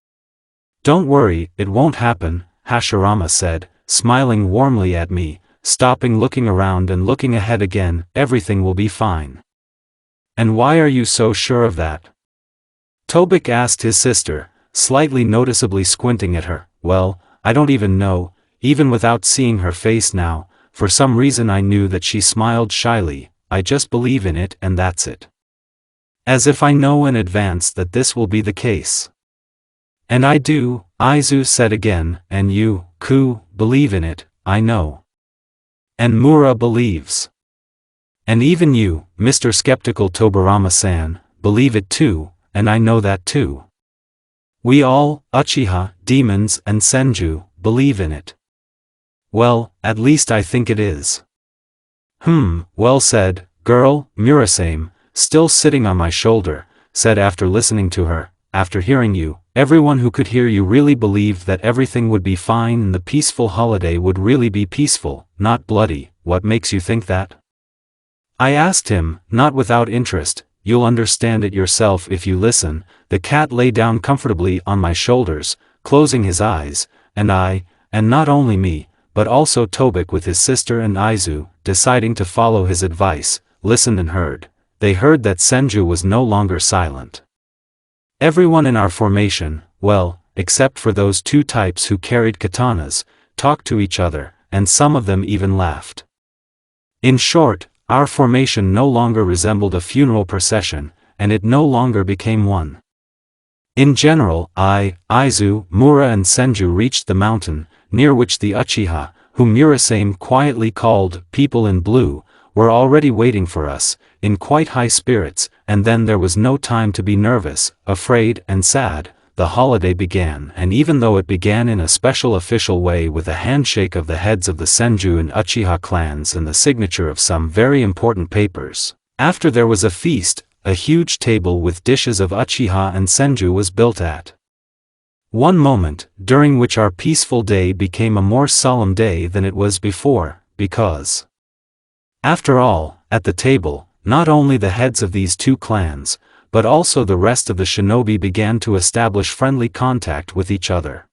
Don't worry, it won't happen, Hashirama said, smiling warmly at me, stopping looking around and looking ahead again. Everything will be fine. And why are you so sure of that? Tobik asked his sister, slightly noticeably squinting at her. Well, I don't even know, even without seeing her face now, for some reason I knew that she smiled shyly. I just believe in it and that's it. As if I know in advance that this will be the case. And I do, Aizu said again, and you, Ku, believe in it, I know. And Mura believes. And even you, Mr. Skeptical Tobarama-san, believe it too, and I know that too. We all, Uchiha, demons and Senju, believe in it. Well, at least I think it is. Well said, girl. Murasame, still sitting on my shoulder, said after listening to her, after hearing you, everyone who could hear you really believed that everything would be fine and the peaceful holiday would really be peaceful, not bloody. What makes you think that? I asked him, not without interest. You'll understand it yourself if you listen. The cat lay down comfortably on my shoulders, closing his eyes, and I, and not only me, but also Tobik with his sister and Aizu, deciding to follow his advice, listened and heard. They heard that Senju was no longer silent. Everyone in our formation, well, except for those two types who carried katanas, talked to each other, and some of them even laughed. In short, our formation no longer resembled a funeral procession, and it no longer became one. In general, I, Aizu, Mura and Senju reached the mountain, near which the Uchiha, whom Murasame quietly called People in Blue, were already waiting for us, in quite high spirits, and then there was no time to be nervous, afraid, and sad. The holiday began, and even though it began in a special official way with a handshake of the heads of the Senju and Uchiha clans and the signature of some very important papers, after there was a feast, a huge table with dishes of Uchiha and Senju was built at. One moment, during which our peaceful day became a more solemn day than it was before, because, after all, at the table, not only the heads of these two clans, but also the rest of the shinobi began to establish friendly contact with each other.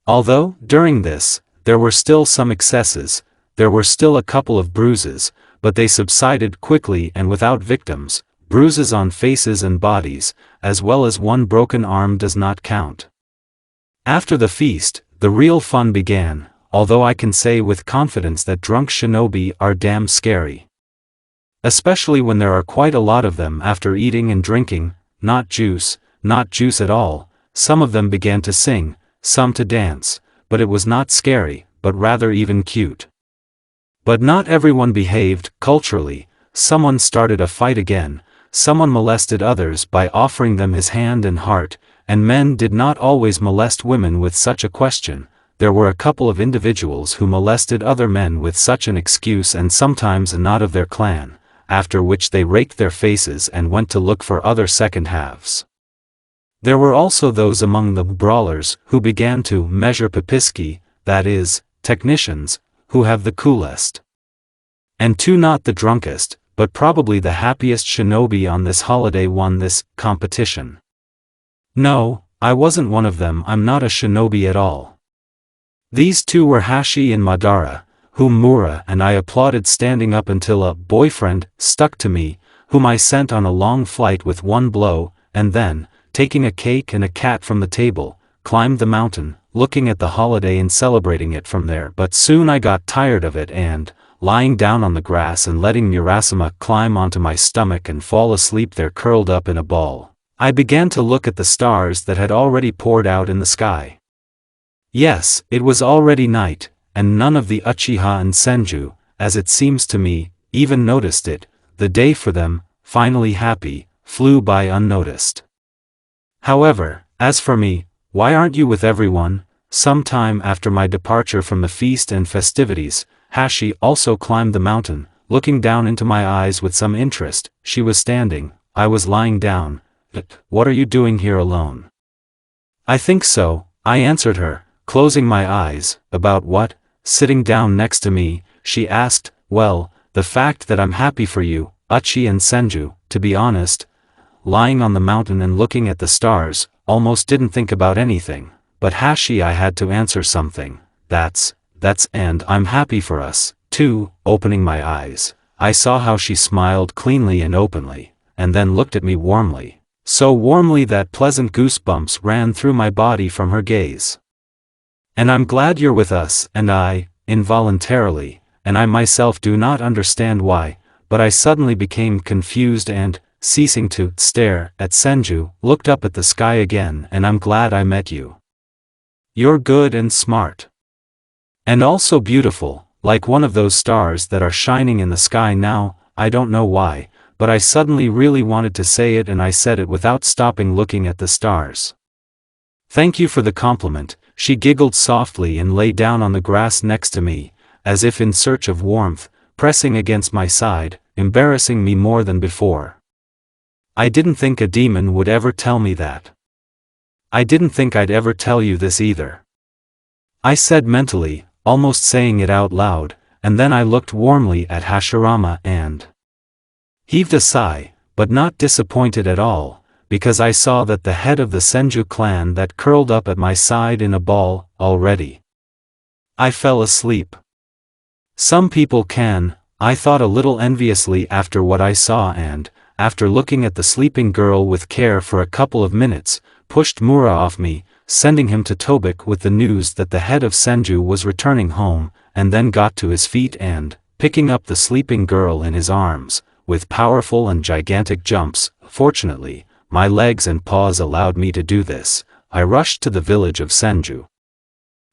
Although, during this, there were still some excesses, there were still a couple of bruises, but they subsided quickly and without victims. Bruises on faces and bodies, as well as one broken arm does not count. After the feast, the real fun began, although I can say with confidence that drunk shinobi are damn scary. Especially when there are quite a lot of them after eating and drinking, not juice at all. Some of them began to sing, some to dance, but it was not scary, but rather even cute. But not everyone behaved. Culturally, someone started a fight again, someone molested others by offering them his hand and heart, and men did not always molest women with such a question. There were a couple of individuals who molested other men with such an excuse and sometimes a not of their clan, after which they raked their faces and went to look for other second halves. There were also those among the brawlers who began to measure pipiski, that is, technicians, who have the coolest. And two not the drunkest, but probably the happiest shinobi on this holiday won this competition. No, I wasn't one of them. I'm not a shinobi at all. These two were Hashi and Madara, whom Mura and I applauded standing up until a boyfriend stuck to me, whom I sent on a long flight with one blow, and then, taking a cake and a cat from the table, climbed the mountain, looking at the holiday and celebrating it from there. But soon I got tired of it and, lying down on the grass and letting Murasama climb onto my stomach and fall asleep there curled up in a ball, I began to look at the stars that had already poured out in the sky. Yes, it was already night, and none of the Uchiha and Senju, as it seems to me, even noticed it. The day for them, finally happy, flew by unnoticed. However, as for me, why aren't you with everyone? Some time after my departure from the feast and festivities, Hashi also climbed the mountain, looking down into my eyes with some interest. She was standing, I was lying down. What are you doing here alone? I think so, I answered her, closing my eyes. About what? Sitting down next to me, she asked. Well, the fact that I'm happy for you, Uchi and Senju, to be honest. Lying on the mountain and looking at the stars, almost didn't think about anything, but Hashi, I had to answer something. That's, and I'm happy for us, too. Opening my eyes, I saw how she smiled cleanly and openly, and then looked at me warmly. So warmly that pleasant goosebumps ran through my body from her gaze. And I'm glad you're with us, and I, involuntarily, and I myself do not understand why, but I suddenly became confused and, ceasing to stare at Senju, looked up at the sky again. And I'm glad I met you. You're good and smart. And also beautiful, like one of those stars that are shining in the sky now. I don't know why, but I suddenly really wanted to say it, and I said it without stopping looking at the stars. Thank you for the compliment, she giggled softly and lay down on the grass next to me, as if in search of warmth, pressing against my side, embarrassing me more than before. I didn't think a demon would ever tell me that. I didn't think I'd ever tell you this either. I said mentally, almost saying it out loud, and then I looked warmly at Hashirama and heaved a sigh, but not disappointed at all, because I saw that the head of the Senju clan that curled up at my side in a ball, already. I fell asleep. Some people can, I thought a little enviously after what I saw, and, after looking at the sleeping girl with care for a couple of minutes, pushed Mura off me, sending him to Tobik with the news that the head of Senju was returning home, and then got to his feet and, picking up the sleeping girl in his arms, with powerful and gigantic jumps, fortunately, my legs and paws allowed me to do this, I rushed to the village of Senju.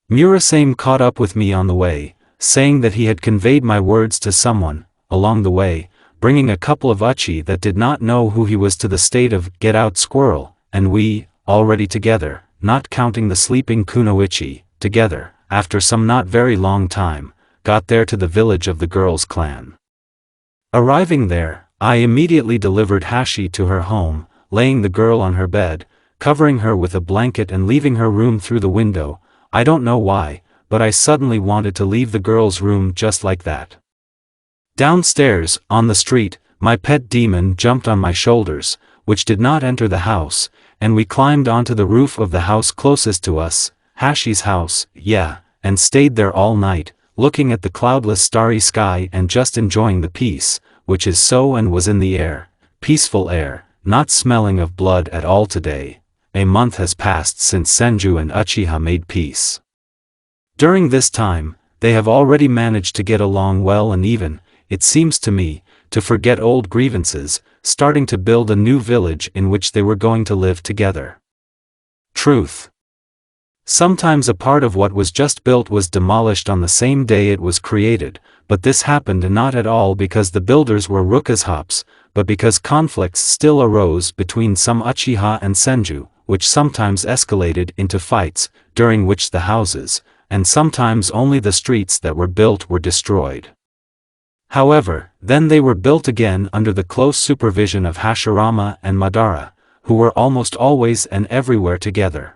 Murasame caught up with me on the way, saying that he had conveyed my words to someone, along the way, bringing a couple of Uchi that did not know who he was to the state of get out squirrel, and we, already together, not counting the sleeping Kunoichi, together, after some not very long time, got there to the village of the girl's clan. Arriving there, I immediately delivered Hashi to her home, laying the girl on her bed, covering her with a blanket and leaving her room through the window. I don't know why, but I suddenly wanted to leave the girl's room just like that. Downstairs, on the street, my pet demon jumped on my shoulders, which did not enter the house, and we climbed onto the roof of the house closest to us, Hashi's house, yeah, and stayed there all night, looking at the cloudless starry sky and just enjoying the peace, which is so and was in the air, peaceful air, not smelling of blood at all. Today, a month has passed since Senju and Uchiha made peace. During this time, they have already managed to get along well and even, it seems to me, to forget old grievances, starting to build a new village in which they were going to live together. Truth. Sometimes a part of what was just built was demolished on the same day it was created, but this happened not at all because the builders were Rukashops, but because conflicts still arose between some Uchiha and Senju, which sometimes escalated into fights, during which the houses, and sometimes only the streets that were built were destroyed. However, then they were built again under the close supervision of Hashirama and Madara, who were almost always and everywhere together.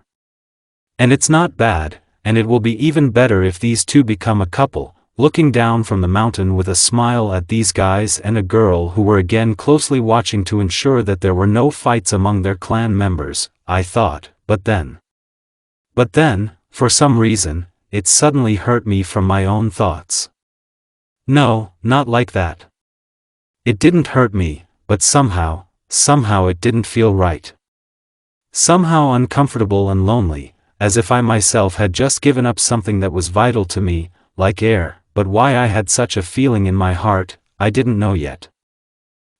And it's not bad, and it will be even better if these two become a couple. Looking down from the mountain with a smile at these guys and a girl who were again closely watching to ensure that there were no fights among their clan members, I thought, but then, for some reason, it suddenly hurt me from my own thoughts. No, not like that. It didn't hurt me, but somehow it didn't feel right. Somehow uncomfortable and lonely, as if I myself had just given up something that was vital to me, like air, but why I had such a feeling in my heart, I didn't know yet.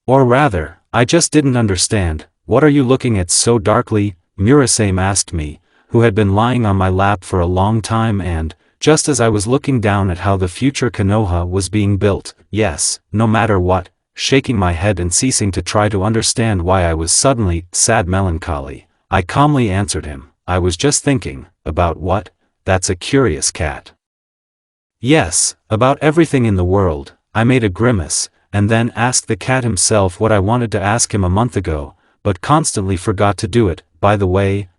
Or rather, I just didn't understand. What are you looking at so darkly? Murasame asked me, who had been lying on my lap for a long time and, just as I was looking down at how the future Konoha was being built, yes, no matter what, shaking my head and ceasing to try to understand why I was suddenly sad melancholy, I calmly answered him, I was just thinking, about what? That's a curious cat. Yes, about everything in the world. I made a grimace, and then asked the cat himself what I wanted to ask him a month ago, but constantly forgot to do it. By the way,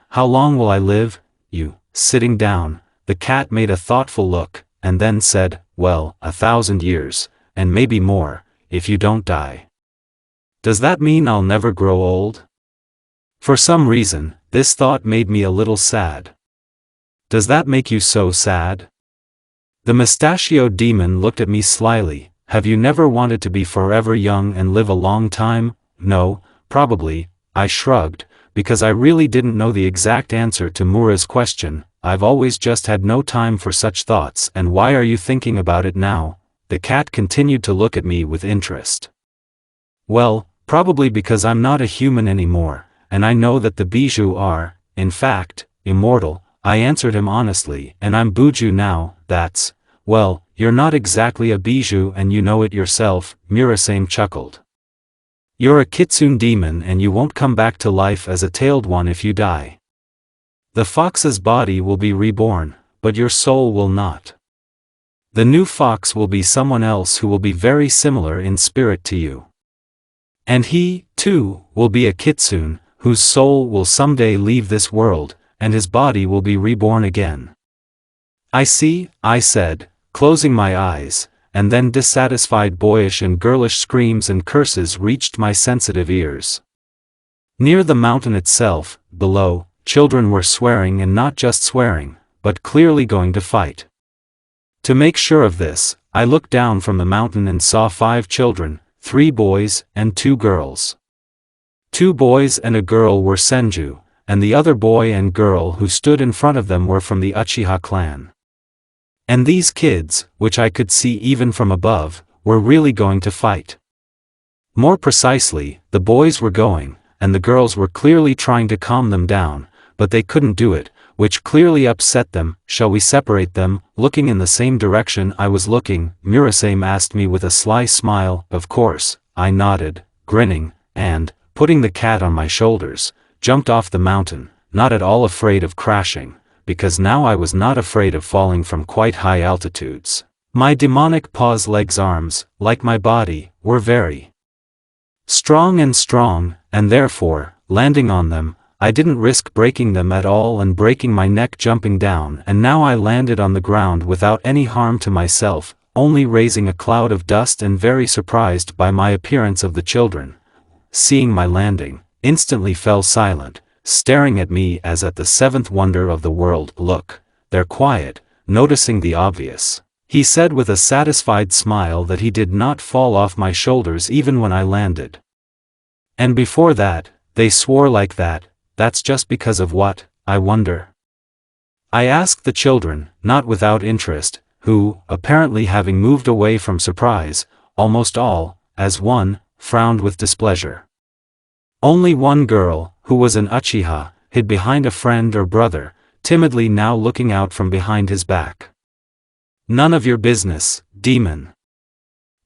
how long will I live? You, sitting down, the cat made a thoughtful look, and then said, well, 1,000 years, and maybe more, if you don't die. Does that mean I'll never grow old? For some reason, this thought made me a little sad. Does that make you so sad? The mustachioed demon looked at me slyly. Have you never wanted to be forever young and live a long time? No, probably, I shrugged, because I really didn't know the exact answer to Mura's question. I've always just had no time for such thoughts. And why are you thinking about it now? The cat continued to look at me with interest. Well, probably because I'm not a human anymore, and I know that the bijou are, in fact, immortal. I answered him honestly, and I'm Buju now. That's, well, you're not exactly a bijou and you know it yourself, Murasame chuckled. You're a kitsune demon and you won't come back to life as a tailed one if you die. The fox's body will be reborn, but your soul will not. The new fox will be someone else who will be very similar in spirit to you. And he, too, will be a kitsune, whose soul will someday leave this world, and his body will be reborn again. I see, I said, closing my eyes, and then dissatisfied boyish and girlish screams and curses reached my sensitive ears. Near the mountain itself, below, children were swearing, and not just swearing, but clearly going to fight. To make sure of this, I looked down from the mountain and saw 5 children, 3 boys and 2 girls. 2 boys and a girl were Senju, and the other boy and girl who stood in front of them were from the Uchiha clan. And these kids, which I could see even from above, were really going to fight. More precisely, the boys were going, and the girls were clearly trying to calm them down, but they couldn't do it, which clearly upset them. Shall we separate them? Looking in the same direction I was looking, Murasame asked me with a sly smile. Of course, I nodded, grinning, and, putting the cat on my shoulders, jumped off the mountain, not at all afraid of crashing, because now I was not afraid of falling from quite high altitudes. My demonic paws, legs, arms, like my body, were very strong, and therefore, landing on them, I didn't risk breaking them at all and breaking my neck jumping down, and now I landed on the ground without any harm to myself, only raising a cloud of dust, and very surprised by my appearance of the children, seeing my landing, instantly fell silent, staring at me as at the 7th wonder of the world. Look, they're quiet, noticing the obvious, he said with a satisfied smile that he did not fall off my shoulders even when I landed. And before that, they swore like that. That's just because of what, I wonder? I asked the children, not without interest, who, apparently having moved away from surprise, almost all, as one, frowned with displeasure. Only one girl, who was an Uchiha, hid behind a friend or brother, timidly now looking out from behind his back. None of your business, demon.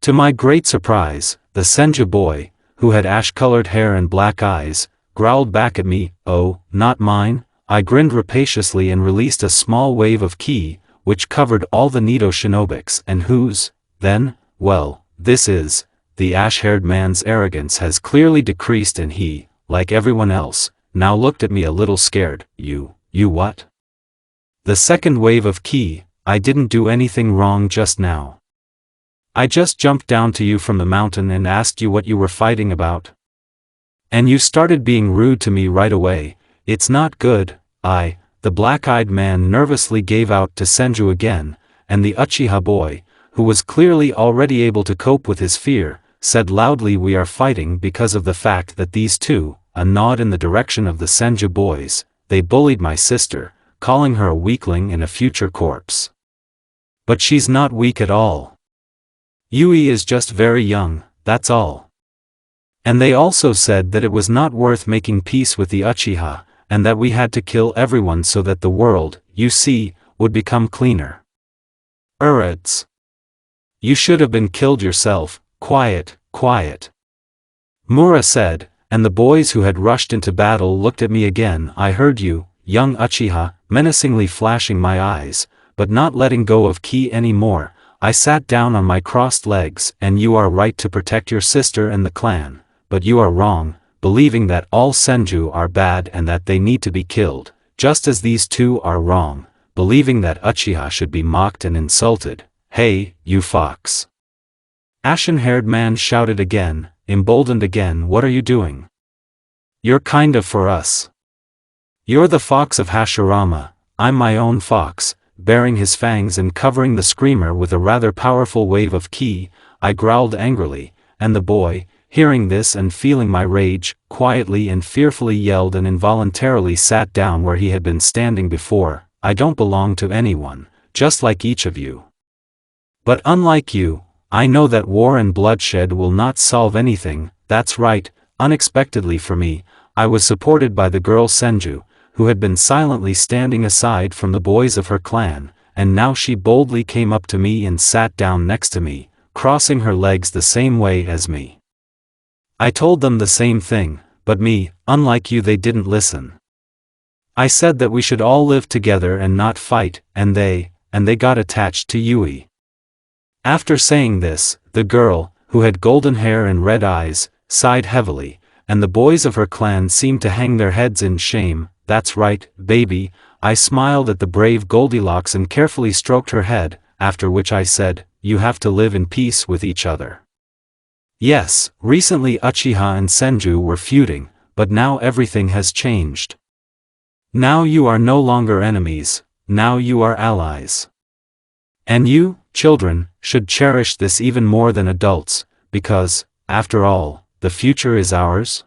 To my great surprise, the Senju boy, who had ash-colored hair and black eyes, growled back at me. Oh, not mine? I grinned rapaciously and released a small wave of ki, which covered all the Nido shinobiks. And whose, then? Well, this is. The ash-haired man's arrogance has clearly decreased, and he, like everyone else, now looked at me a little scared. You what? The second wave of ki. I didn't do anything wrong just now. I just jumped down to you from the mountain and asked you what you were fighting about. And you started being rude to me right away. It's not good. The black-eyed man nervously gave out to Senju again, and the Uchiha boy, who was clearly already able to cope with his fear, said loudly, we are fighting because of the fact that these two, a nod in the direction of the Senju boys, they bullied my sister, calling her a weakling and a future corpse. But she's not weak at all. Yui is just very young, that's all. And they also said that it was not worth making peace with the Uchiha, and that we had to kill everyone so that the world, you see, would become cleaner. Urads. You should have been killed yourself. Quiet, quiet. Mura said, and the boys who had rushed into battle looked at me again. I heard you, young Uchiha, menacingly flashing my eyes, but not letting go of Ki anymore. I sat down on my crossed legs. And you are right to protect your sister and the clan, but you are wrong, believing that all Senju are bad and that they need to be killed, just as these two are wrong, believing that Uchiha should be mocked and insulted. Hey, you fox! Ashen-haired man shouted again, emboldened again. What are you doing? You're kind of for us. You're the fox of Hashirama. I'm my own fox. Baring his fangs and covering the screamer with a rather powerful wave of ki, I growled angrily, and the boy, hearing this and feeling my rage, quietly and fearfully yelled and involuntarily sat down where he had been standing before. I don't belong to anyone, just like each of you. But unlike you, I know that war and bloodshed will not solve anything. That's right. Unexpectedly for me, I was supported by the girl Senju, who had been silently standing aside from the boys of her clan, and now she boldly came up to me and sat down next to me, crossing her legs the same way as me. I told them the same thing, but me, unlike you, they didn't listen. I said that we should all live together and not fight, and they got attached to Yui. After saying this, the girl, who had golden hair and red eyes, sighed heavily, and the boys of her clan seemed to hang their heads in shame. That's right, baby. I smiled at the brave Goldilocks and carefully stroked her head, after which I said, you have to live in peace with each other. Yes, recently Uchiha and Senju were feuding, but now everything has changed. Now you are no longer enemies, now you are allies. And you, children, should cherish this even more than adults, because, after all, the future is ours.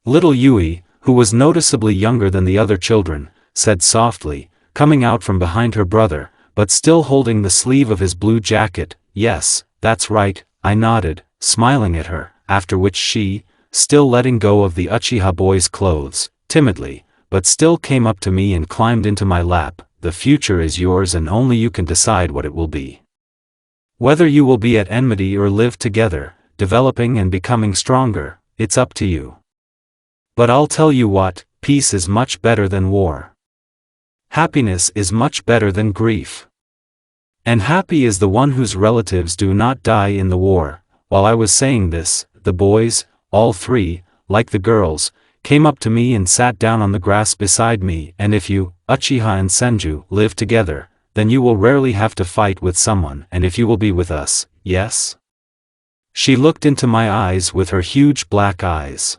Little Yui, who was noticeably younger than the other children, said softly, coming out from behind her brother, but still holding the sleeve of his blue jacket. Yes, that's right, I nodded, smiling at her, after which she, still letting go of the Uchiha boy's clothes, timidly, but still came up to me and climbed into my lap. The future is yours and only you can decide what it will be. Whether you will be at enmity or live together, developing and becoming stronger, it's up to you. But I'll tell you what, peace is much better than war. Happiness is much better than grief. And happy is the one whose relatives do not die in the war. While I was saying this, the boys, all three, like the girls, came up to me and sat down on the grass beside me. And if you, Uchiha and Senju, live together, then you will rarely have to fight with someone. And if you will be with us, yes? She looked into my eyes with her huge black eyes.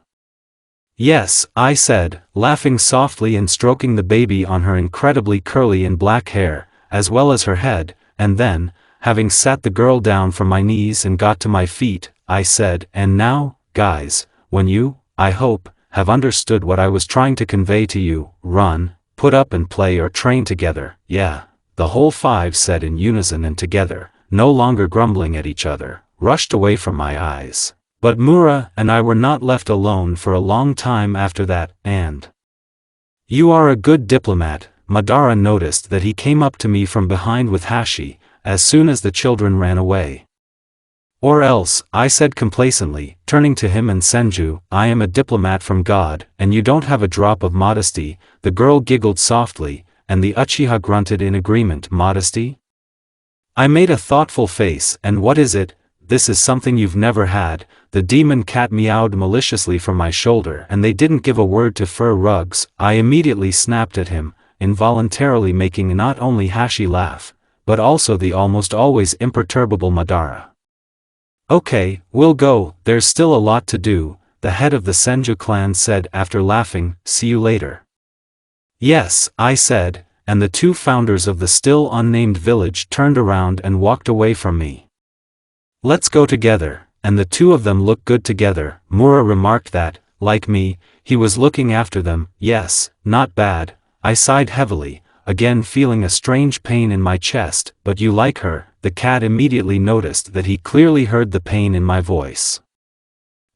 Yes, I said, laughing softly and stroking the baby on her incredibly curly and black hair, as well as her head, and then, having sat the girl down from my knees and got to my feet, I said, and now, guys, when you, I hope, have understood what I was trying to convey to you, run, put up and play or train together. Yeah, the whole five said in unison and together, no longer grumbling at each other, rushed away from my eyes. But Mura and I were not left alone for a long time after that, and you are a good diplomat. Madara noticed that he came up to me from behind with Hashi, as soon as the children ran away. Or else, I said complacently, turning to him and Senju, I am a diplomat from God, and you don't have a drop of modesty. The girl giggled softly, and the Uchiha grunted in agreement. Modesty? I made a thoughtful face. And what is it? This is something you've never had. The demon cat meowed maliciously from my shoulder, and they didn't give a word to fur rugs. I immediately snapped at him, involuntarily making not only Hashi laugh, but also the almost always imperturbable Madara. Okay, we'll go, there's still a lot to do. the head of the Senju clan said after laughing, "See you later." "Yes," I said, and the two founders of the still unnamed village turned around and walked away from me. "Let's go together, and the two of them look good together." Mura remarked that, like me, he was looking after them. "Yes, not bad." I sighed heavily, again feeling a strange pain in my chest. "But you like her?" The cat immediately noticed that he clearly heard the pain in my voice.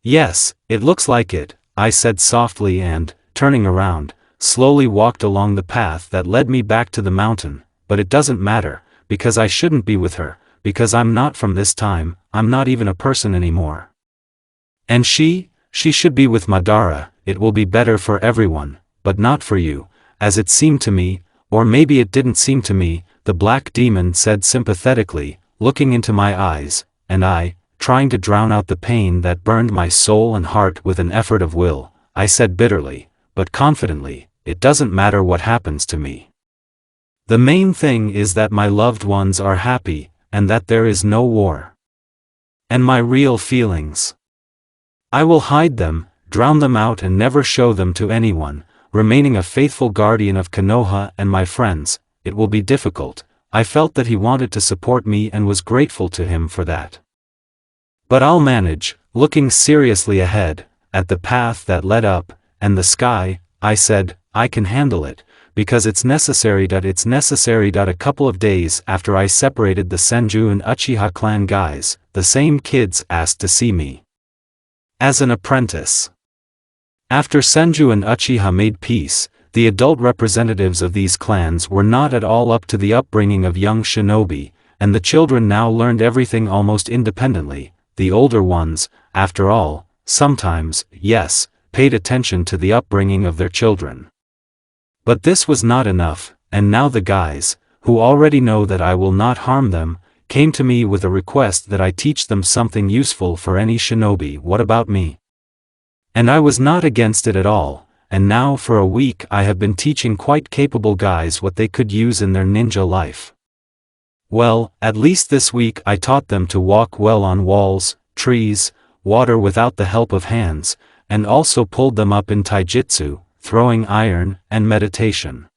"Yes, it looks like it," I said softly and, turning around, slowly walked along the path that led me back to the mountain. "But it doesn't matter, because I shouldn't be with her, because I'm not from this time, I'm not even a person anymore. And she should be with Madara. It will be better for everyone, but not for you, as it seemed to me, or maybe it didn't seem to me," the black demon said sympathetically, looking into my eyes, and I, trying to drown out the pain that burned my soul and heart with an effort of will, I said bitterly, but confidently, "It doesn't matter what happens to me. The main thing is that my loved ones are happy, and that there is no war. And my real feelings, I will hide them, drown them out and never show them to anyone, remaining a faithful guardian of Konoha and my friends. It will be difficult." I felt that he wanted to support me and was grateful to him for that. "But I'll manage." Looking seriously ahead, at the path that led up, and the sky, I said, "I can handle it, because it's necessary. A couple of days after I separated the Senju and Uchiha clan guys, the same kids asked to see me as an apprentice. After Senju and Uchiha made peace, the adult representatives of these clans were not at all up to the upbringing of young shinobi, and the children now learned everything almost independently. The older ones, after all, sometimes, yes, paid attention to the upbringing of their children. But this was not enough, and now the guys, who already know that I will not harm them, came to me with a request that I teach them something useful for any shinobi. What about me? And I was not against it at all, and now for a week I have been teaching quite capable guys what they could use in their ninja life. Well, at least this week I taught them to walk well on walls, trees, water without the help of hands, and also pulled them up in taijutsu, throwing iron, and meditation.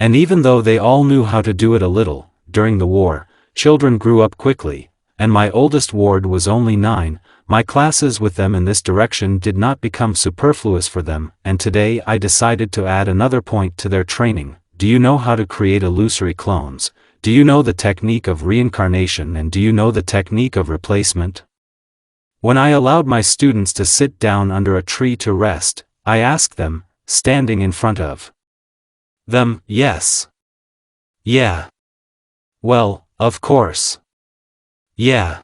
And even though they all knew how to do it a little, during the war, children grew up quickly, and my oldest ward was only 9, my classes with them in this direction did not become superfluous for them, and today I decided to add another point to their training. Do you know how to create illusory clones? Do you know the technique of reincarnation, and do you know the technique of replacement? When I allowed my students to sit down under a tree to rest, I asked them, standing in front of them, "Yes. Yeah. Well, of course. Yeah."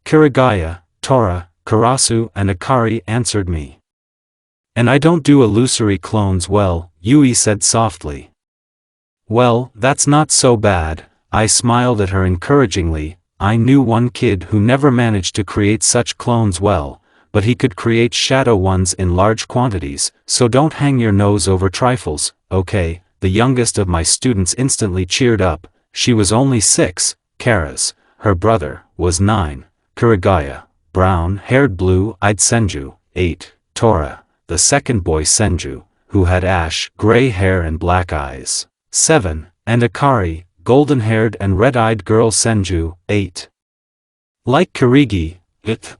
Kirigaya, Tora, Karasu and Akari answered me. "And I don't do illusory clones well," Yui said softly. "Well, that's not so bad." I smiled at her encouragingly. I knew one kid who never managed to create such clones well, but he could create shadow ones in large quantities, so don't hang your nose over trifles, okay? The youngest of my students instantly cheered up. She was only 6, Kara's, her brother, was 9, Kurigaya, brown-haired blue-eyed Senju, 8, Tora, the second boy Senju, who had ash-gray hair and black eyes, 7, and Akari, golden-haired and red-eyed girl Senju, 8. Like Kirigi,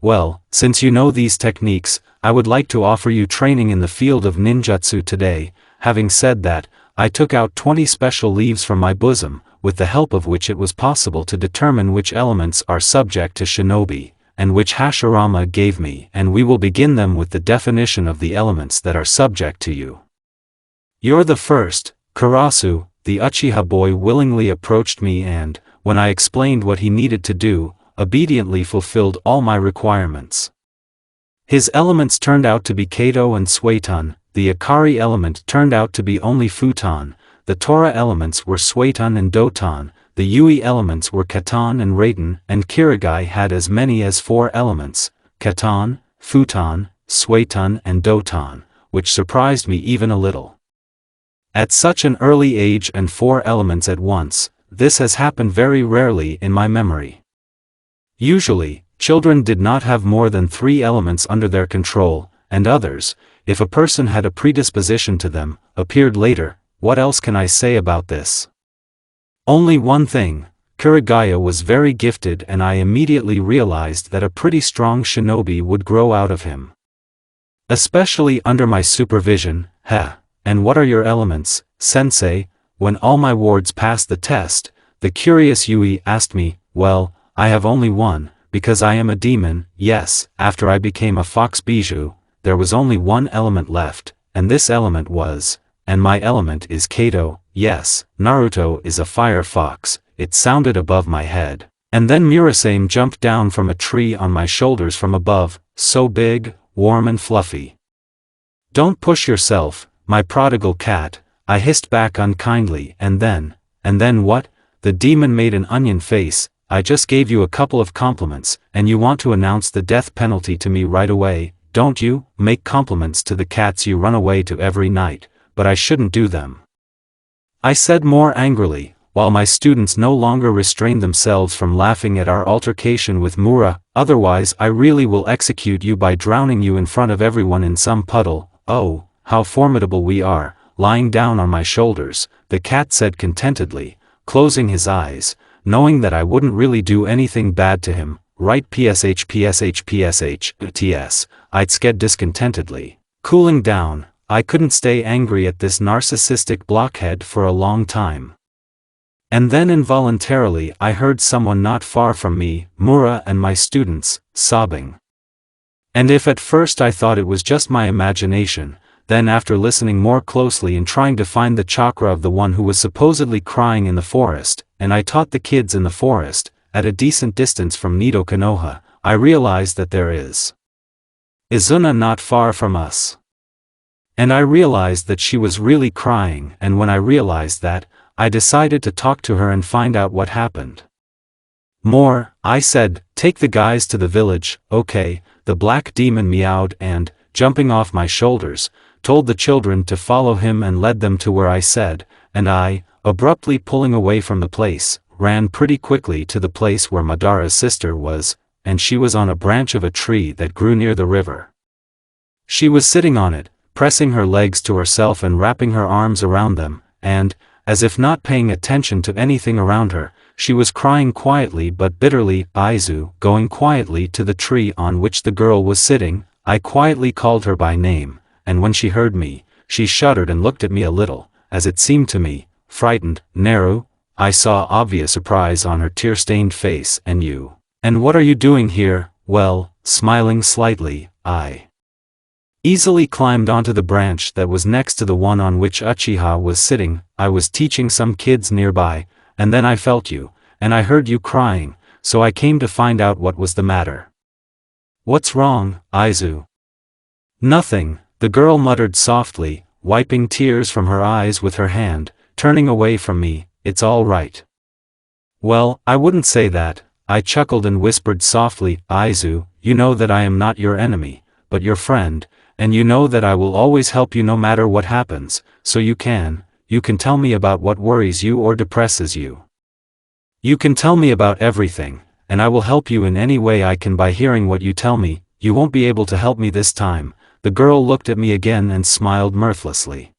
well, since you know these techniques, I would like to offer you training in the field of ninjutsu today. Having said that, I took out 20 special leaves from my bosom, with the help of which it was possible to determine which elements are subject to shinobi, and which Hashirama gave me, and we will begin them with the definition of the elements that are subject to you. You're the first, Karasu. The Uchiha boy willingly approached me and, when I explained what he needed to do, obediently fulfilled all my requirements. His elements turned out to be Kato and Suiton, the Akari element turned out to be only Futon, the Tora elements were Suiton and Doton, the Yui elements were Katon and Raiden, and Kirigai had as many as 4 elements, Katon, Futon, Suiton and Doton, which surprised me even a little. At such an early age and 4 elements at once, this has happened very rarely in my memory. Usually, children did not have more than 3 elements under their control, and others, if a person had a predisposition to them, appeared later. What else can I say about this? Only one thing. Kuragaya was very gifted, and I immediately realized that a pretty strong shinobi would grow out of him. Especially under my supervision. And what are your elements, sensei? When all my wards passed the test, the curious Yui asked me. Well, I have only one, because I am a demon. Yes, after I became a fox bijou, there was only one element left, and this element was, and my element is Kato. Yes, Naruto is a fire fox. It sounded above my head. And then Murasame jumped down from a tree on my shoulders from above, so big, warm and fluffy. Don't push yourself, my prodigal cat, I hissed back unkindly. And then what? The demon made an onion face. I just gave you a couple of compliments, and you want to announce the death penalty to me right away, don't you? Make compliments to the cats you run away to every night, but I shouldn't do them, I said more angrily, while my students no longer restrained themselves from laughing at our altercation with Mura. Otherwise I really will execute you by drowning you in front of everyone in some puddle. Oh, how formidable we are, lying down on my shoulders, the cat said contentedly, closing his eyes, knowing that I wouldn't really do anything bad to him. Right? TS, I'd said discontentedly. Cooling down, I couldn't stay angry at this narcissistic blockhead for a long time. And then involuntarily I heard someone not far from me, Mura and my students, sobbing. And if at first I thought it was just my imagination, then after listening more closely and trying to find the chakra of the one who was supposedly crying in the forest, and I taught the kids in the forest, at a decent distance from Nido Konoha, I realized that there is Izuna not far from us. And I realized that she was really crying, and when I realized that, I decided to talk to her and find out what happened. More, I said, take the guys to the village. Okay, the black demon meowed and, jumping off my shoulders, told the children to follow him and led them to where I said, and I, abruptly pulling away from the place, ran pretty quickly to the place where Madara's sister was, and she was on a branch of a tree that grew near the river. She was sitting on it, pressing her legs to herself and wrapping her arms around them, and, as if not paying attention to anything around her, she was crying quietly but bitterly. Aizu, going quietly to the tree on which the girl was sitting, I quietly called her by name, and when she heard me, she shuddered and looked at me a little, as it seemed to me, frightened. Naru, I saw obvious surprise on her tear-stained face. And you? And what are you doing here? Well, smiling slightly, I easily climbed onto the branch that was next to the one on which Uchiha was sitting. I was teaching some kids nearby, and then I felt you, and I heard you crying, so I came to find out what was the matter. What's wrong, Aizu? Nothing, the girl muttered softly, wiping tears from her eyes with her hand, turning away from me. It's all right. Well, I wouldn't say that, I chuckled and whispered softly. Aizu, you know that I am not your enemy, but your friend, and you know that I will always help you no matter what happens, so you can tell me about what worries you or depresses you. You can tell me about everything, and I will help you in any way I can by hearing what you tell me. You won't be able to help me this time. The girl looked at me again and smiled mirthlessly.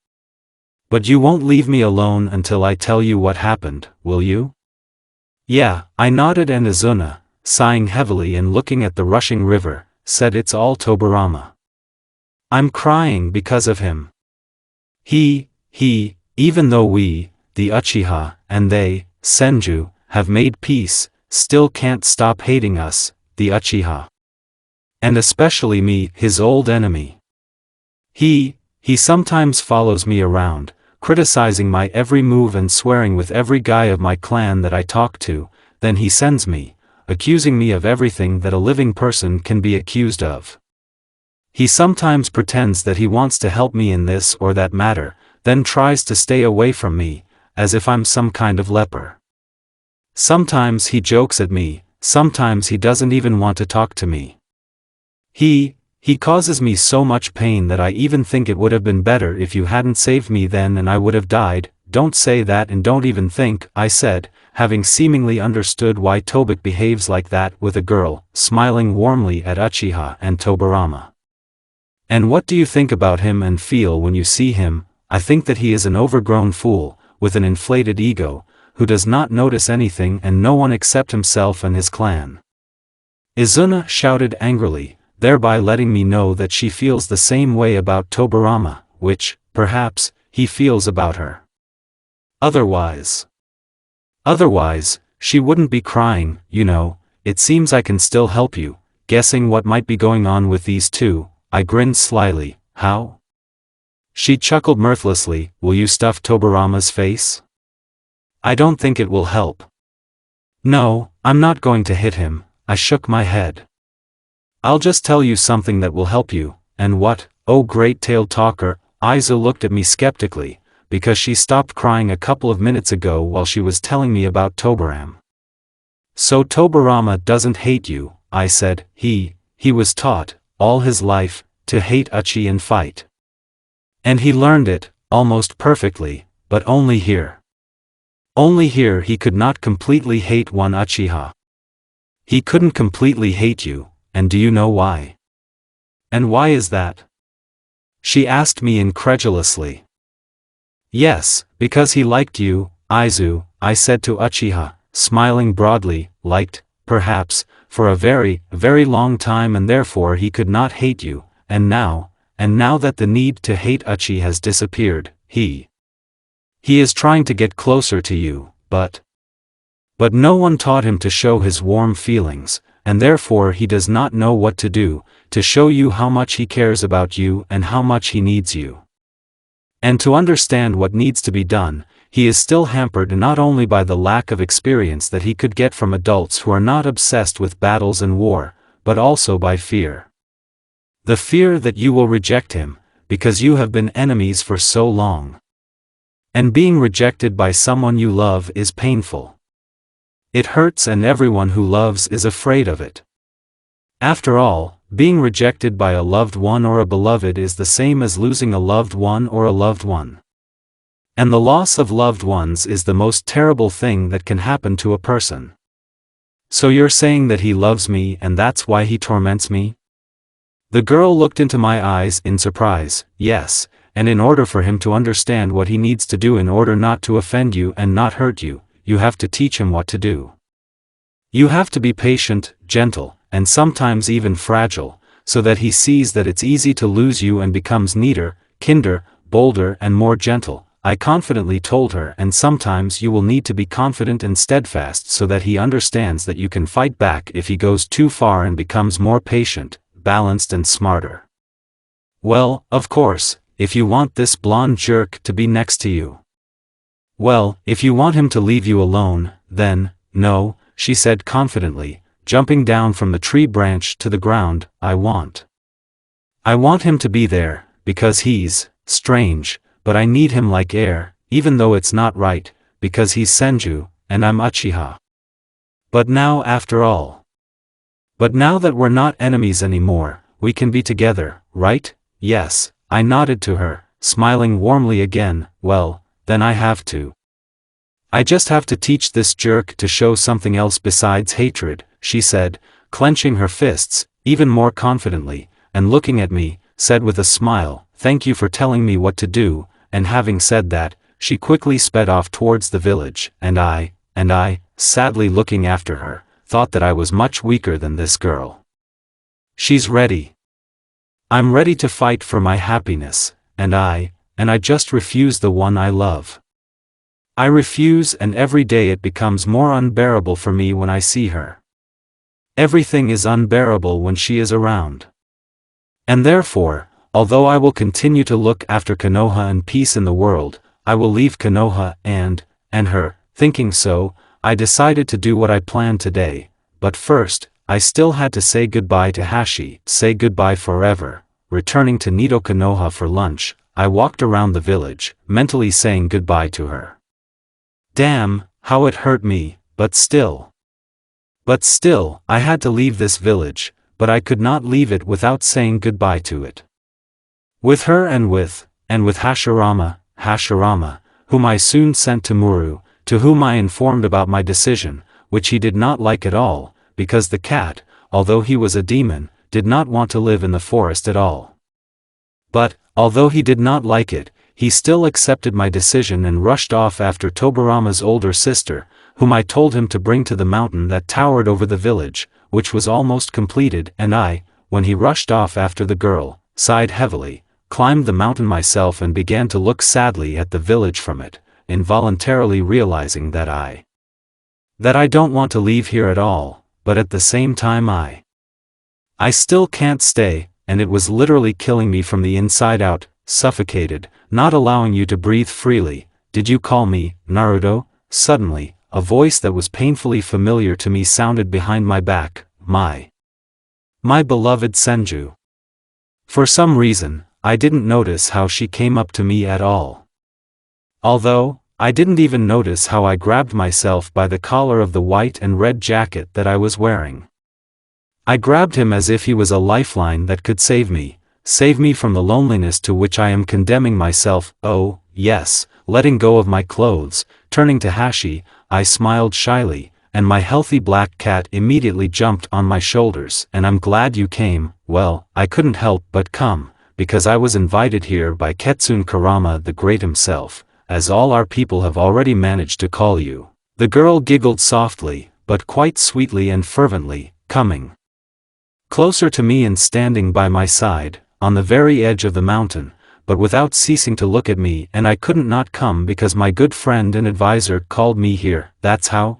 But you won't leave me alone until I tell you what happened, will you? Yeah, I nodded, and Izuna, sighing heavily and looking at the rushing river, said, it's all Tobirama. I'm crying because of him. He, even though we, the Uchiha, and they, Senju, have made peace, still can't stop hating us, the Uchiha. And especially me, his old enemy. He sometimes follows me around, criticizing my every move and swearing with every guy of my clan that I talk to. Then he sends me, accusing me of everything that a living person can be accused of. He sometimes pretends that he wants to help me in this or that matter, then tries to stay away from me, as if I'm some kind of leper. Sometimes he jokes at me, sometimes he doesn't even want to talk to me. He causes me so much pain that I even think it would have been better if you hadn't saved me then and I would have died. Don't say that and don't even think, I said, having seemingly understood why Tobik behaves like that with a girl, smiling warmly at Uchiha and Tobirama. And what do you think about him and feel when you see him? I think that he is an overgrown fool, with an inflated ego, who does not notice anything and no one except himself and his clan. Izuna shouted angrily, thereby letting me know that she feels the same way about Tobirama, which, perhaps, he feels about her. Otherwise, she wouldn't be crying, you know. It seems I can still help you. Guessing what might be going on with these two, I grinned slyly. How? She chuckled mirthlessly. Will you stuff Tobirama's face? I don't think it will help. No, I'm not going to hit him. I shook my head. I'll just tell you something that will help you. And what? Oh, great tail talker. Aizu looked at me skeptically, because she stopped crying a couple of minutes ago while she was telling me about Tobiram. So Tobirama doesn't hate you, I said. He was taught, all his life, to hate Uchi and fight. And he learned it, almost perfectly, but only here. Only here he could not completely hate one Uchiha. He couldn't completely hate you, and do you know why? And why is that? She asked me incredulously. Yes, because he liked you, Aizu, I said to Uchiha, smiling broadly, liked, perhaps, for a very, very long time, and therefore he could not hate you, and now that the need to hate Uchi has disappeared, he is trying to get closer to you, but no one taught him to show his warm feelings, and therefore he does not know what to do, to show you how much he cares about you and how much he needs you. And to understand what needs to be done, he is still hampered not only by the lack of experience that he could get from adults who are not obsessed with battles and war, but also by fear. The fear that you will reject him, because you have been enemies for so long. And being rejected by someone you love is painful. It hurts, and everyone who loves is afraid of it. After all, being rejected by a loved one or a beloved is the same as losing a loved one or a loved one. And the loss of loved ones is the most terrible thing that can happen to a person. So you're saying that he loves me and that's why he torments me? The girl looked into my eyes in surprise. Yes, and in order for him to understand what he needs to do in order not to offend you and not hurt you, you have to teach him what to do. You have to be patient, gentle, and sometimes even fragile, so that he sees that it's easy to lose you and becomes neater, kinder, bolder and more gentle, I confidently told her, and sometimes you will need to be confident and steadfast so that he understands that you can fight back if he goes too far and becomes more patient, balanced and smarter. Well, of course, if you want this blonde jerk to be next to you. Well, if you want him to leave you alone, then, no, she said confidently, jumping down from the tree branch to the ground. I want him to be there, because he's strange, but I need him like air, even though it's not right, because he's Senju, and I'm Uchiha. But now that we're not enemies anymore, we can be together, right? Yes, I nodded to her, smiling warmly again. Well, then I have to. I just have to teach this jerk to show something else besides hatred, she said, clenching her fists, even more confidently, and looking at me, said with a smile, thank you for telling me what to do, and having said that, she quickly sped off towards the village, and I, sadly looking after her, thought that I was much weaker than this girl. She's ready. I'm ready to fight for my happiness, and I just refuse the one I love. I refuse, and every day it becomes more unbearable for me when I see her. Everything is unbearable when she is around. And therefore, although I will continue to look after Konoha and peace in the world, I will leave Konoha and her. Thinking so, I decided to do what I planned today, but first, I still had to say goodbye to Hashi, say goodbye forever. Returning to Nido Konoha for lunch, I walked around the village, mentally saying goodbye to her. Damn, how it hurt me, but still, I had to leave this village, but I could not leave it without saying goodbye to it. With her and with Hashirama, whom I soon sent to Muru, to whom I informed about my decision, which he did not like at all, because the cat, although he was a demon, did not want to live in the forest at all. But, although he did not like it, he still accepted my decision and rushed off after Tobirama's older sister, whom I told him to bring to the mountain that towered over the village, which was almost completed, and I, when he rushed off after the girl, sighed heavily, climbed the mountain myself and began to look sadly at the village from it, involuntarily realizing that I don't want to leave here at all, but at the same time I still can't stay, and it was literally killing me from the inside out, suffocated, not allowing you to breathe freely. Did you call me, Naruto? Suddenly, a voice that was painfully familiar to me sounded behind my back, my beloved Senju. For some reason, I didn't notice how she came up to me at all. Although, I didn't even notice how I grabbed myself by the collar of the white and red jacket that I was wearing. I grabbed him as if he was a lifeline that could save me from the loneliness to which I am condemning myself. Oh, yes, letting go of my clothes, turning to Hashi, I smiled shyly, and my healthy black cat immediately jumped on my shoulders. And I'm glad you came. Well, I couldn't help but come, because I was invited here by Ketsune Kurama the Great himself, as all our people have already managed to call you. The girl giggled softly, but quite sweetly and fervently, coming closer to me and standing by my side, on the very edge of the mountain, but without ceasing to look at me. And I couldn't not come because my good friend and advisor called me here. That's how.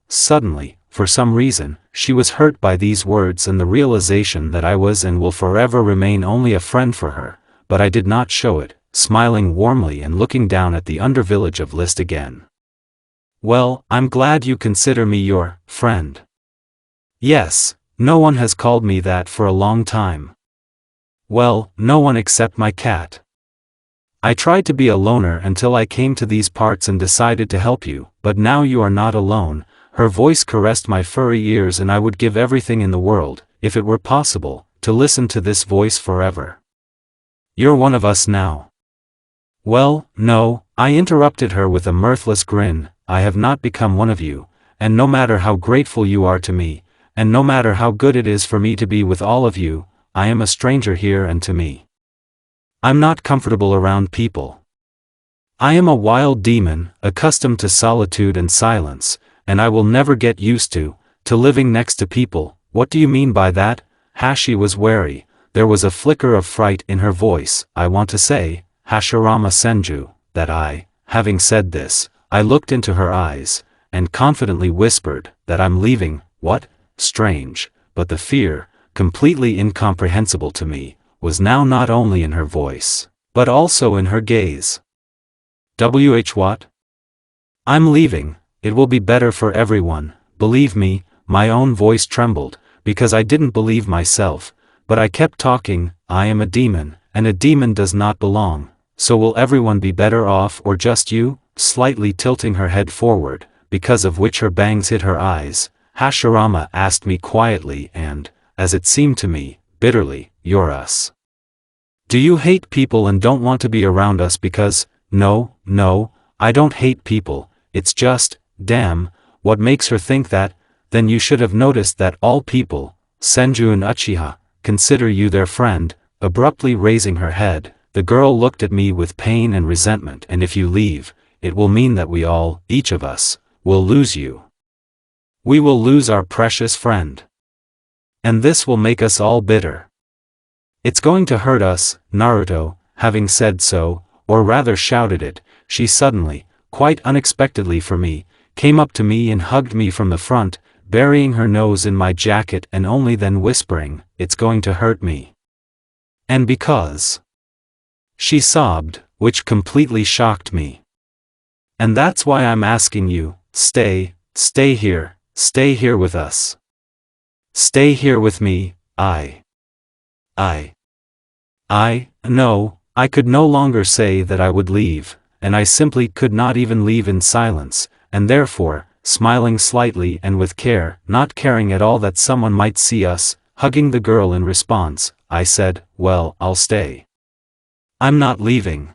Suddenly, for some reason, she was hurt by these words and the realization that I was and will forever remain only a friend for her, but I did not show it, smiling warmly and looking down at the undervillage of List again. Well, I'm glad you consider me your friend. Yes, no one has called me that for a long time. Well, no one except my cat. I tried to be a loner until I came to these parts and decided to help you, but now you are not alone. Her voice caressed my furry ears, and I would give everything in the world, if it were possible, to listen to this voice forever. You're one of us now. Well, no, I interrupted her with a mirthless grin. I have not become one of you, and no matter how grateful you are to me, and no matter how good it is for me to be with all of you, I am a stranger here, and to me, I'm not comfortable around people. I am a wild demon, accustomed to solitude and silence, and I will never get used to living next to people. What do you mean by that? Hashi was wary. There was a flicker of fright in her voice. I want to say, Hashirama Senju, that having said this, I looked into her eyes, and confidently whispered, that I'm leaving. What? Strange, but the fear, completely incomprehensible to me, was now not only in her voice, but also in her gaze. What? I'm leaving. It will be better for everyone, believe me. My own voice trembled, because I didn't believe myself, but I kept talking. I am a demon, and a demon does not belong, so will everyone be better off or just you? Slightly tilting her head forward, because of which her bangs hid her eyes, Hashirama asked me quietly and, as it seemed to me, bitterly, you're us. Do you hate people and don't want to be around us because? No, I don't hate people, it's just, damn, what makes her think that? Then you should have noticed that all people, Senju and Uchiha, consider you their friend. Abruptly raising her head, the girl looked at me with pain and resentment. And if you leave, it will mean that we all, each of us, will lose you. We will lose our precious friend. And this will make us all bitter. It's going to hurt us. Naruto, having said so, or rather shouted it, she suddenly, quite unexpectedly for me, came up to me and hugged me from the front, burying her nose in my jacket and only then whispering, it's going to hurt me. And because she sobbed, which completely shocked me. And that's why I'm asking you, stay here with us. Stay here with me. No, I could no longer say that I would leave, and I simply could not even leave in silence, and therefore, smiling slightly and with care, not caring at all that someone might see us, hugging the girl in response, I said, well, I'll stay. I'm not leaving.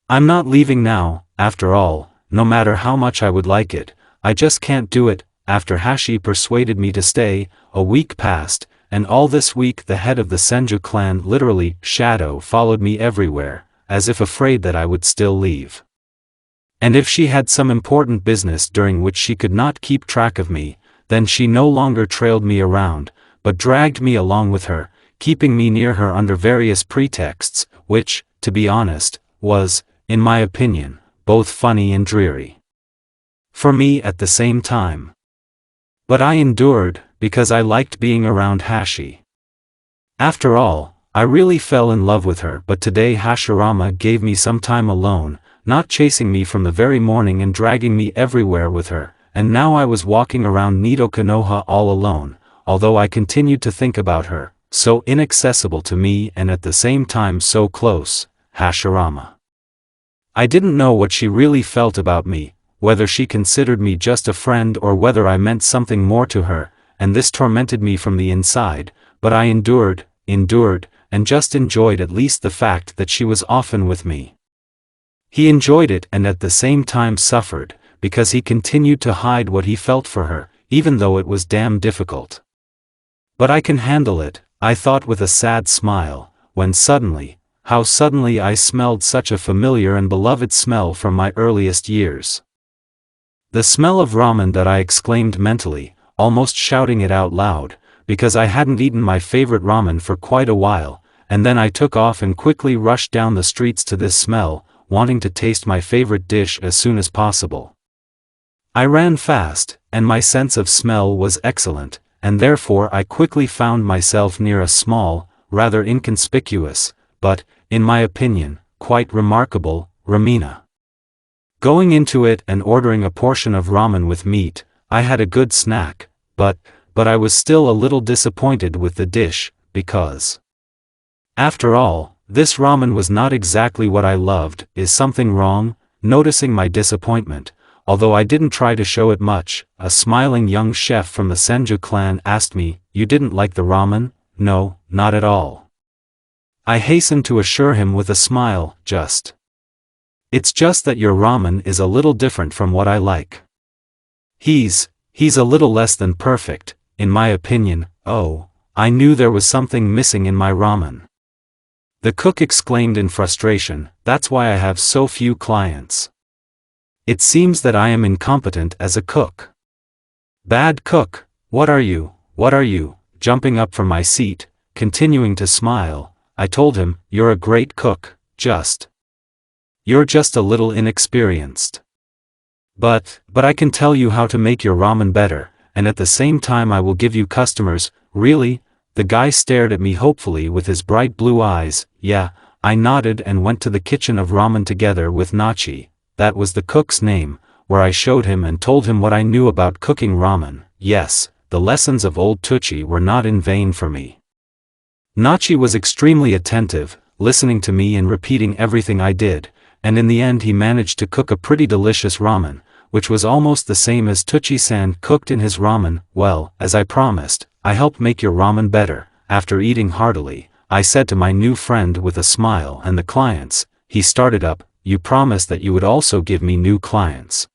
I'm not leaving now, after all. no matter how much I would like it, I just can't do it. After Hashi persuaded me to stay, a week passed, and all this week the head of the Senju clan, literally, Shadow, followed me everywhere, as if afraid that I would still leave. And if she had some important business during which she could not keep track of me, then she no longer trailed me around, but dragged me along with her, keeping me near her under various pretexts, which, to be honest, was, in my opinion, both funny and dreary. For me at the same time. But I endured, because I liked being around Hashi. After all, I really fell in love with her. But today Hashirama gave me some time alone, not chasing me from the very morning and dragging me everywhere with her, and now I was walking around Nido Konoha all alone, although I continued to think about her, so inaccessible to me and at the same time so close, Hashirama. I didn't know what she really felt about me, whether she considered me just a friend or whether I meant something more to her, and this tormented me from the inside, but I endured, and just enjoyed at least the fact that she was often with me. He enjoyed it and at the same time suffered, because he continued to hide what he felt for her, even though it was damn difficult. But I can handle it, I thought with a sad smile, when suddenly, how suddenly I smelled such a familiar and beloved smell from my earliest years. The smell of ramen that I exclaimed mentally, almost shouting it out loud, because I hadn't eaten my favorite ramen for quite a while, and then I took off and quickly rushed down the streets to this smell, wanting to taste my favorite dish as soon as possible. I ran fast, and my sense of smell was excellent, and therefore I quickly found myself near a small, rather inconspicuous, but, in my opinion, quite remarkable, ramena. Going into it and ordering a portion of ramen with meat, I had a good snack, but I was still a little disappointed with the dish, because, after all, this ramen was not exactly what I loved. Is something wrong? Noticing my disappointment, although I didn't try to show it much, a smiling young chef from the Senju clan asked me, "You didn't like the ramen?" "No, not at all." I hastened to assure him with a smile, It's just that your ramen is a little different from what I like. He's a little less than perfect, in my opinion." Oh, I knew there was something missing in my ramen. The cook exclaimed in frustration, "That's why I have so few clients. It seems that I am incompetent as a cook." "Bad cook? What are you? Jumping up from my seat, continuing to smile, I told him, "You're a great cook, You're just a little inexperienced. But I can tell you how to make your ramen better, and at the same time I will give you customers." "Really?" The guy stared at me hopefully with his bright blue eyes. "Yeah," I nodded and went to the kitchen of ramen together with Nachi, that was the cook's name, where I showed him and told him what I knew about cooking ramen. Yes, the lessons of old Tucci were not in vain for me. Nachi was extremely attentive, listening to me and repeating everything I did, and in the end he managed to cook a pretty delicious ramen, which was almost the same as Tucci-san cooked in his ramen. "Well, as I promised, I helped make your ramen better." After eating heartily, I said to my new friend with a smile, "And the clients?" He started up, "You promised that you would also give me new clients."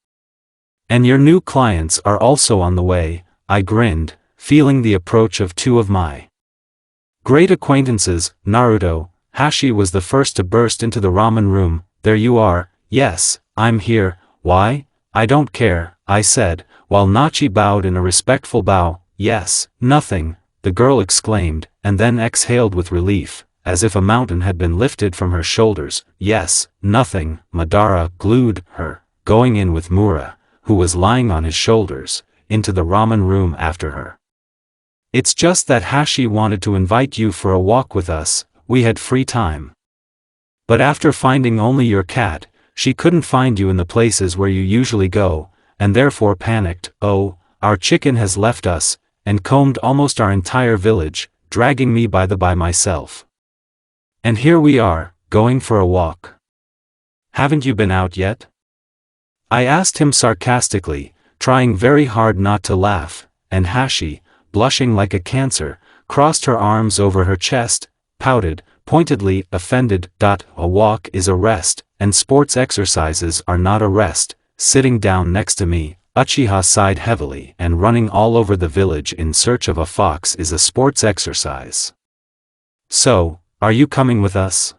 "And your new clients are also on the way," I grinned, feeling the approach of two of my great acquaintances, Naruto. Hashi was the first to burst into the ramen room. "There you are." "Yes, I'm here." "Why?" "I don't care," I said, while Nachi bowed in a respectful bow. "Yes, nothing," the girl exclaimed, and then exhaled with relief, as if a mountain had been lifted from her shoulders. "Yes, nothing." Madara glued her, going in with Mura, who was lying on his shoulders, into the ramen room after her. "It's just that Hashi wanted to invite you for a walk with us. We had free time. But after finding only your cat, she couldn't find you in the places where you usually go, and therefore panicked. Oh, our chicken has left us, and combed almost our entire village, dragging me by myself. And here we are, going for a walk. Haven't you been out yet?" I asked him sarcastically, trying very hard not to laugh, and Hashi, blushing like a cancer, crossed her arms over her chest, pouted, pointedly offended. "A walk is a rest, and sports exercises are not a rest," sitting down next to me. Uchiha sighed heavily, and running all over the village in search of a fox is a sports exercise. So, are you coming with us?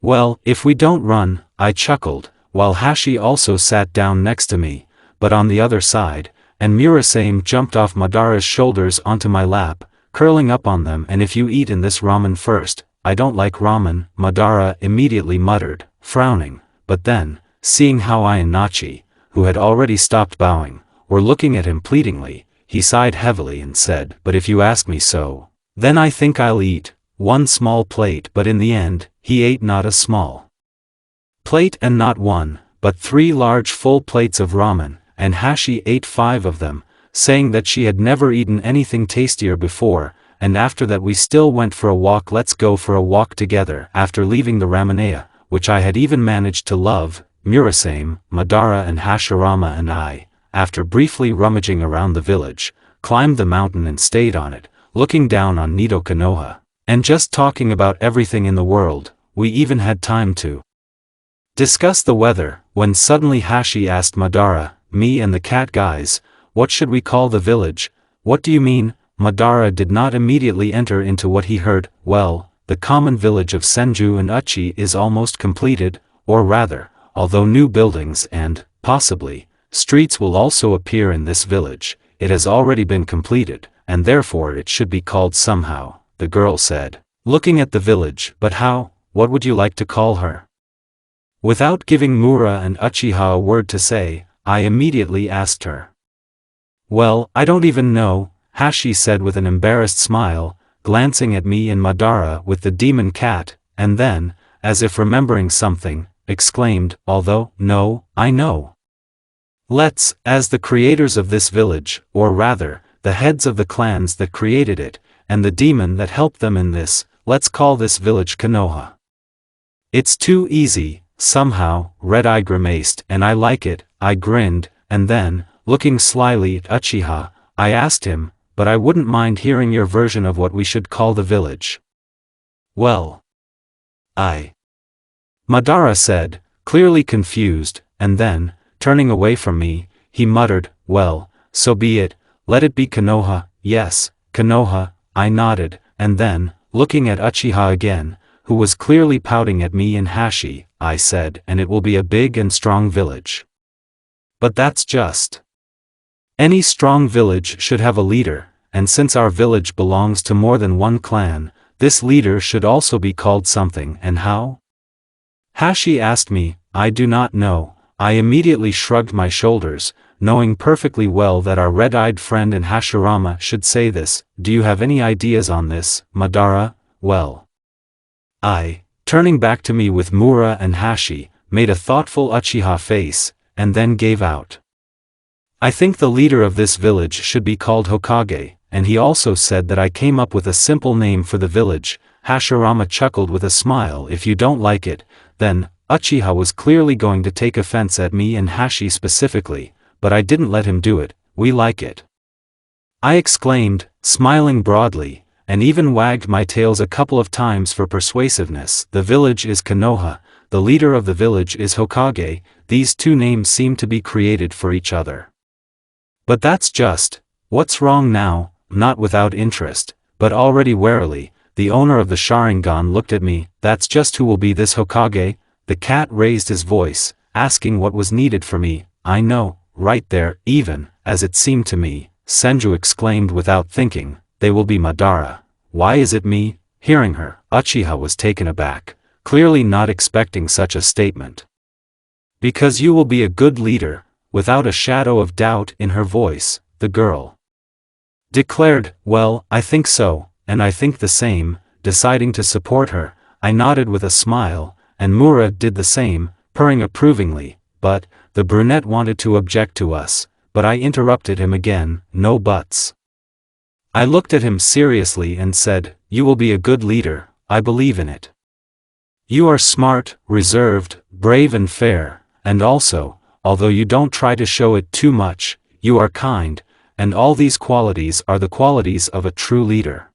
Well, if we don't run, I chuckled, while Hashi also sat down next to me, but on the other side, and Murasame jumped off Madara's shoulders onto my lap, curling up on them. And if you eat in this ramen first, I don't like ramen, Madara immediately muttered, frowning, but then, seeing how I and Nachi, who had already stopped bowing, were looking at him pleadingly, he sighed heavily and said, but if you ask me so, then I think I'll eat one small plate. But in the end, he ate not a small plate and not one, but 3 large full plates of ramen, and Hashi ate 5 of them, saying that she had never eaten anything tastier before. And after that we still went for a walk. Let's go for a walk together. After leaving the ramenea, which I had even managed to love, Murasame, Madara and Hashirama and I, after briefly rummaging around the village, climbed the mountain and stayed on it, looking down on Nido Konoha, and just talking about everything in the world. We even had time to discuss the weather, when suddenly Hashi asked Madara, me and the cat guys, what should we call the village? What do you mean? Madara did not immediately enter into what he heard. Well, the common village of Senju and Uchi is almost completed, or rather, although new buildings and, possibly, streets will also appear in this village, it has already been completed, and therefore it should be called somehow, the girl said, looking at the village. But how? What would you like to call her? Without giving Mura and Uchiha a word to say, I immediately asked her. Well, I don't even know, Hashi said with an embarrassed smile, glancing at me and Madara with the demon cat, and then, as if remembering something, exclaimed, although, no, I know. Let's, as the creators of this village, or rather, the heads of the clans that created it, and the demon that helped them in this, let's call this village Konoha. It's too easy, somehow, Red Eye grimaced, and I like it. I grinned, and then, looking slyly at Uchiha, I asked him, but I wouldn't mind hearing your version of what we should call the village. Well, Madara said, clearly confused, and then, turning away from me, he muttered, well, so be it, let it be Konoha. Yes, Konoha, I nodded, and then, looking at Uchiha again, who was clearly pouting at me and Hashi, I said, and it will be a big and strong village. But that's just. Any strong village should have a leader, and since our village belongs to more than one clan, this leader should also be called something. And how? Hashi asked me. I do not know. I immediately shrugged my shoulders, knowing perfectly well that our red-eyed friend and Hashirama should say this. Do you have any ideas on this, Madara? Well, turning back to me with Mura and Hashi, made a thoughtful Uchiha face, and then gave out. I think the leader of this village should be called Hokage, and he also said that I came up with a simple name for the village. Hashirama chuckled with a smile. If you don't like it, then, Uchiha was clearly going to take offense at me and Hashi specifically, but I didn't let him do it. We like it, I exclaimed, smiling broadly, and even wagged my tails a couple of times for persuasiveness. The village is Konoha, the leader of the village is Hokage. These two names seem to be created for each other. But that's just, what's wrong now? Not without interest, but already warily, the owner of the Sharingan looked at me. That's just who will be this Hokage? The cat raised his voice, asking what was needed for me. I know, right there, even, as it seemed to me, Senju exclaimed without thinking, they will be Madara. Why is it me? Hearing her, Uchiha was taken aback, clearly not expecting such a statement. Because you will be a good leader, without a shadow of doubt in her voice, the girl declared. Well, I think so, and I think the same. Deciding to support her, I nodded with a smile, and Mura did the same, purring approvingly. But, the brunette wanted to object to us, but I interrupted him again. No buts. I looked at him seriously and said, you will be a good leader, I believe in it. You are smart, reserved, brave and fair, and also, although you don't try to show it too much, you are kind, and all these qualities are the qualities of a true leader.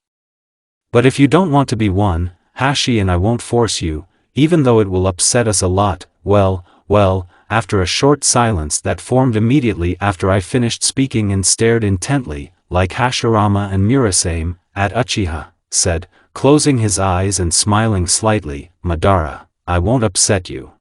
But if you don't want to be one, Hashi and I won't force you, even though it will upset us a lot. Well, after a short silence that formed immediately after I finished speaking and stared intently, like Hashirama and Murasame, at Uchiha, said, closing his eyes and smiling slightly, "Madara, I won't upset you.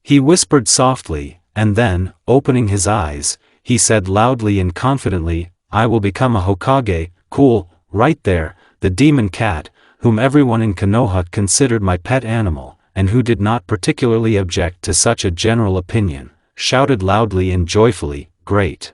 He whispered softly, and then, opening his eyes, he said loudly and confidently, "I will become a Hokage." Cool, right there, the demon cat, whom everyone in Konoha considered my pet animal, and who did not particularly object to such a general opinion, shouted loudly and joyfully, "Great!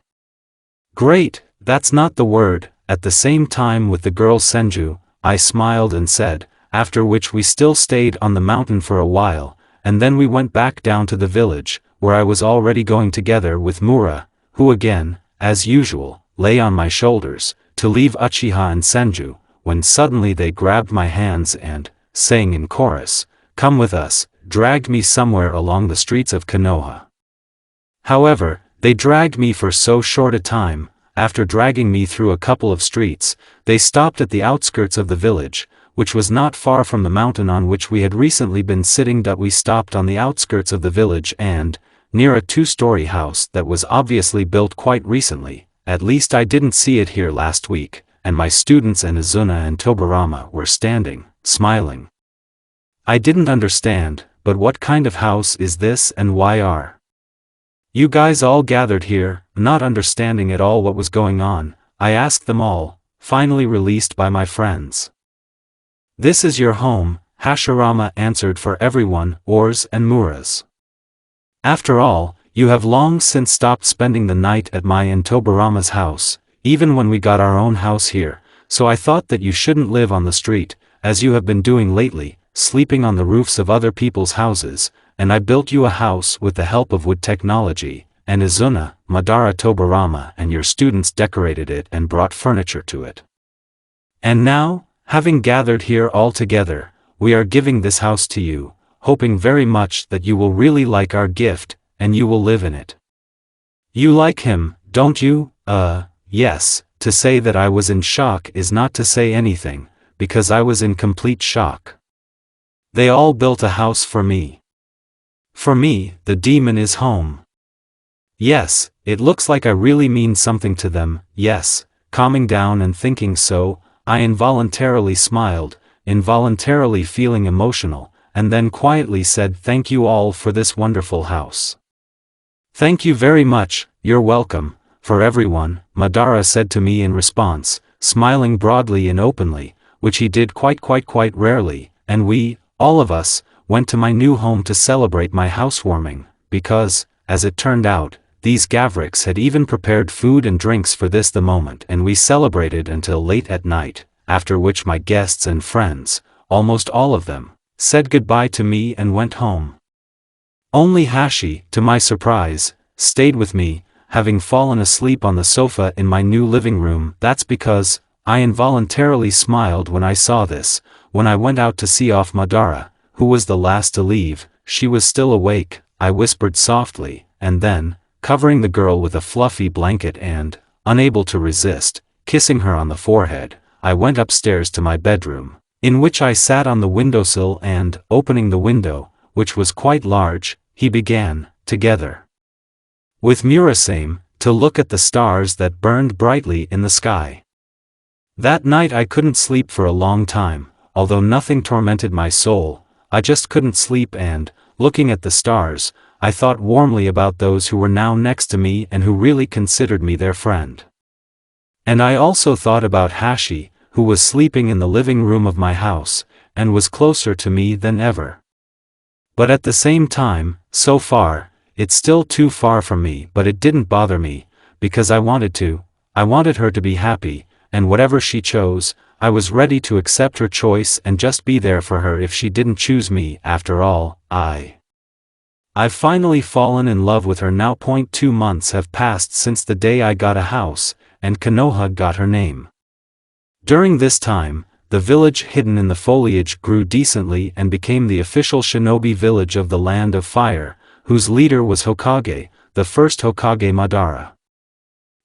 Great, that's not the word." At the same time with the girl Senju, I smiled and said, after which we still stayed on the mountain for a while, and then we went back down to the village, where I was already going together with Mura, who again, as usual, lay on my shoulders, to leave Uchiha and Senju, when suddenly they grabbed my hands and, saying in chorus, "Come with us," dragged me somewhere along the streets of Konoha. However, they dragged me for so short a time. After dragging me through a couple of streets, they stopped at the outskirts of the village, which was not far from the mountain on which we had recently been sitting. We stopped on the outskirts of the village and, near a two-story house that was obviously built quite recently, at least I didn't see it here last week, and my students and Izuna and Tobirama were standing, smiling. I didn't understand, but what kind of house is this and why are you guys all gathered here? Not understanding at all what was going on, I asked them all, finally released by my friends. "This is your home," Hashirama answered for everyone, Ours and Mura's. "After all, you have long since stopped spending the night at my and Tobirama's house, even when we got our own house here, so I thought that you shouldn't live on the street, as you have been doing lately, sleeping on the roofs of other people's houses, and I built you a house with the help of wood technology, and Izuna, Madara, Tobirama and your students decorated it and brought furniture to it. And now, having gathered here all together, we are giving this house to you, hoping very much that you will really like our gift, and you will live in it." "You like him, don't you?" Yes, to say that I was in shock is not to say anything, because I was in complete shock. They all built a house for me. For me, the demon is home. Yes, it looks like I really mean something to them. Yes, calming down and thinking so, I involuntarily smiled, involuntarily feeling emotional, and then quietly said, "Thank you all for this wonderful house." "Thank you very much, you're welcome, for everyone," Madara said to me in response, smiling broadly and openly, which he did quite rarely, and we, all of us, went to my new home to celebrate my housewarming, because, as it turned out, these Gavriks had even prepared food and drinks for this the moment, and we celebrated until late at night, after which my guests and friends, almost all of them, said goodbye to me and went home. Only Hashi, to my surprise, stayed with me, having fallen asleep on the sofa in my new living room. That's because, I involuntarily smiled when I saw this. When I went out to see off Madara, who was the last to leave, she was still awake, I whispered softly, and then, covering the girl with a fluffy blanket and, unable to resist, kissing her on the forehead, I went upstairs to my bedroom, in which I sat on the windowsill and, opening the window, which was quite large, he began, together with Murasame, to look at the stars that burned brightly in the sky. That night I couldn't sleep for a long time, although nothing tormented my soul. I just couldn't sleep and, looking at the stars, I thought warmly about those who were now next to me and who really considered me their friend. And I also thought about Hashi, who was sleeping in the living room of my house, and was closer to me than ever. But at the same time, so far, it's still too far from me, but it didn't bother me, because I wanted her to be happy, and whatever she chose, I was ready to accept her choice and just be there for her if she didn't choose me. After all, I've finally fallen in love with her now. 2 months have passed since the day I got a house, and Konoha got her name. During this time, the village hidden in the foliage grew decently and became the official shinobi village of the Land of Fire, whose leader was Hokage, the first Hokage Madara.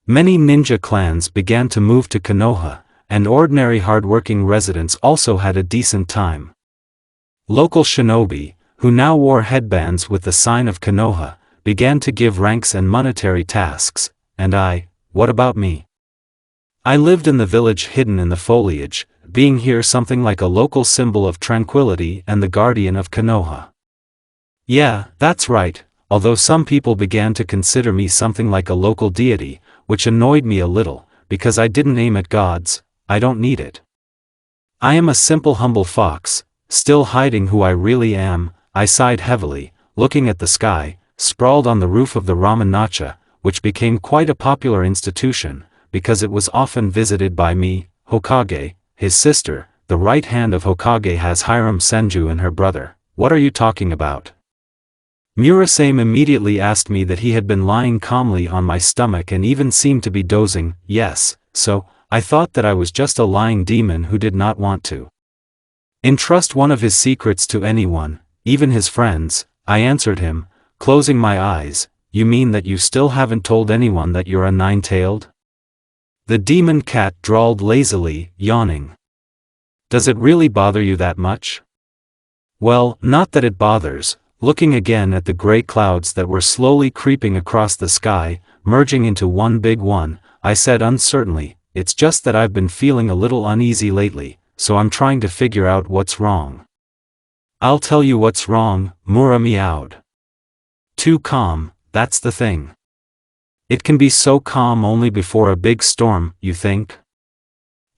Many ninja clans began to move to Konoha, and ordinary hard-working residents also had a decent time. Local shinobi, who now wore headbands with the sign of Konoha, began to give ranks and monetary tasks, and what about me? I lived in the village hidden in the foliage, being here something like a local symbol of tranquility and the guardian of Konoha. Yeah, that's right, although some people began to consider me something like a local deity, which annoyed me a little, because I didn't aim at gods. I don't need it. I am a simple humble fox, still hiding who I really am. I sighed heavily, looking at the sky, sprawled on the roof of the ramen-nacha, which became quite a popular institution, because it was often visited by me, Hokage, his sister, the right hand of Hokage has harem Senju and her brother. What are you talking about? Murasame immediately asked me that he had been lying calmly on my stomach and even seemed to be dozing. Yes, so, I thought that I was just a lying demon who did not want to entrust one of his secrets to anyone, even his friends. I answered him, closing my eyes. You mean that you still haven't told anyone that you're a nine-tailed? The demon cat drawled lazily, yawning. Does it really bother you that much? Well, not that it bothers. Looking again at the gray clouds that were slowly creeping across the sky, merging into one big one, I said uncertainly, it's just that I've been feeling a little uneasy lately, so I'm trying to figure out what's wrong. I'll tell you what's wrong, Mura meowed. Too calm, that's the thing. It can be so calm only before a big storm, you think?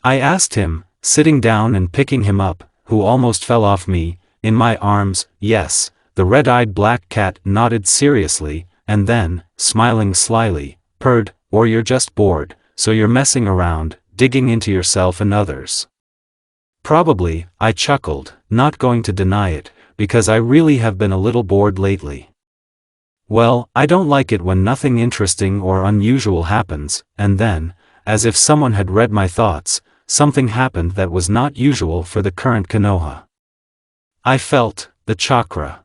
I asked him, sitting down and picking him up, who almost fell off me, in my arms. Yes. The red-eyed black cat nodded seriously, and then, smiling slyly, purred, or you're just bored, so you're messing around, digging into yourself and others. Probably, I chuckled, not going to deny it, because I really have been a little bored lately. Well, I don't like it when nothing interesting or unusual happens, and then, as if someone had read my thoughts, something happened that was not usual for the current Konoha. I felt the chakra.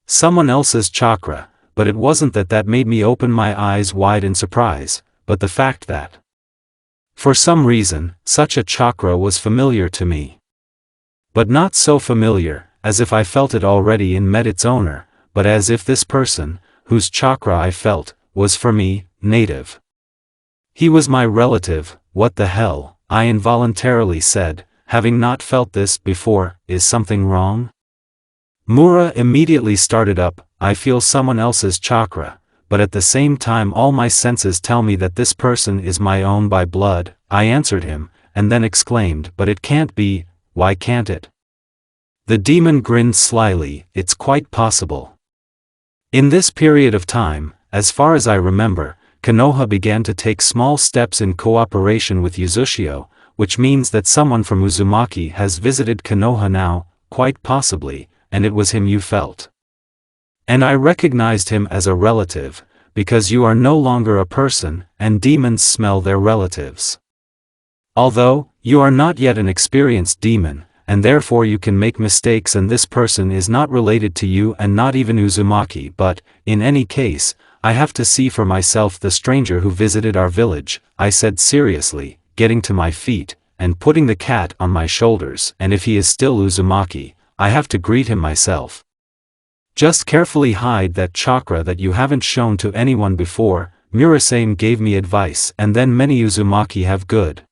Someone else's chakra, but it wasn't that made me open my eyes wide in surprise, but the fact that, for some reason, such a chakra was familiar to me. But not so familiar, as if I felt it already and met its owner, but as if this person, whose chakra I felt, was for me, native. He was my relative. What the hell, I involuntarily said, having not felt this before. Is something wrong? Mura immediately started up. I feel someone else's chakra, but at the same time all my senses tell me that this person is my own by blood. I answered him, and then exclaimed, but it can't be. Why can't it? The demon grinned slyly. It's quite possible. In this period of time, as far as I remember, Konoha began to take small steps in cooperation with Uzushio, which means that someone from Uzumaki has visited Konoha now, quite possibly, and it was him you felt. And I recognized him as a relative, because you are no longer a person, and demons smell their relatives. Although, you are not yet an experienced demon, and therefore you can make mistakes, and this person is not related to you and not even Uzumaki, but, in any case, I have to see for myself the stranger who visited our village, I said seriously, getting to my feet, and putting the cat on my shoulders, and if he is still Uzumaki, I have to greet him myself. Just carefully hide that chakra that you haven't shown to anyone before. Murasame gave me advice, and then many Uzumaki have good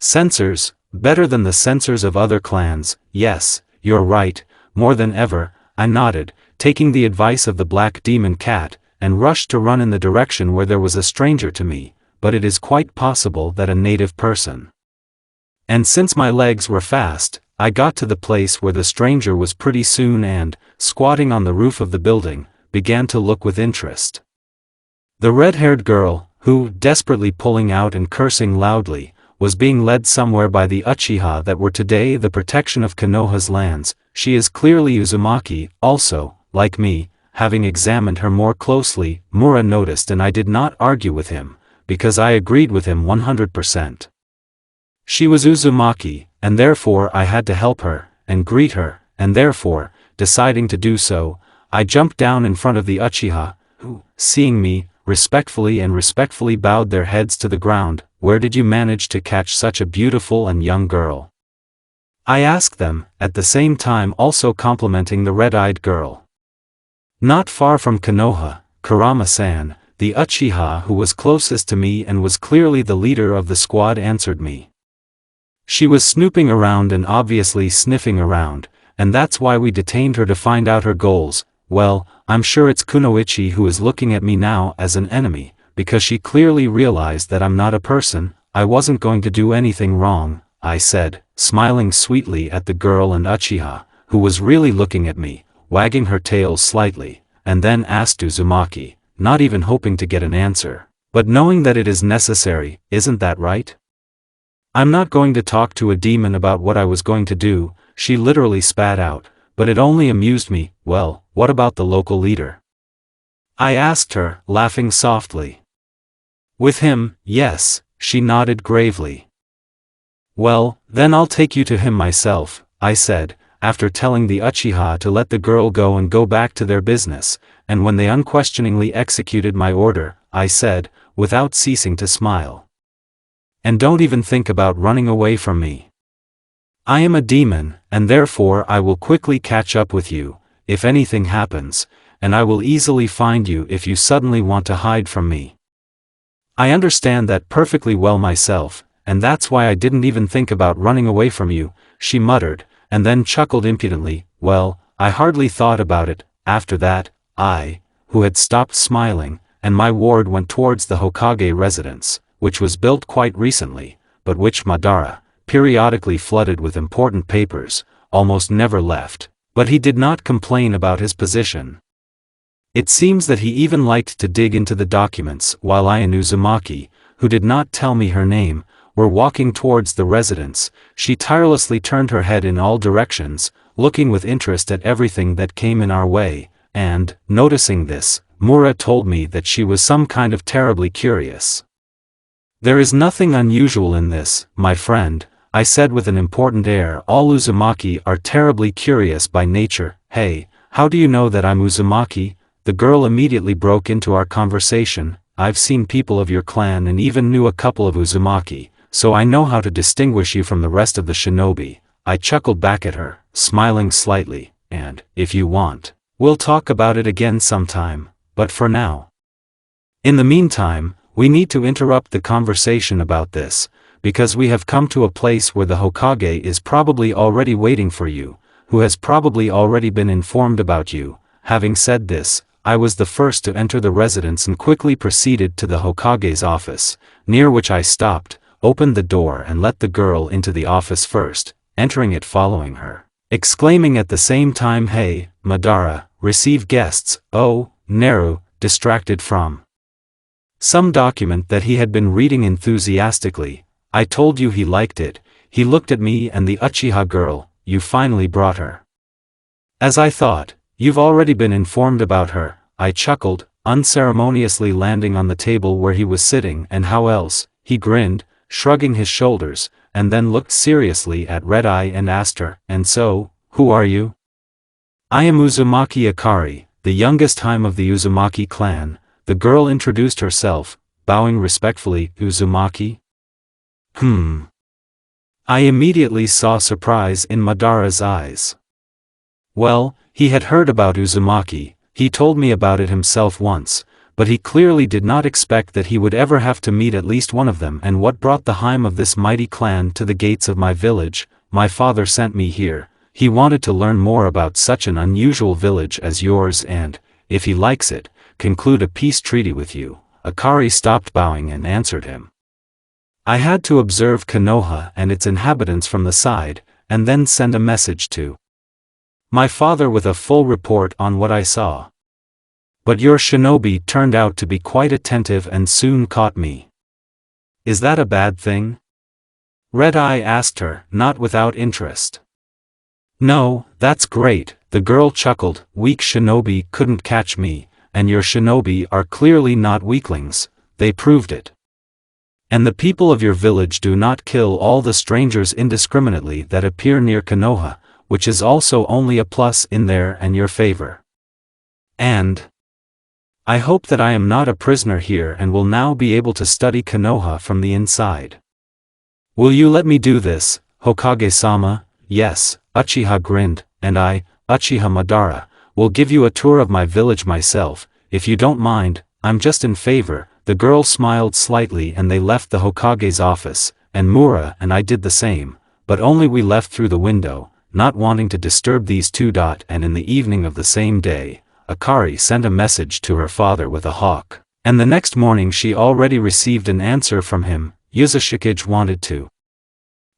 sensors, better than the sensors of other clans. Yes, you're right, more than ever, I nodded, taking the advice of the black demon cat, and rushed to run in the direction where there was a stranger to me, but it is quite possible that a native person. And since my legs were fast, I got to the place where the stranger was pretty soon and, squatting on the roof of the building, began to look with interest. The red-haired girl, who, desperately pulling out and cursing loudly, was being led somewhere by the Uchiha that were today the protection of Konoha's lands. She is clearly Uzumaki, also, like me. Having examined her more closely, Mura noticed, and I did not argue with him, because I agreed with him 100%. She was Uzumaki, and therefore I had to help her, and greet her, and therefore, deciding to do so, I jumped down in front of the Uchiha, who, seeing me, respectfully bowed their heads to the ground. Where did you manage to catch such a beautiful and young girl? I asked them, at the same time also complimenting the red-eyed girl. Not far from Konoha, Kurama-san, the Uchiha who was closest to me and was clearly the leader of the squad, answered me. She was snooping around and obviously sniffing around, and that's why we detained her to find out her goals. Well, I'm sure it's Kunoichi who is looking at me now as an enemy, because she clearly realized that I'm not a person. I wasn't going to do anything wrong, I said, smiling sweetly at the girl and Uchiha, who was really looking at me, wagging her tail slightly, and then asked Uzumaki, not even hoping to get an answer, but knowing that it is necessary, isn't that right? I'm not going to talk to a demon about what I was going to do, she literally spat out, but it only amused me. Well, what about the local leader? I asked her, laughing softly. With him, yes, she nodded gravely. Well, then I'll take you to him myself, I said, after telling the Uchiha to let the girl go and go back to their business, and when they unquestioningly executed my order, I said, without ceasing to smile. And don't even think about running away from me. I am a demon, and therefore I will quickly catch up with you, if anything happens, and I will easily find you if you suddenly want to hide from me. I understand that perfectly well myself, and that's why I didn't even think about running away from you, she muttered, and then chuckled impudently. Well, I hardly thought about it. After that, I, who had stopped smiling, and my ward went towards the Hokage residence, which was built quite recently, but which Madara, periodically flooded with important papers, almost never left, but he did not complain about his position. It seems that he even liked to dig into the documents while I and Uzumaki, who did not tell me her name, were walking towards the residence. She tirelessly turned her head in all directions, looking with interest at everything that came in our way, and, noticing this, Mura told me that she was some kind of terribly curious. There is nothing unusual in this, my friend, I said with an important air. All Uzumaki are terribly curious by nature. Hey, how do you know that I'm Uzumaki? The girl immediately broke into our conversation. I've seen people of your clan and even knew a couple of Uzumaki, so I know how to distinguish you from the rest of the shinobi. I chuckled back at her, smiling slightly, and, if you want, we'll talk about it again sometime, but for now. In the meantime, we need to interrupt the conversation about this, because we have come to a place where the Hokage is probably already waiting for you, who has probably already been informed about you. Having said this, I was the first to enter the residence and quickly proceeded to the Hokage's office, near which I stopped, opened the door and let the girl into the office first, entering it following her, exclaiming at the same time, "Hey, Madara, receive guests." Oh, Naru, distracted from some document that he had been reading enthusiastically. I told you he liked it. He looked at me and the Uchiha girl. You finally brought her. As I thought, you've already been informed about her, I chuckled, unceremoniously landing on the table where he was sitting. And how else? He grinned, shrugging his shoulders, and then looked seriously at Red Eye and asked her, "And so, who are you?" "I am Uzumaki Akari, the youngest Haim of the Uzumaki clan." The girl introduced herself, bowing respectfully. "Uzumaki?" I immediately saw surprise in Madara's eyes. Well, he had heard about Uzumaki, he told me about it himself once, but he clearly did not expect that he would ever have to meet at least one of them. "And what brought the Haim of this mighty clan to the gates of my village?" "My father sent me here. He wanted to learn more about such an unusual village as yours and, if he likes it, conclude a peace treaty with you." Akari stopped bowing and answered him. "I had to observe Konoha and its inhabitants from the side, and then send a message to my father with a full report on what I saw. But your shinobi turned out to be quite attentive and soon caught me. Is that a bad thing?" Red Eye asked her, not without interest. "No, that's great," the girl chuckled. "Weak shinobi couldn't catch me, and your shinobi are clearly not weaklings, they proved it. And the people of your village do not kill all the strangers indiscriminately that appear near Konoha, which is also only a plus in their and your favor. And I hope that I am not a prisoner here and will now be able to study Konoha from the inside. Will you let me do this, Hokage-sama?" yes, Uchiha grinned, and I, Uchiha Madara, will give you a tour of my village myself, if you don't mind, I'm just in favor. The girl smiled slightly and they left the Hokage's office, and Mura and I did the same, but only we left through the window, not wanting to disturb these two. And in the evening of the same day, Akari sent a message to her father with a hawk, and the next morning she already received an answer from him. Uzashikage wanted to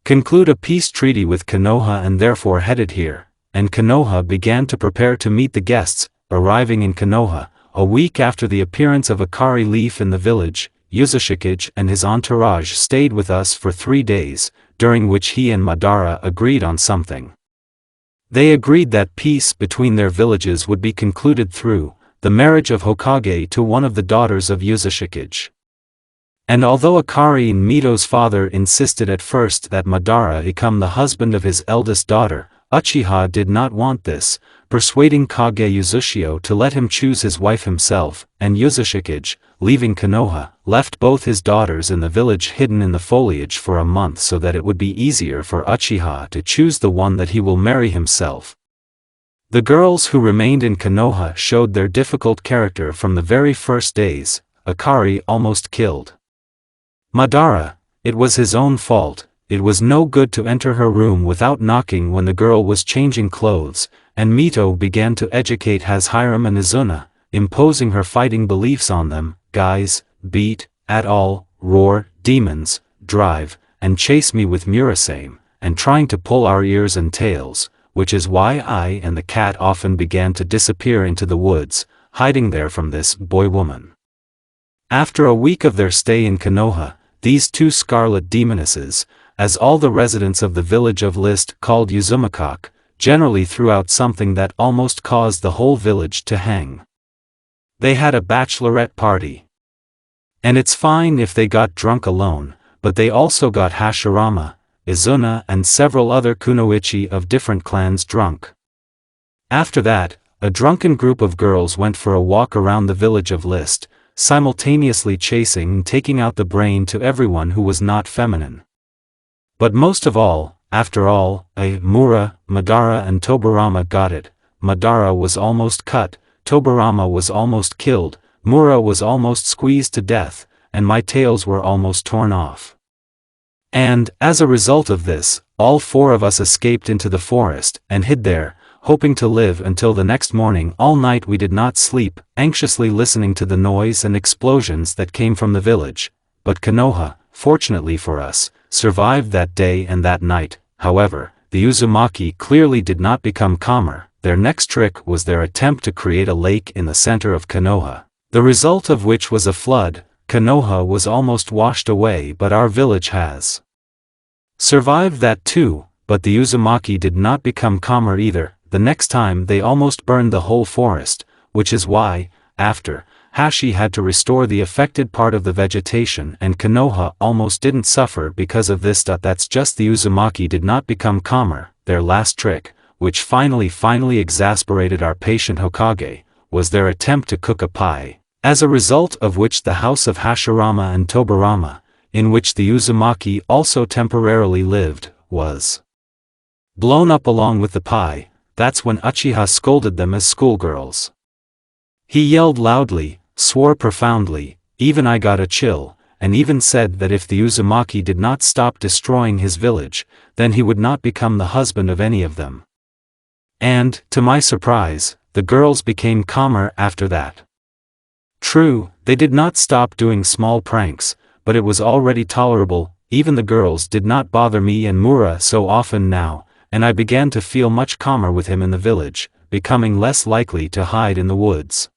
conclude a peace treaty with Konoha and therefore headed here, and Konoha began to prepare to meet the guests. Arriving in Konoha, a week after the appearance of Akari Leaf in the village, Uzashikage and his entourage stayed with us for 3 days, during which he and Madara agreed on something. They agreed that peace between their villages would be concluded through the marriage of Hokage to one of the daughters of Uzashikage. And although Akari and Mito's father insisted at first that Madara become the husband of his eldest daughter, Uchiha did not want this, persuading Kage Uzushio to let him choose his wife himself, and Uzashikage, leaving Konoha, left both his daughters in the village hidden in the foliage for a month so that it would be easier for Uchiha to choose the one that he will marry himself. The girls who remained in Konoha showed their difficult character from the very first days. Akari almost killed Madara. It was his own fault. It was no good to enter her room without knocking when the girl was changing clothes, and Mito began to educate Harem and Izuna, imposing her fighting beliefs on them. Guys, beat, at all, roar, demons, drive, and chase me with Murasame, and trying to pull our ears and tails, which is why I and the cat often began to disappear into the woods, hiding there from this boy-woman. After a week of their stay in Konoha, these two scarlet demonesses, as all the residents of the village of List called Uzumakak, generally threw out something that almost caused the whole village to hang. They had a bachelorette party. And it's fine if they got drunk alone, but they also got Hashirama, Izuna and several other kunoichi of different clans drunk. After that, a drunken group of girls went for a walk around the village of List, simultaneously chasing and taking out the brain to everyone who was not feminine. But most of all, after all, Mura, Madara and Tobirama got it. Madara was almost cut, Tobirama was almost killed, Mura was almost squeezed to death, and my tails were almost torn off. And, as a result of this, all 4 of us escaped into the forest and hid there, hoping to live until the next morning. All night we did not sleep, anxiously listening to the noise and explosions that came from the village. But Konoha, fortunately for us, survived that day and that night. However, the Uzumaki clearly did not become calmer. Their next trick was their attempt to create a lake in the center of Konoha, the result of which was a flood. Konoha was almost washed away, but our village has survived that too. But the Uzumaki did not become calmer either. The next time they almost burned the whole forest, which is why, after, Hashi had to restore the affected part of the vegetation, and Konoha almost didn't suffer because of this. That's just the Uzumaki did not become calmer. Their last trick, which finally exasperated our patient Hokage, was their attempt to cook a pie, as a result of which the house of Hashirama and Tobirama, in which the Uzumaki also temporarily lived, was blown up along with the pie. That's when Uchiha scolded them as schoolgirls. He yelled loudly, swore profoundly, even I got a chill, and even said that if the Uzumaki did not stop destroying his village, then he would not become the husband of any of them. And, to my surprise, the girls became calmer after that. True, they did not stop doing small pranks, but it was already tolerable. Even the girls did not bother me and Mura so often now, and I began to feel much calmer with him in the village, becoming less likely to hide in the woods.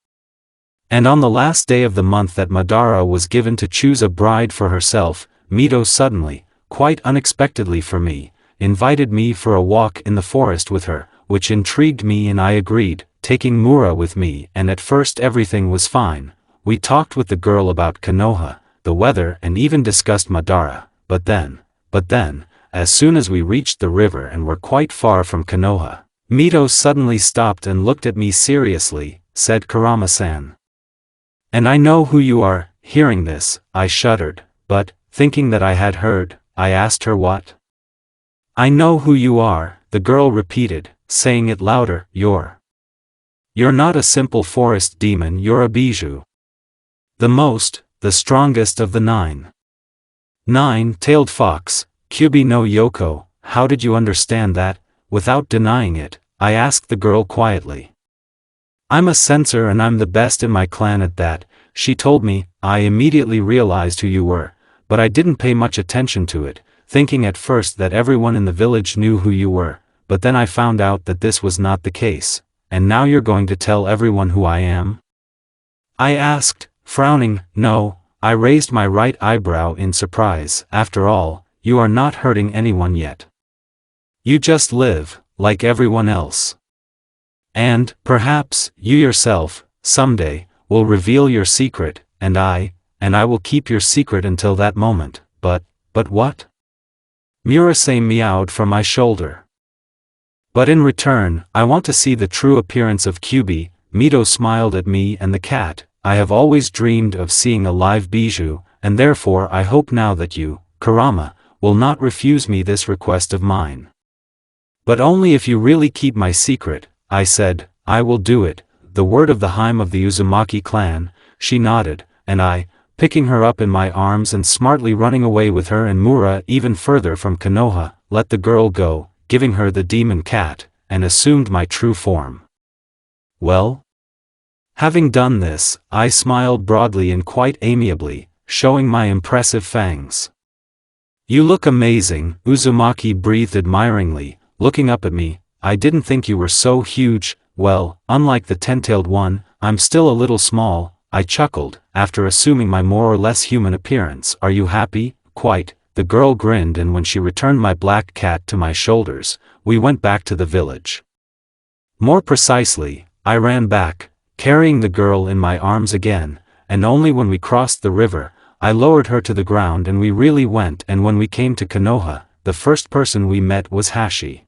And on the last day of the month that Madara was given to choose a bride for herself, Mito suddenly, quite unexpectedly for me, invited me for a walk in the forest with her, which intrigued me and I agreed, taking Mura with me. And at first everything was fine. We talked with the girl about Konoha, the weather, and even discussed Madara. But then, as soon as we reached the river and were quite far from Konoha, Mito suddenly stopped and looked at me seriously, said Kurama-san. And I know who you are. Hearing this, I shuddered, but, thinking that I had heard, I asked her what. I know who you are. the girl repeated, saying it louder, You're not a simple forest demon, you're a bijou. The strongest of the 9. Nine-tailed fox, Kyubi no Yoko, how did you understand that? Without denying it, I asked the girl quietly. I'm a censor and I'm the best in my clan at that, she told me. I immediately realized who you were, but I didn't pay much attention to it, thinking at first that everyone in the village knew who you were, but then I found out that this was not the case. And now you're going to tell everyone who I am? I asked, frowning. No, I raised my right eyebrow in surprise. After all, you are not hurting anyone yet. You just live, like everyone else. And, perhaps, you yourself, someday, will reveal your secret, and I will keep your secret until that moment. But what? Murasame meowed from my shoulder. But in return, I want to see the true appearance of Kyubi. Mito smiled at me and the cat. I have always dreamed of seeing a live bijou, and therefore I hope now that you, Kurama, will not refuse me this request of mine. But only if you really keep my secret, I said. I will do it, the word of the harem of the Uzumaki clan. She nodded, and I, picking her up in my arms and smartly running away with her and Mura even further from Konoha, let the girl go, giving her the demon cat, and assumed my true form. Well? Having done this, I smiled broadly and quite amiably, showing my impressive fangs. You look amazing, Uzumaki breathed admiringly, looking up at me. I didn't think you were so huge. Well, unlike the 10-tailed one, I'm still a little small, I chuckled, after assuming my more or less human appearance. Are you happy? Quite, the girl grinned, and when she returned my black cat to my shoulders, we went back to the village. More precisely, I ran back, carrying the girl in my arms again, and only when we crossed the river, I lowered her to the ground and we really went. And when we came to Konoha, the first person we met was Hashi.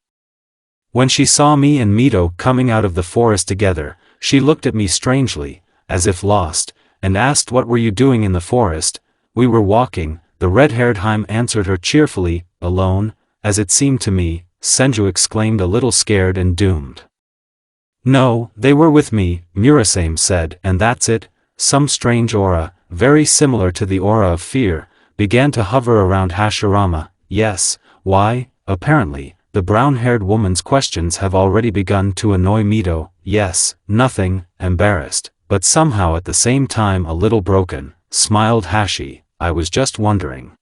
When she saw me and Mito coming out of the forest together, she looked at me strangely, as if lost, and asked what were you doing in the forest. We were walking, the red-haired harem answered her cheerfully. Alone, as it seemed to me, Senju exclaimed, a little scared and doomed. No, they were with me, Murasame said, and that's it. Some strange aura, very similar to the aura of fear, began to hover around Hashirama. Yes, why? Apparently, the brown-haired woman's questions have already begun to annoy Mito. Yes, nothing, embarrassed, but somehow at the same time a little broken, smiled Hashi. I was just wondering.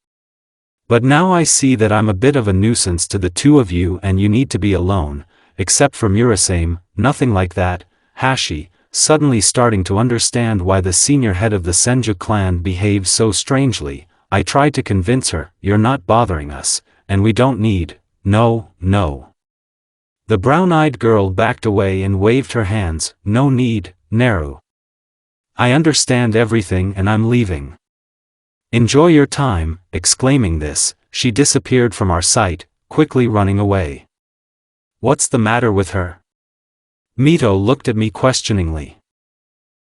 But now I see that I'm a bit of a nuisance to the two of you and you need to be alone, except for Murasame. Nothing like that, Hashi, suddenly starting to understand why the senior head of the Senju clan behaves so strangely. I tried to convince her, you're not bothering us, and we don't need. No. The brown-eyed girl backed away and waved her hands. No need, Naru. I understand everything and I'm leaving. Enjoy your time. Exclaiming this, she disappeared from our sight, quickly running away. What's the matter with her? Mito looked at me questioningly.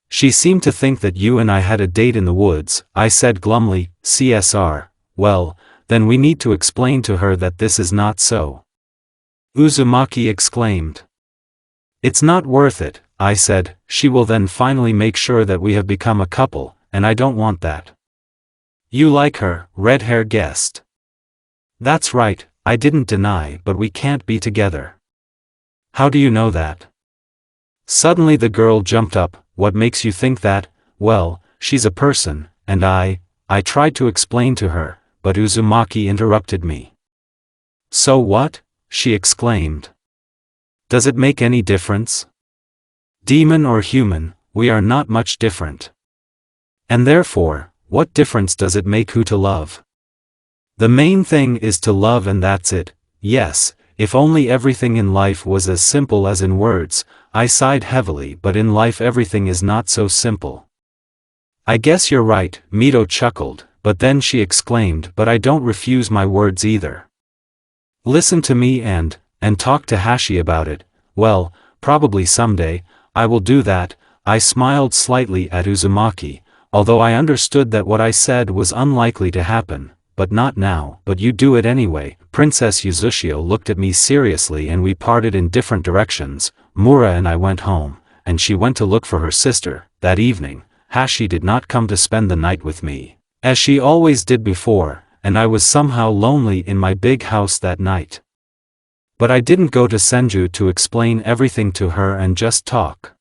She seemed to think that you and I had a date in the woods, I said glumly. CSR, well, then we need to explain to her that this is not so. Uzumaki exclaimed. It's not worth it, I said. She will then finally make sure that we have become a couple, and I don't want that. You like her, red-hair guessed. That's right, I didn't deny, but we can't be together. How do you know that? Suddenly the girl jumped up. What makes you think that? Well, she's a person, and I tried to explain to her, but Uzumaki interrupted me. So what? She exclaimed. Does it make any difference? Demon or human, we are not much different. And therefore, what difference does it make who to love? The main thing is to love, and that's it. Yes, if only everything in life was as simple as in words. I sighed heavily, but in life everything is not so simple. I guess you're right, Mito chuckled, but then she exclaimed, but I don't refuse my words either. Listen to me and talk to Hashi about it. Well, probably someday, I will do that. I smiled slightly at Uzumaki, although I understood that what I said was unlikely to happen, but not now. But you do it anyway. Princess Yuzashio looked at me seriously and we parted in different directions. Mura and I went home, and she went to look for her sister. That evening, Hashi did not come to spend the night with me, as she always did before, and I was somehow lonely in my big house that night. But I didn't go to Senju to explain everything to her and just talk.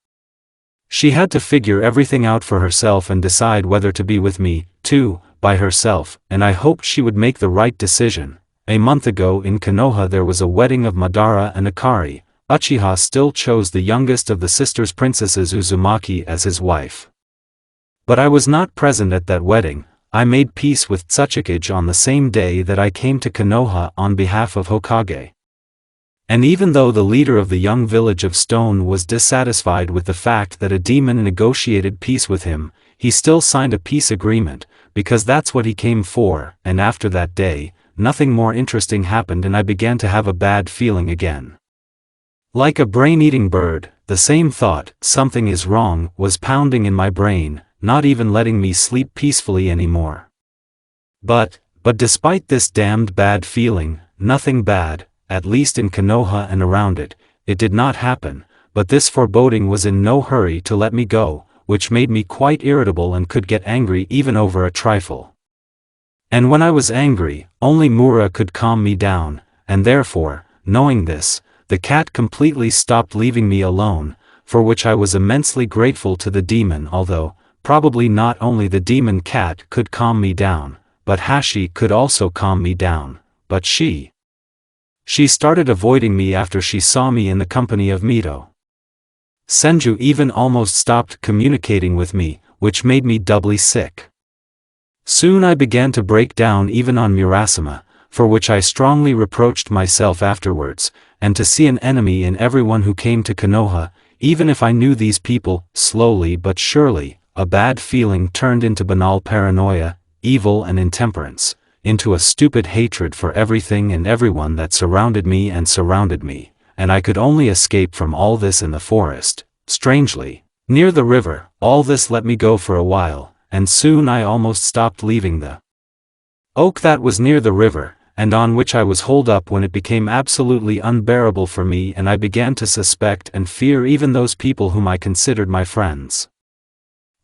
She had to figure everything out for herself and decide whether to be with me, too, by herself, and I hoped she would make the right decision. A month ago in Konoha there was a wedding of Madara and Akari. Uchiha still chose the youngest of the sisters princesses Uzumaki as his wife. But I was not present at that wedding. I made peace with Tsuchikage on the same day that I came to Konoha on behalf of Hokage. And even though the leader of the young village of Stone was dissatisfied with the fact that a demon negotiated peace with him, he still signed a peace agreement, because that's what he came for. And after that day, nothing more interesting happened and I began to have a bad feeling again. Like a brain-eating bird, the same thought, something is wrong, was pounding in my brain, not even letting me sleep peacefully anymore. But despite this damned bad feeling, nothing bad, at least in Konoha and around it, it did not happen, but this foreboding was in no hurry to let me go, which made me quite irritable and could get angry even over a trifle. And when I was angry, only Mura could calm me down, and therefore, knowing this, the cat completely stopped leaving me alone, for which I was immensely grateful to the demon, although, probably not only the demon cat could calm me down, but Hashi could also calm me down, but she started avoiding me after she saw me in the company of Mito. Senju even almost stopped communicating with me, which made me doubly sick. Soon I began to break down even on Murasame, for which I strongly reproached myself afterwards, and to see an enemy in everyone who came to Konoha, even if I knew these people. Slowly but surely, a bad feeling turned into banal paranoia, evil and intemperance, into a stupid hatred for everything and everyone that surrounded me, and I could only escape from all this in the forest. Strangely, near the river, all this let me go for a while, and soon I almost stopped leaving the oak that was near the river, and on which I was holed up, when it became absolutely unbearable for me and I began to suspect and fear even those people whom I considered my friends.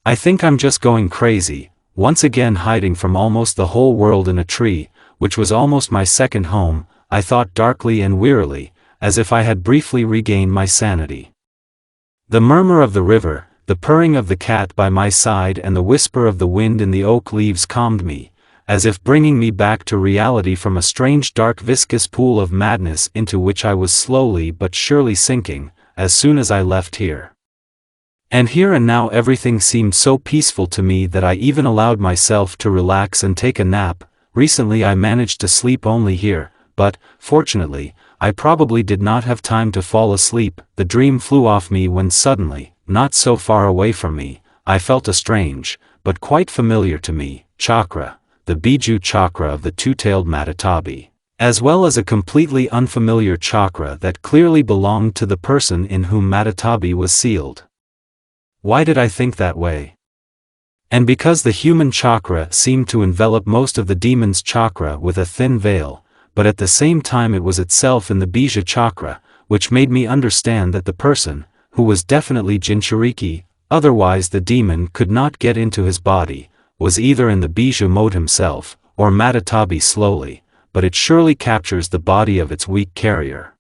I think I'm just going crazy, once again hiding from almost the whole world in a tree, which was almost my second home, I thought darkly and wearily, as if I had briefly regained my sanity. The murmur of the river, the purring of the cat by my side and the whisper of the wind in the oak leaves calmed me, as if bringing me back to reality from a strange dark viscous pool of madness into which I was slowly but surely sinking, as soon as I left here. And here and now everything seemed so peaceful to me that I even allowed myself to relax and take a nap. Recently I managed to sleep only here, but, fortunately, I probably did not have time to fall asleep. The dream flew off me when suddenly, not so far away from me, I felt a strange, but quite familiar to me, chakra, the Biju chakra of the two-tailed Matatabi, as well as a completely unfamiliar chakra that clearly belonged to the person in whom Matatabi was sealed. Why did I think that way? And because the human chakra seemed to envelop most of the demon's chakra with a thin veil, but at the same time it was itself in the Bija chakra, which made me understand that the person, who was definitely Jinchuriki, otherwise the demon could not get into his body, was either in the Bija mode himself, or Matatabi slowly, but it surely captures the body of its weak carrier.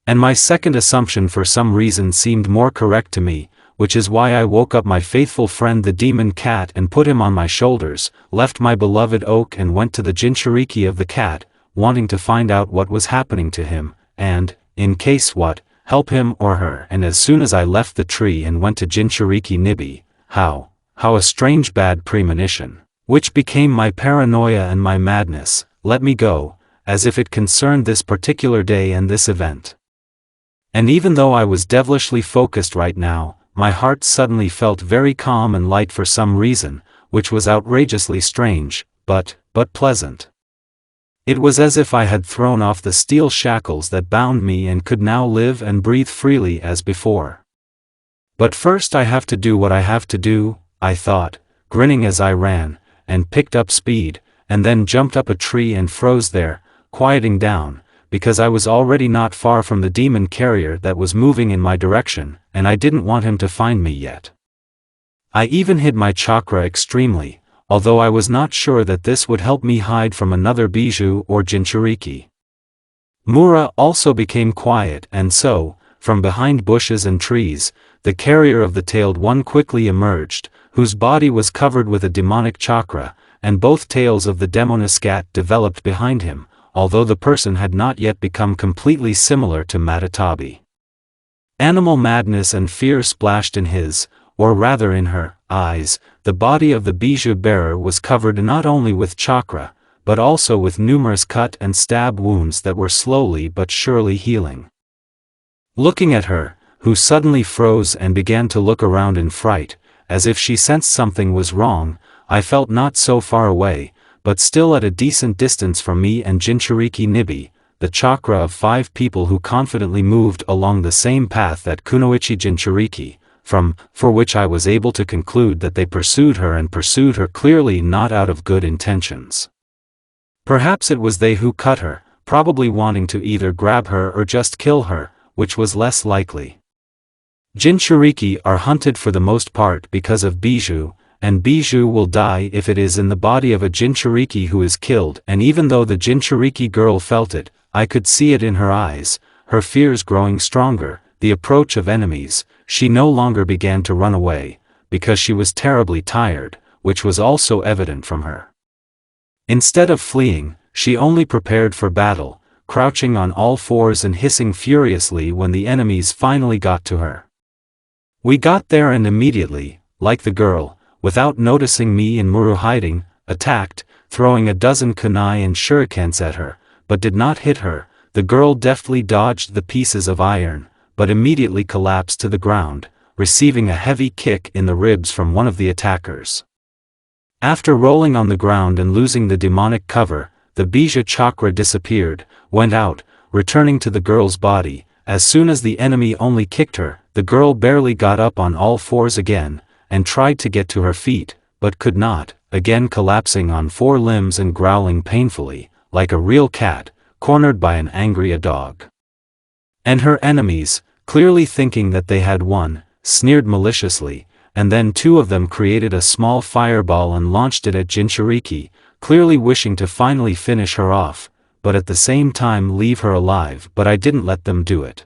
And my second assumption for some reason seemed more correct to me, which is why I woke up my faithful friend the demon cat and put him on my shoulders, left my beloved oak and went to the Jinchuriki of the cat, wanting to find out what was happening to him, and, in case what, help him or her. And as soon as I left the tree and went to Jinchuriki Nibi, how a strange bad premonition, which became my paranoia and my madness, let me go, as if it concerned this particular day and this event. And even though I was devilishly focused right now, my heart suddenly felt very calm and light for some reason, which was outrageously strange, but pleasant. It was as if I had thrown off the steel shackles that bound me and could now live and breathe freely as before. But first I have to do what I have to do, I thought, grinning as I ran, and picked up speed, and then jumped up a tree and froze there, quieting down, because I was already not far from the demon carrier that was moving in my direction, and I didn't want him to find me yet. I even hid my chakra extremely, although I was not sure that this would help me hide from another Bijou or Jinchuriki. Mura also became quiet, and so, from behind bushes and trees, the carrier of the tailed one quickly emerged, whose body was covered with a demonic chakra, and both tails of the Demoniscat developed behind him, although the person had not yet become completely similar to Matatabi. Animal madness and fear splashed in his, or rather in her, eyes. The body of the Bijou bearer was covered not only with chakra, but also with numerous cut and stab wounds that were slowly but surely healing. Looking at her, who suddenly froze and began to look around in fright, as if she sensed something was wrong, I felt not so far away, but still at a decent distance from me and Jinchuriki Nibi, the chakra of 5 people who confidently moved along the same path that Kunoichi Jinchuriki, for which I was able to conclude that they pursued her clearly not out of good intentions. Perhaps it was they who cut her, probably wanting to either grab her or just kill her, which was less likely. Jinchuriki are hunted for the most part because of Bijou, and Bijou will die if it is in the body of a Jinchuriki who is killed, and even though the Jinchuriki girl felt it, I could see it in her eyes, her fears growing stronger, the approach of enemies. She no longer began to run away, because she was terribly tired, which was also evident from her. Instead of fleeing, she only prepared for battle, crouching on all fours and hissing furiously when the enemies finally got to her. We got there and immediately, like the girl, without noticing me and Muru hiding, attacked, throwing a dozen kunai and shurikens at her, but did not hit her. The girl deftly dodged the pieces of iron, but immediately collapsed to the ground, receiving a heavy kick in the ribs from one of the attackers. After rolling on the ground and losing the demonic cover, the Bija chakra disappeared, went out, returning to the girl's body. As soon as the enemy only kicked her, the girl barely got up on all fours again, and tried to get to her feet, but could not, again collapsing on 4 limbs and growling painfully, like a real cat, cornered by an angry dog. And her enemies, clearly thinking that they had won, sneered maliciously, and then 2 of them created a small fireball and launched it at Jinchuriki, clearly wishing to finally finish her off, but at the same time leave her alive. But I didn't let them do it.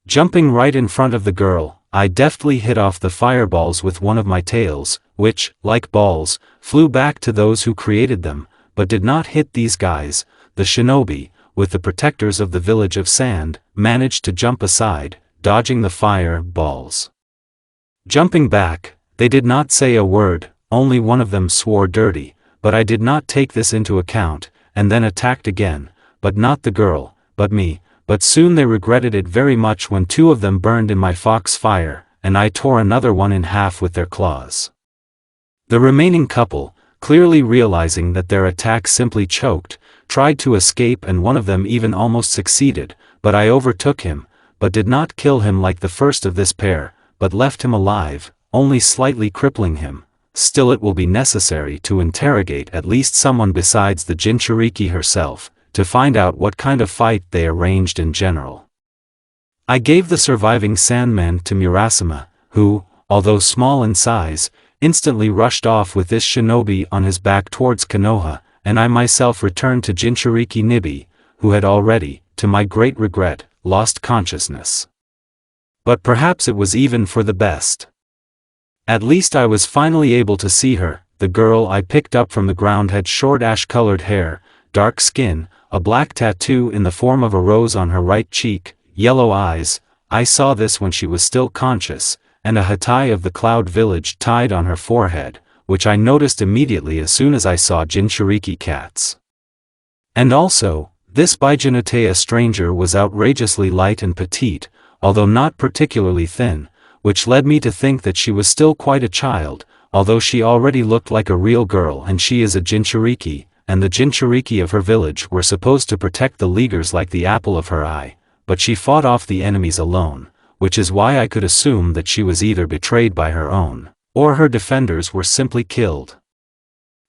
Jumping right in front of the girl, I deftly hit off the fireballs with one of my tails, which, like balls, flew back to those who created them, but did not hit these guys. The shinobi, with the protectors of the village of sand, managed to jump aside, dodging the fire balls. Jumping back, they did not say a word, only one of them swore dirty, but I did not take this into account, and then attacked again, but not the girl, but me. But soon they regretted it very much when 2 of them burned in my fox fire, and I tore another one in half with their claws. The remaining couple, clearly realizing that their attack simply choked, tried to escape, and one of them even almost succeeded, but I overtook him, but did not kill him like the first of this pair, but left him alive, only slightly crippling him. Still, it will be necessary to interrogate at least someone besides the Jinchuriki herself, to find out what kind of fight they arranged in general. I gave the surviving Sandman to Murasama, who, although small in size, instantly rushed off with this shinobi on his back towards Konoha, and I myself returned to Jinchuriki Nibi, who had already, to my great regret, lost consciousness. But perhaps it was even for the best. At least I was finally able to see her. The girl I picked up from the ground had short ash-colored hair, dark skin, a black tattoo in the form of a rose on her right cheek, yellow eyes. I saw this when she was still conscious, and a hatai of the Cloud Village tied on her forehead, which I noticed immediately as soon as I saw Jinchuriki cats. And also, this Bijinotea stranger was outrageously light and petite, although not particularly thin, which led me to think that she was still quite a child, although she already looked like a real girl, and she is a Jinchuriki, and the Jinchuriki of her village were supposed to protect the Leaguers like the apple of her eye, but she fought off the enemies alone, which is why I could assume that she was either betrayed by her own, or her defenders were simply killed.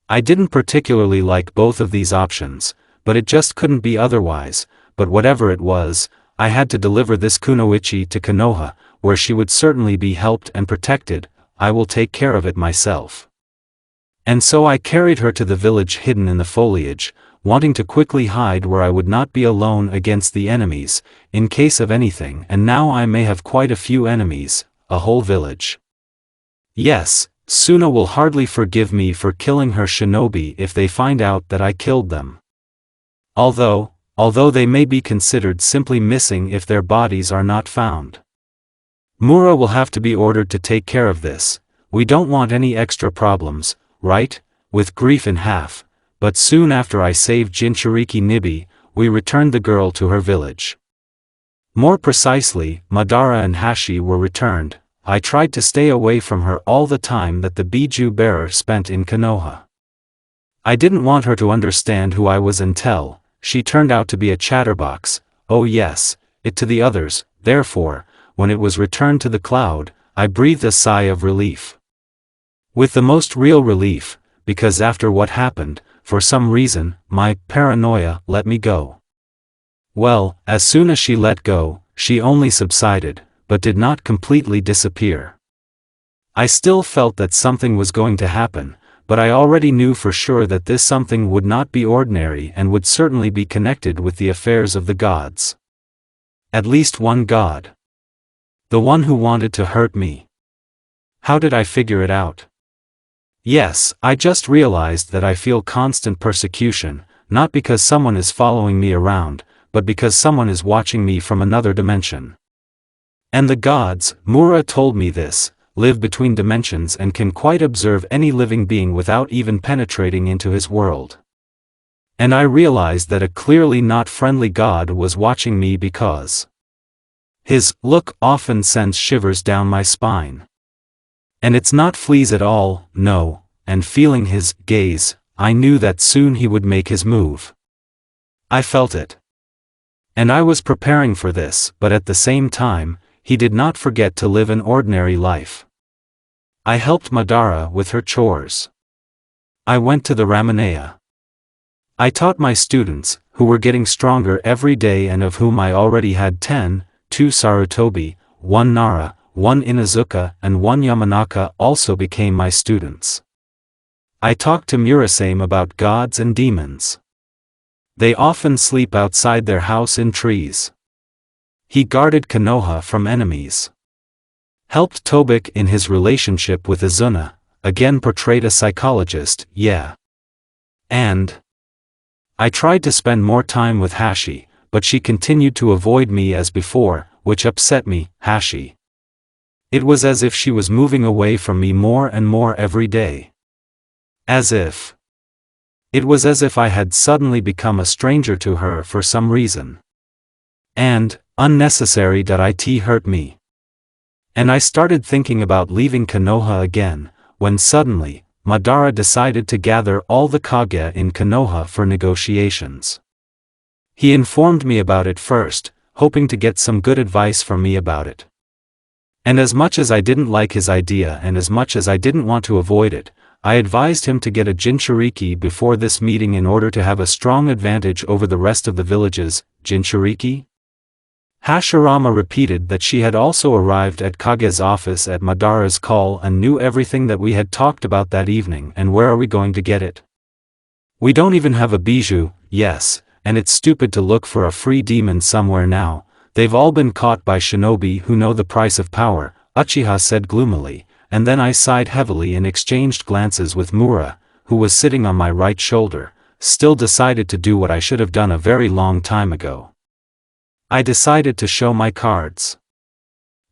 I didn't particularly like both of these options, but it just couldn't be otherwise. But whatever it was, I had to deliver this kunoichi to Konoha, where she would certainly be helped and protected. I will take care of it myself. And so I carried her to the village hidden in the foliage, wanting to quickly hide where I would not be alone against the enemies, in case of anything, and now I may have quite a few enemies, a whole village. Yes, Suna will hardly forgive me for killing her shinobi if they find out that I killed them. Although they may be considered simply missing if their bodies are not found. Mura will have to be ordered to take care of this. We don't want any extra problems, right? With grief in half. But soon after I saved Jinchuriki Nibi, we returned the girl to her village. More precisely, Madara and Hashi were returned. I tried to stay away from her all the time that the Biju bearer spent in Konoha. I didn't want her to understand who I was until she turned out to be a chatterbox. Oh yes, it to the others. Therefore, when it was returned to the cloud, I breathed a sigh of relief. With the most real relief, because after what happened, for some reason, my paranoia let me go. Well, as soon as she let go, she only subsided, but did not completely disappear. I still felt that something was going to happen, but I already knew for sure that this something would not be ordinary and would certainly be connected with the affairs of the gods. At least one god. The one who wanted to hurt me. How did I figure it out? Yes, I just realized that I feel constant persecution, not because someone is following me around, but because someone is watching me from another dimension. And the gods, Mura told me this, live between dimensions and can quite observe any living being without even penetrating into his world. And I realized that a clearly not friendly god was watching me because his look often sends shivers down my spine. And it's not fleas at all, no, and feeling his gaze, I knew that soon he would make his move. I felt it. And I was preparing for this, but at the same time, he did not forget to live an ordinary life. I helped Madara with her chores. I went to the Ramanea. I taught my students, who were getting stronger every day and of whom I already had 10, 2 Sarutobi, 1 Nara, 1 Inuzuka and 1 Yamanaka also became my students. I talked to Murasame about gods and demons. They often sleep outside their house in trees. He guarded Konoha from enemies. Helped Tobik in his relationship with Izuna, again portrayed a psychologist, yeah. And I tried to spend more time with Hashi, but she continued to avoid me as before, which upset me. Hashi. It was as if she was moving away from me more and more every day. It was as if I had suddenly become a stranger to her for some reason. And, unnecessary that it hurt me. And I started thinking about leaving Konoha again, when suddenly, Madara decided to gather all the Kage in Konoha for negotiations. He informed me about it first, hoping to get some good advice from me about it. And as much as I didn't like his idea and as much as I didn't want to avoid it, I advised him to get a Jinchuriki before this meeting in order to have a strong advantage over the rest of the villages. Jinchuriki? Hashirama repeated that she had also arrived at Kage's office at Madara's call and knew everything that we had talked about that evening. And where are we going to get it? We don't even have a bijou, yes, and it's stupid to look for a free demon somewhere now. They've all been caught by shinobi who know the price of power, Uchiha said gloomily, and then I sighed heavily and exchanged glances with Mura, who was sitting on my right shoulder, still decided to do what I should have done a very long time ago. I decided to show my cards.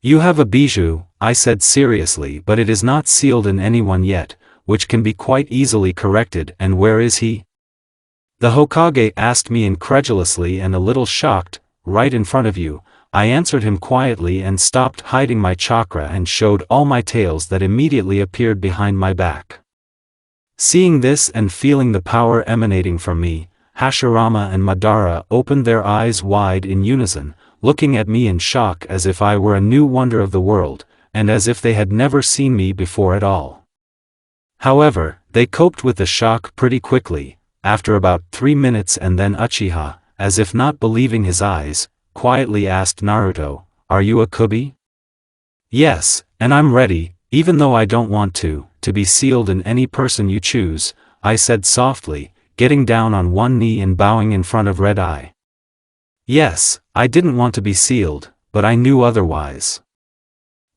You have a bijou, I said seriously, but it is not sealed in anyone yet, which can be quite easily corrected. And where is he? The Hokage asked me incredulously and a little shocked. Right in front of you, I answered him quietly and stopped hiding my chakra and showed all my tails that immediately appeared behind my back. Seeing this and feeling the power emanating from me, Hashirama and Madara opened their eyes wide in unison, looking at me in shock as if I were a new wonder of the world, and as if they had never seen me before at all. However, They coped with the shock pretty quickly, after about 3 minutes, and then Uchiha, as if not believing his eyes, quietly asked Naruto, "Are you a kubi?" "Yes, and I'm ready, even though I don't want to be sealed in any person you choose," I said softly, getting down on one knee and bowing in front of Red Eye. Yes, I didn't want to be sealed, but I knew otherwise.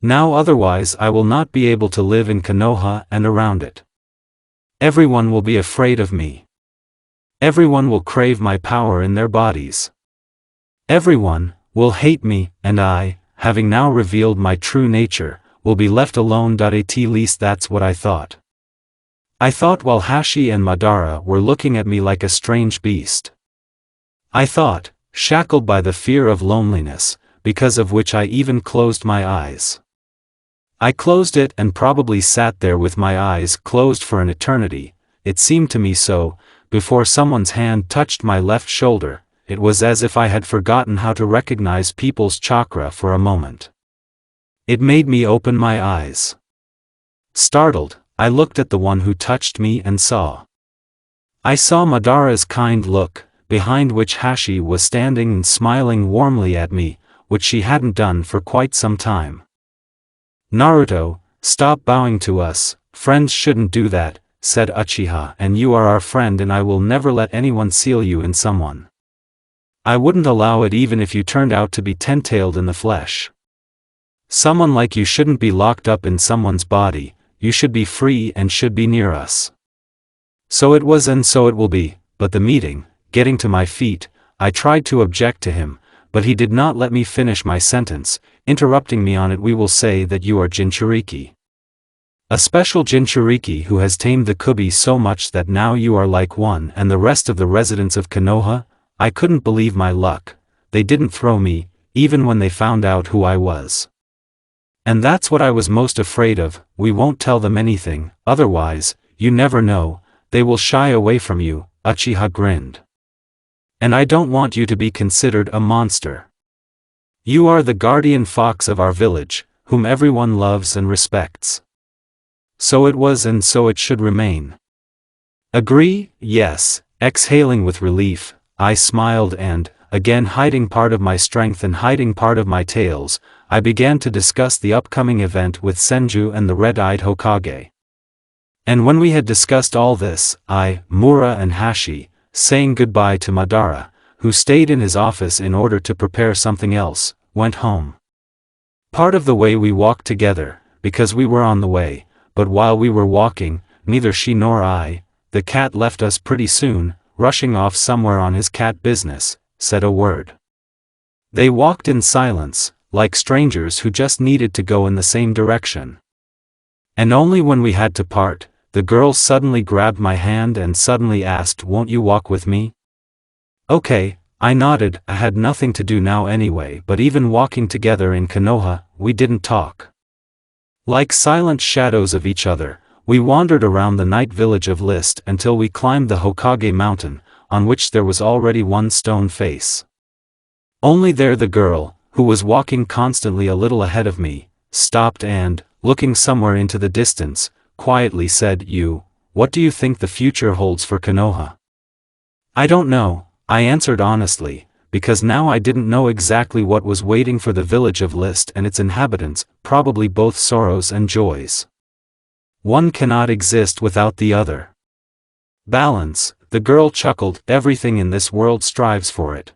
Now otherwise I will not be able to live in Konoha and around it. Everyone will be afraid of me. Everyone will crave my power in their bodies. Everyone will hate me, and I, having now revealed my true nature, will be left alone. At least that's what I thought. I thought while Hashi and Madara were looking at me like a strange beast. I thought, shackled by the fear of loneliness, because of which I even closed my eyes. I closed it and probably sat there with my eyes closed for an eternity, it seemed to me so, before someone's hand touched my left shoulder. It was as if I had forgotten how to recognize people's chakra for a moment. It made me open my eyes. Startled, I looked at the one who touched me and saw. I saw Madara's kind look, behind which Hashi was standing and smiling warmly at me, which she hadn't done for quite some time. "Naruto, stop bowing to us, friends shouldn't do that," said Uchiha, "and you are our friend and I will never let anyone seal you in someone. I wouldn't allow it even if you turned out to be ten-tailed in the flesh. Someone like you shouldn't be locked up in someone's body, you should be free and should be near us." So it was and so it will be, but the meeting, getting to my feet, I tried to object to him, but he did not let me finish my sentence, interrupting me on it. "We will say that you are Jinchuriki. A special Jinchuriki who has tamed the kubi so much that now you are like one and the rest of the residents of Konoha." I couldn't believe my luck. They didn't throw me, even when they found out who I was. And that's what I was most afraid of. "We won't tell them anything, otherwise, you never know, they will shy away from you," Uchiha grinned. "And I don't want you to be considered a monster. You are the guardian fox of our village, whom everyone loves and respects. So it was and so it should remain." "Agree?" "Yes." Exhaling with relief, I smiled and, again hiding part of my strength and hiding part of my tails, I began to discuss the upcoming event with Senju and the red-eyed Hokage. And when we had discussed all this, I, Mura and Hashi, saying goodbye to Madara, who stayed in his office in order to prepare something else, went home. Part of the way we walked together, because we were on the way, but while we were walking, neither she nor I, the cat left us pretty soon, rushing off somewhere on his cat business, said a word. They walked in silence, like strangers who just needed to go in the same direction. And only when we had to part, the girl suddenly grabbed my hand and suddenly asked, "Won't you walk with me?" Okay, I nodded. I had nothing to do now anyway, but even walking together in Konoha, we didn't talk. Like silent shadows of each other, we wandered around the night village of List until we climbed the Hokage mountain, on which there was already one stone face. Only there the girl, who was walking constantly a little ahead of me, stopped and, looking somewhere into the distance, quietly said, What do you think the future holds for Konoha?" "I don't know," I answered honestly, because now I didn't know exactly what was waiting for the village of List and its inhabitants, probably both sorrows and joys. One cannot exist without the other. Balance, the girl chuckled. "Everything in this world strives for it.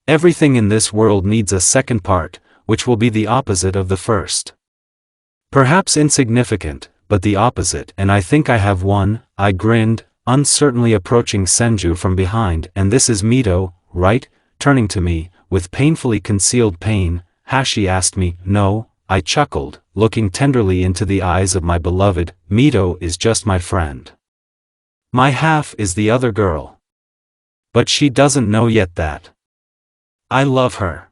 Everything in this world needs a second part, which will be the opposite of the first. Perhaps insignificant, but the opposite, and I think I have one." I grinned, uncertainly approaching Senju from behind. "And this is Mito, right?" Turning to me, with painfully concealed pain, Hashi asked me. "No," I chuckled, looking tenderly into the eyes of my beloved. "Mito is just my friend. My half is the other girl. But she doesn't know yet that I love her.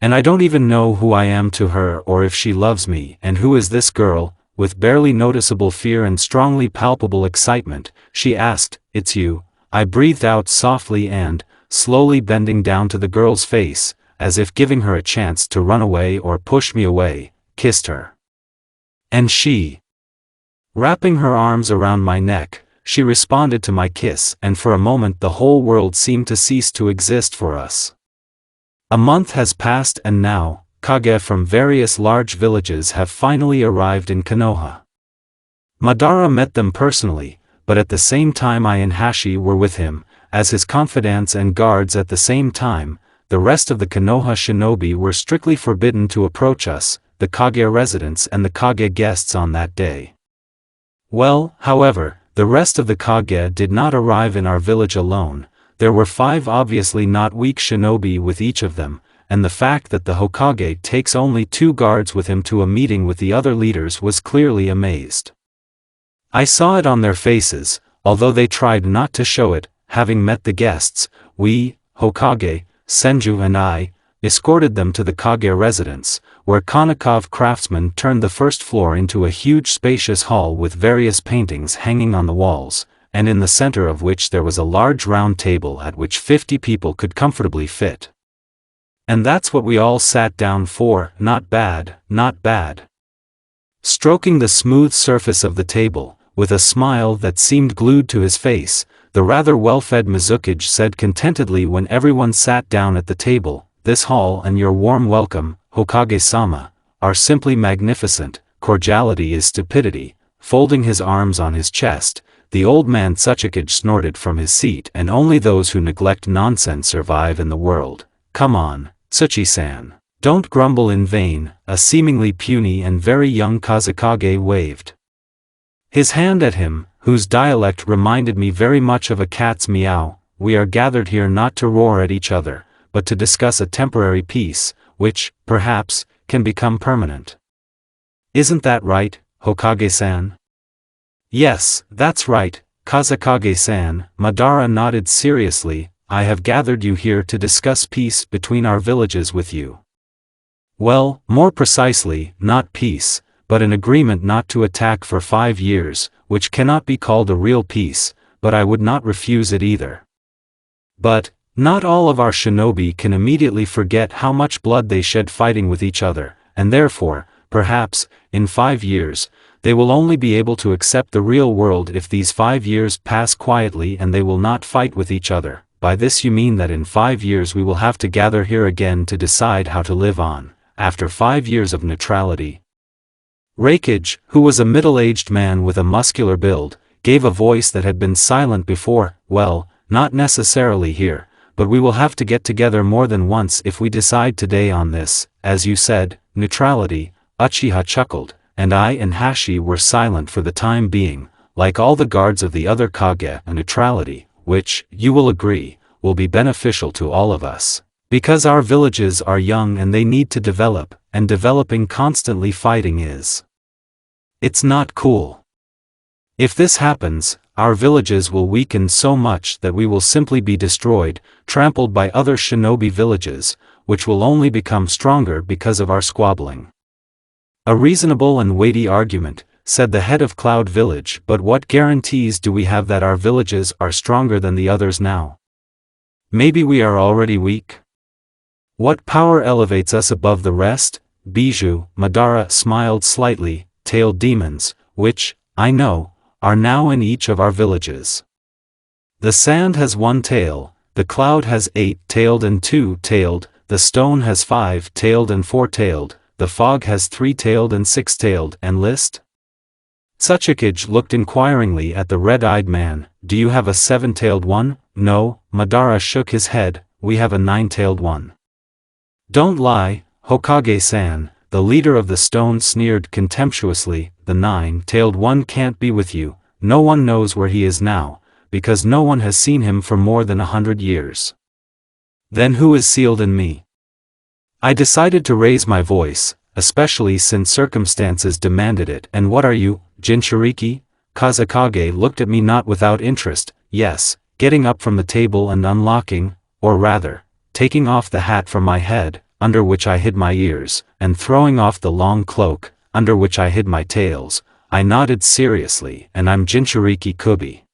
And I don't even know who I am to her or if she loves me." "And who is this girl?" With barely noticeable fear and strongly palpable excitement, she asked. "It's you." I breathed out softly and, slowly bending down to the girl's face, as if giving her a chance to run away or push me away, kissed her. And she Wrapping her arms around my neck, she responded to my kiss, and for a moment the whole world seemed to cease to exist for us. A month has passed and now, Kage from various large villages have finally arrived in Konoha. Madara met them personally, but at the same time I and Hashi were with him, as his confidants and guards. At the same time, the rest of the Konoha shinobi were strictly forbidden to approach us, the Kage residents and the Kage guests on that day. Well, however, the rest of the Kage did not arrive in our village alone. There were 5 obviously not weak shinobi with each of them, and the fact that the Hokage takes only 2 guards with him to a meeting with the other leaders was clearly amazed. I saw it on their faces, although they tried not to show it. Having met the guests, we, Hokage, Senju and I, escorted them to the Kage residence, where Konnikov craftsmen turned the first floor into a huge spacious hall with various paintings hanging on the walls, and in the center of which there was a large round table at which 50 people could comfortably fit. And that's what we all sat down for. Not bad, not bad. Stroking the smooth surface of the table, with a smile that seemed glued to his face, the rather well-fed Mizukage said contentedly when everyone sat down at the table, "This hall and your warm welcome, Hokage-sama, are simply magnificent. Cordiality is stupidity." Folding his arms on his chest, the old man Tsuchikage snorted from his seat. "And only those who neglect nonsense survive in the world. Come on, Tsuchi-san. Don't grumble in vain." A seemingly puny and very young Kazekage waved his hand at him, whose dialect reminded me very much of a cat's meow. "We are gathered here not to roar at each other, but to discuss a temporary peace, which, perhaps, can become permanent. Isn't that right, Hokage-san?" "Yes, that's right, Kazekage-san," Madara nodded seriously. "I have gathered you here to discuss peace between our villages with you. Well, more precisely, not peace, but an agreement not to attack for 5 years, which cannot be called a real peace, but I would not refuse it either. But, not all of our shinobi can immediately forget how much blood they shed fighting with each other, and therefore, perhaps, in 5 years, they will only be able to accept the real world if these 5 years pass quietly and they will not fight with each other. By this you mean that in 5 years we will have to gather here again to decide how to live on, after 5 years of neutrality." Reikage, who was a middle-aged man with a muscular build, gave a voice that had been silent before. "Well, not necessarily here, but we will have to get together more than once if we decide today on this, as you said, neutrality." Uchiha chuckled, and I and Hashi were silent for the time being. Like all the guards of the other Kage, a neutrality, which, you will agree, will be beneficial to all of us. Because our villages are young and they need to develop, and developing constantly fighting is. It's not cool. If this happens, our villages will weaken so much that we will simply be destroyed, trampled by other shinobi villages, which will only become stronger because of our squabbling. "A reasonable and weighty argument," said the head of Cloud Village, "but what guarantees do we have that our villages are stronger than the others now? Maybe we are already weak? What power elevates us above the rest?" Bijou, Madara smiled slightly, "Tailed demons, which, I know, are now in each of our villages. The sand has 1 tail, the cloud has 8-tailed and 2-tailed, the stone has 5-tailed and 4-tailed, the fog has 3-tailed and 6-tailed, and list?" Tsuchikage looked inquiringly at the red-eyed man. "Do you have a 7-tailed one?" "No," Madara shook his head, "we have a 9-tailed one." "Don't lie, Hokage-san," the leader of the stone sneered contemptuously. "The 9-tailed one can't be with you. No one knows where he is now, because no one has seen him for more than 100 years. Then who is sealed in me?" I decided to raise my voice, especially since circumstances demanded it. "And what are you, Jinchuriki?" Kazekage looked at me not without interest. "Yes," getting up from the table and unlocking, or rather, taking off the hat from my head, under which I hid my ears, and throwing off the long cloak, under which I hid my tails, I nodded seriously. "And I'm Jinchuriki Kubi.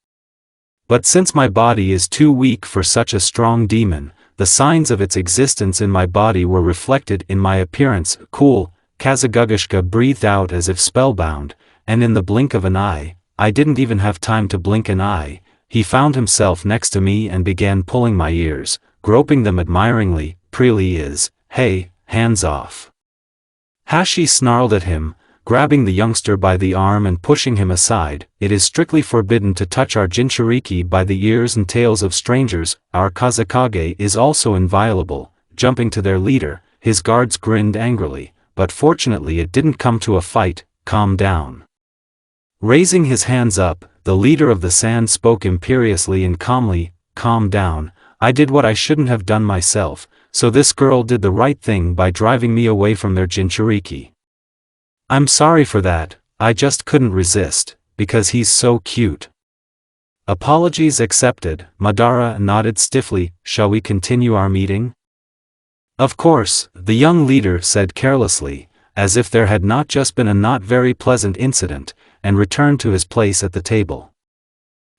But since my body is too weak for such a strong demon, the signs of its existence in my body were reflected in my appearance." "Cool," Kazegugashka breathed out as if spellbound, and in the blink of an eye, I didn't even have time to blink an eye, he found himself next to me and began pulling my ears, groping them admiringly. "Really is, hey, hands off." Hashi snarled at him, grabbing the youngster by the arm and pushing him aside. "It is strictly forbidden to touch our Jinchuriki by the ears and tails of strangers. Our Kazekage is also inviolable." Jumping to their leader, his guards grinned angrily, but fortunately it didn't come to a fight. "Calm down." Raising his hands up, the leader of the sand spoke imperiously and calmly. "Calm down, I did what I shouldn't have done myself, so this girl did the right thing by driving me away from their Jinchuriki. I'm sorry for that, I just couldn't resist, because he's so cute." Apologies accepted, Madara nodded stiffly. "Shall we continue our meeting?" "Of course," the young leader said carelessly, as if there had not just been a not very pleasant incident, and returned to his place at the table.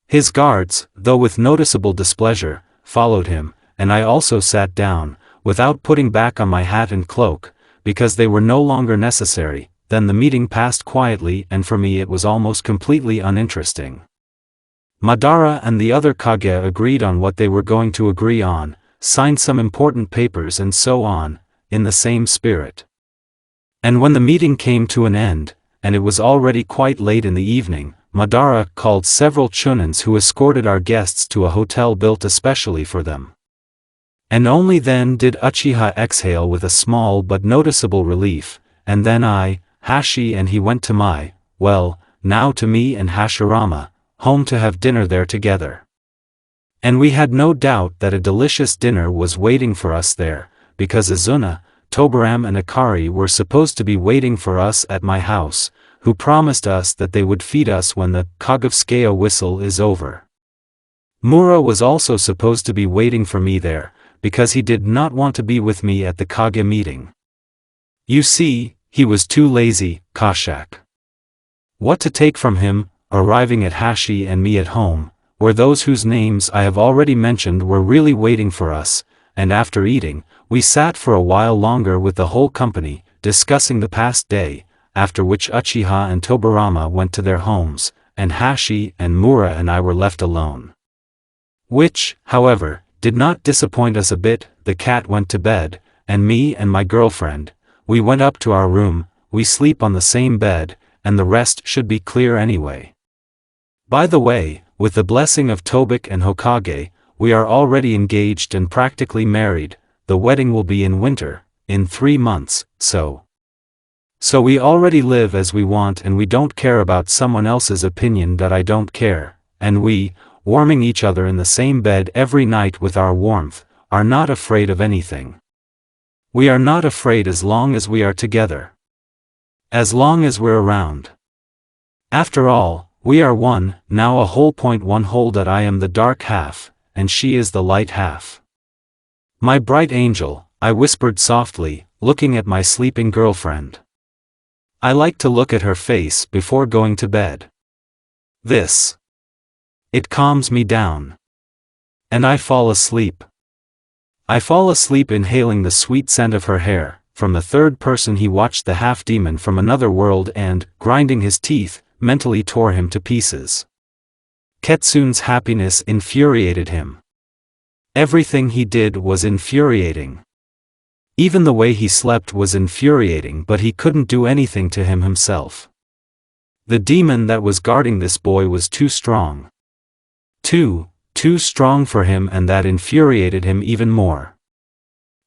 His guards, though with noticeable displeasure, followed him, and I also sat down, without putting back on my hat and cloak, because they were no longer necessary. Then the meeting passed quietly, and for me it was almost completely uninteresting. Madara and the other Kage agreed on what they were going to agree on, signed some important papers and so on, in the same spirit. And when the meeting came to an end, and it was already quite late in the evening, Madara called several chunins who escorted our guests to a hotel built especially for them. And only then did Uchiha exhale with a small but noticeable relief, and then I, Hashi and he went to my, well, now to me and Hashirama, home to have dinner there together. And we had no doubt that a delicious dinner was waiting for us there, because Izuna, Tobaram and Akari were supposed to be waiting for us at my house, who promised us that they would feed us when the Kagavskaya whistle is over. Mura was also supposed to be waiting for me there, because he did not want to be with me at the Kage meeting. You see, he was too lazy. Kashak. What to take from him, arriving at Hashi and me at home, where those whose names I have already mentioned were really waiting for us, and after eating, we sat for a while longer with the whole company, discussing the past day, after which Uchiha and Tobarama went to their homes, and Hashi and Mura and I were left alone. Which, however, did not disappoint us a bit. The cat went to bed, and me and my girlfriend, we went up to our room. We sleep on the same bed, and the rest should be clear anyway. By the way, with the blessing of Tobik and Hokage, we are already engaged and practically married. The wedding will be in winter, in 3 months, so we already live as we want and we don't care about someone else's opinion that I don't care, and we, warming each other in the same bed every night with our warmth, are not afraid of anything. We are not afraid as long as we are together. As long as we're around. After all, we are one, now a whole. One whole that I am the dark half, and she is the light half. My bright angel, I whispered softly, looking at my sleeping girlfriend. I like to look at her face before going to bed. It calms me down. And I fall asleep. I fall asleep inhaling the sweet scent of her hair. From the third person he watched the half-demon from another world and, grinding his teeth, mentally tore him to pieces. Ketsun's happiness infuriated him. Everything he did was infuriating. Even the way he slept was infuriating, but he couldn't do anything to him himself. The demon that was guarding this boy was too strong. Too strong for him, and that infuriated him even more.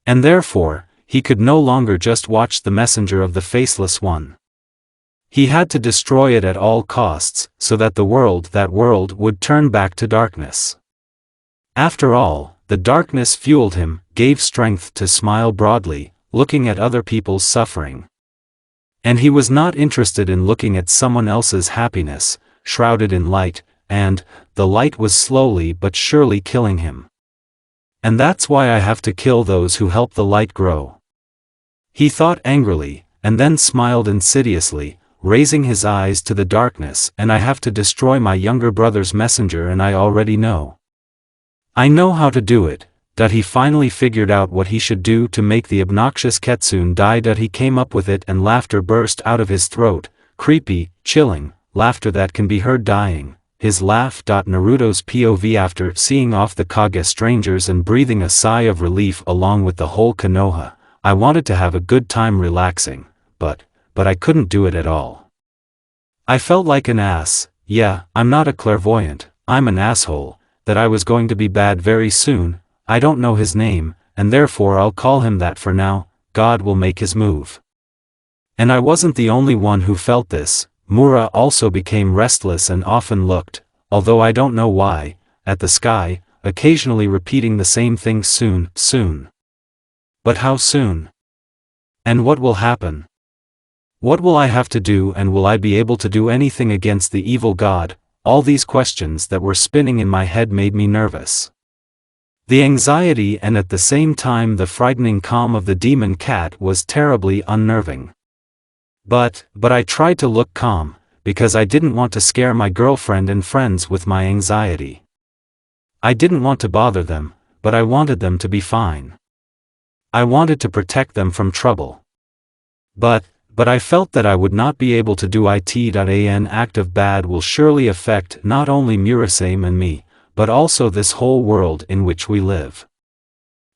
And therefore, he could no longer just watch the messenger of the Faceless One. He had to destroy it at all costs, so that that world would turn back to darkness. After all, the darkness fueled him, gave strength to smile broadly, looking at other people's suffering. And he was not interested in looking at someone else's happiness, shrouded in light, and the light was slowly but surely killing him. And that's why I have to kill those who help the light grow. He thought angrily, and then smiled insidiously, raising his eyes to the darkness. And I have to destroy my younger brother's messenger, and I already know. I know how to do it. That he finally figured out what he should do to make the obnoxious Ketsun die. That he came up with it, and laughter burst out of his throat, creepy, chilling, laughter that can be heard dying. His laugh. Naruto's POV after seeing off the Kage strangers and breathing a sigh of relief along with the whole Konoha. I wanted to have a good time relaxing, but I couldn't do it at all. I felt like an ass. Yeah, I'm not a clairvoyant, I'm an asshole, that I was going to be bad very soon. I don't know his name, and therefore I'll call him that for now. God will make his move. And I wasn't the only one who felt this. Mura also became restless and often looked, although I don't know why, at the sky, occasionally repeating the same thing: soon, soon. But how soon? And what will happen? What will I have to do, and will I be able to do anything against the evil god? All these questions that were spinning in my head made me nervous. The anxiety and at the same time the frightening calm of the demon cat was terribly unnerving. But I tried to look calm, because I didn't want to scare my girlfriend and friends with my anxiety. I didn't want to bother them, but I wanted them to be fine. I wanted to protect them from trouble. But I felt that I would not be able to do it. An act of bad will surely affect not only Murasame and me, but also this whole world in which we live.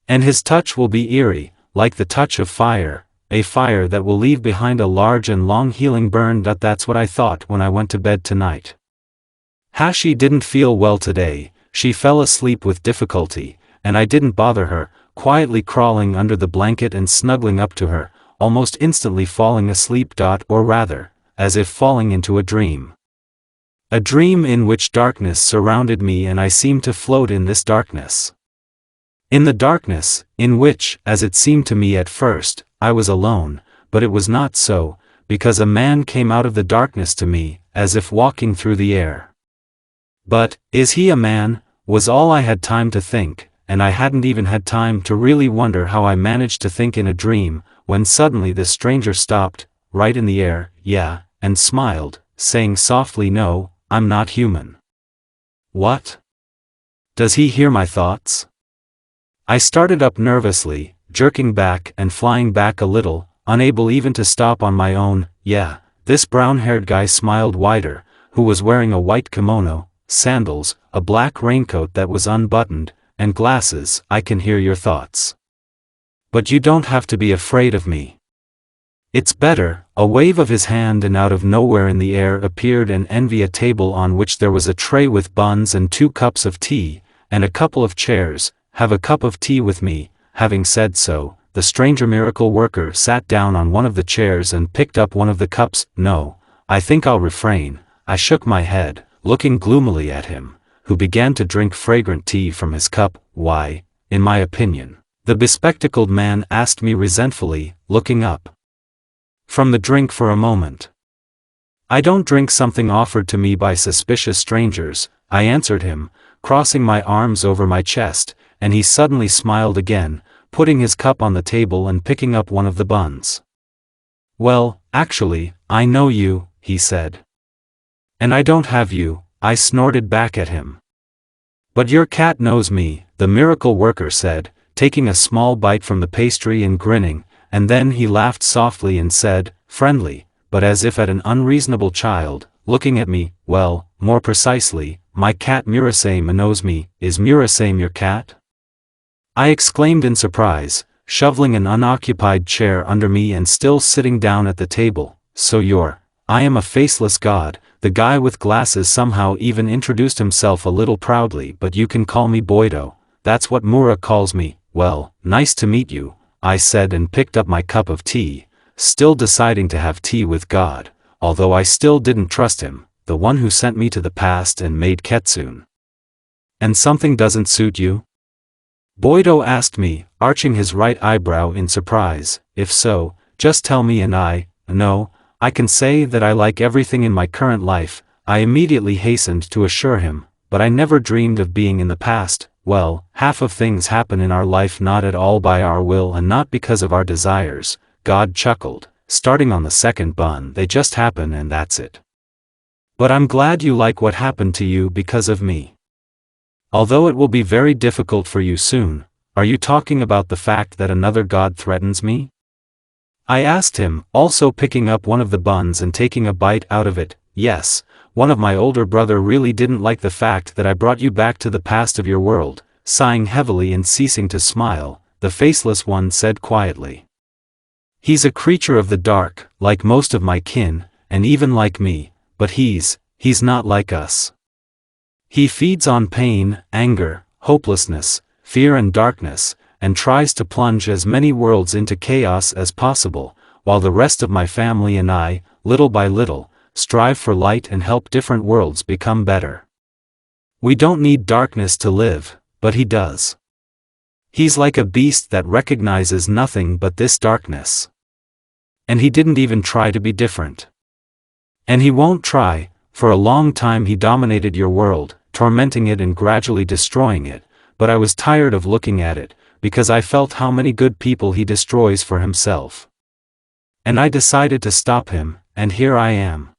And his touch will be eerie, like the touch of fire, a fire that will leave behind a large and long healing burn. That's what I thought when I went to bed tonight. Hashi didn't feel well today. She fell asleep with difficulty, and I didn't bother her, quietly crawling under the blanket and snuggling up to her, almost instantly falling asleep. Or rather, as if falling into a dream. A dream in which darkness surrounded me and I seemed to float in this darkness. In the darkness, in which, as it seemed to me at first, I was alone, but it was not so, because a man came out of the darkness to me, as if walking through the air. But, is he a man? Was all I had time to think, and I hadn't even had time to really wonder how I managed to think in a dream, when suddenly this stranger stopped, right in the air, yeah, and smiled, saying softly, "No, I'm not human." What? Does he hear my thoughts? I started up nervously, jerking back and flying back a little, unable even to stop on my own. Yeah, this brown-haired guy smiled wider, who was wearing a white kimono, sandals, a black raincoat that was unbuttoned, and glasses. "I can hear your thoughts. But you don't have to be afraid of me. It's better." A wave of his hand, and out of nowhere in the air appeared an envy, a table on which there was a tray with buns and 2 cups of tea, and a couple of chairs. "Have a cup of tea with me." Having said so, the stranger miracle worker sat down on one of the chairs and picked up one of the cups. "No, I think I'll refrain." I shook my head, looking gloomily at him, who began to drink fragrant tea from his cup. "Why, in my opinion?" the bespectacled man asked me resentfully, looking up from the drink for a moment. "I don't drink something offered to me by suspicious strangers," I answered him, crossing my arms over my chest, and he suddenly smiled again, putting his cup on the table and picking up one of the buns. "Well, actually, I know you," he said. "And I don't have you," I snorted back at him. "But your cat knows me," the miracle worker said, taking a small bite from the pastry and grinning, and then he laughed softly and said, friendly, but as if at an unreasonable child, looking at me, "Well, more precisely, my cat Murasame knows me." "Is Murasame your cat?" I exclaimed in surprise, shoveling an unoccupied chair under me and still sitting down at the table. "So I am a faceless god." The guy with glasses somehow even introduced himself a little proudly. "But you can call me Boido, that's what Mura calls me." "Well, nice to meet you," I said, and picked up my cup of tea, still deciding to have tea with God, although I still didn't trust him, the one who sent me to the past and made Ketsune. "And something doesn't suit you?" Boido asked me, arching his right eyebrow in surprise. "If so, just tell me and I can say that I like everything in my current life." I immediately hastened to assure him, "But I never dreamed of being in the past." "Well, half of things happen in our life not at all by our will and not because of our desires," God chuckled, starting on the second bun. "They just happen and that's it. But I'm glad you like what happened to you because of me. Although it will be very difficult for you soon." "Are you talking about the fact that another god threatens me?" I asked him, also picking up one of the buns and taking a bite out of it. Yes, one of my older brother really didn't like the fact that I brought you back to the past of your world. Sighing heavily and ceasing to smile, the faceless one said quietly. He's a creature of the dark, like most of my kin, and even like me, but he's not like us. He feeds on pain, anger, hopelessness, fear and darkness, and tries to plunge as many worlds into chaos as possible, while the rest of my family and I, little by little, strive for light and help different worlds become better. We don't need darkness to live, but he does. He's like a beast that recognizes nothing but this darkness. And he didn't even try to be different. And he won't try. For a long time he dominated your world, tormenting it and gradually destroying it, but I was tired of looking at it, because I felt how many good people he destroys for himself. And I decided to stop him, and here I am.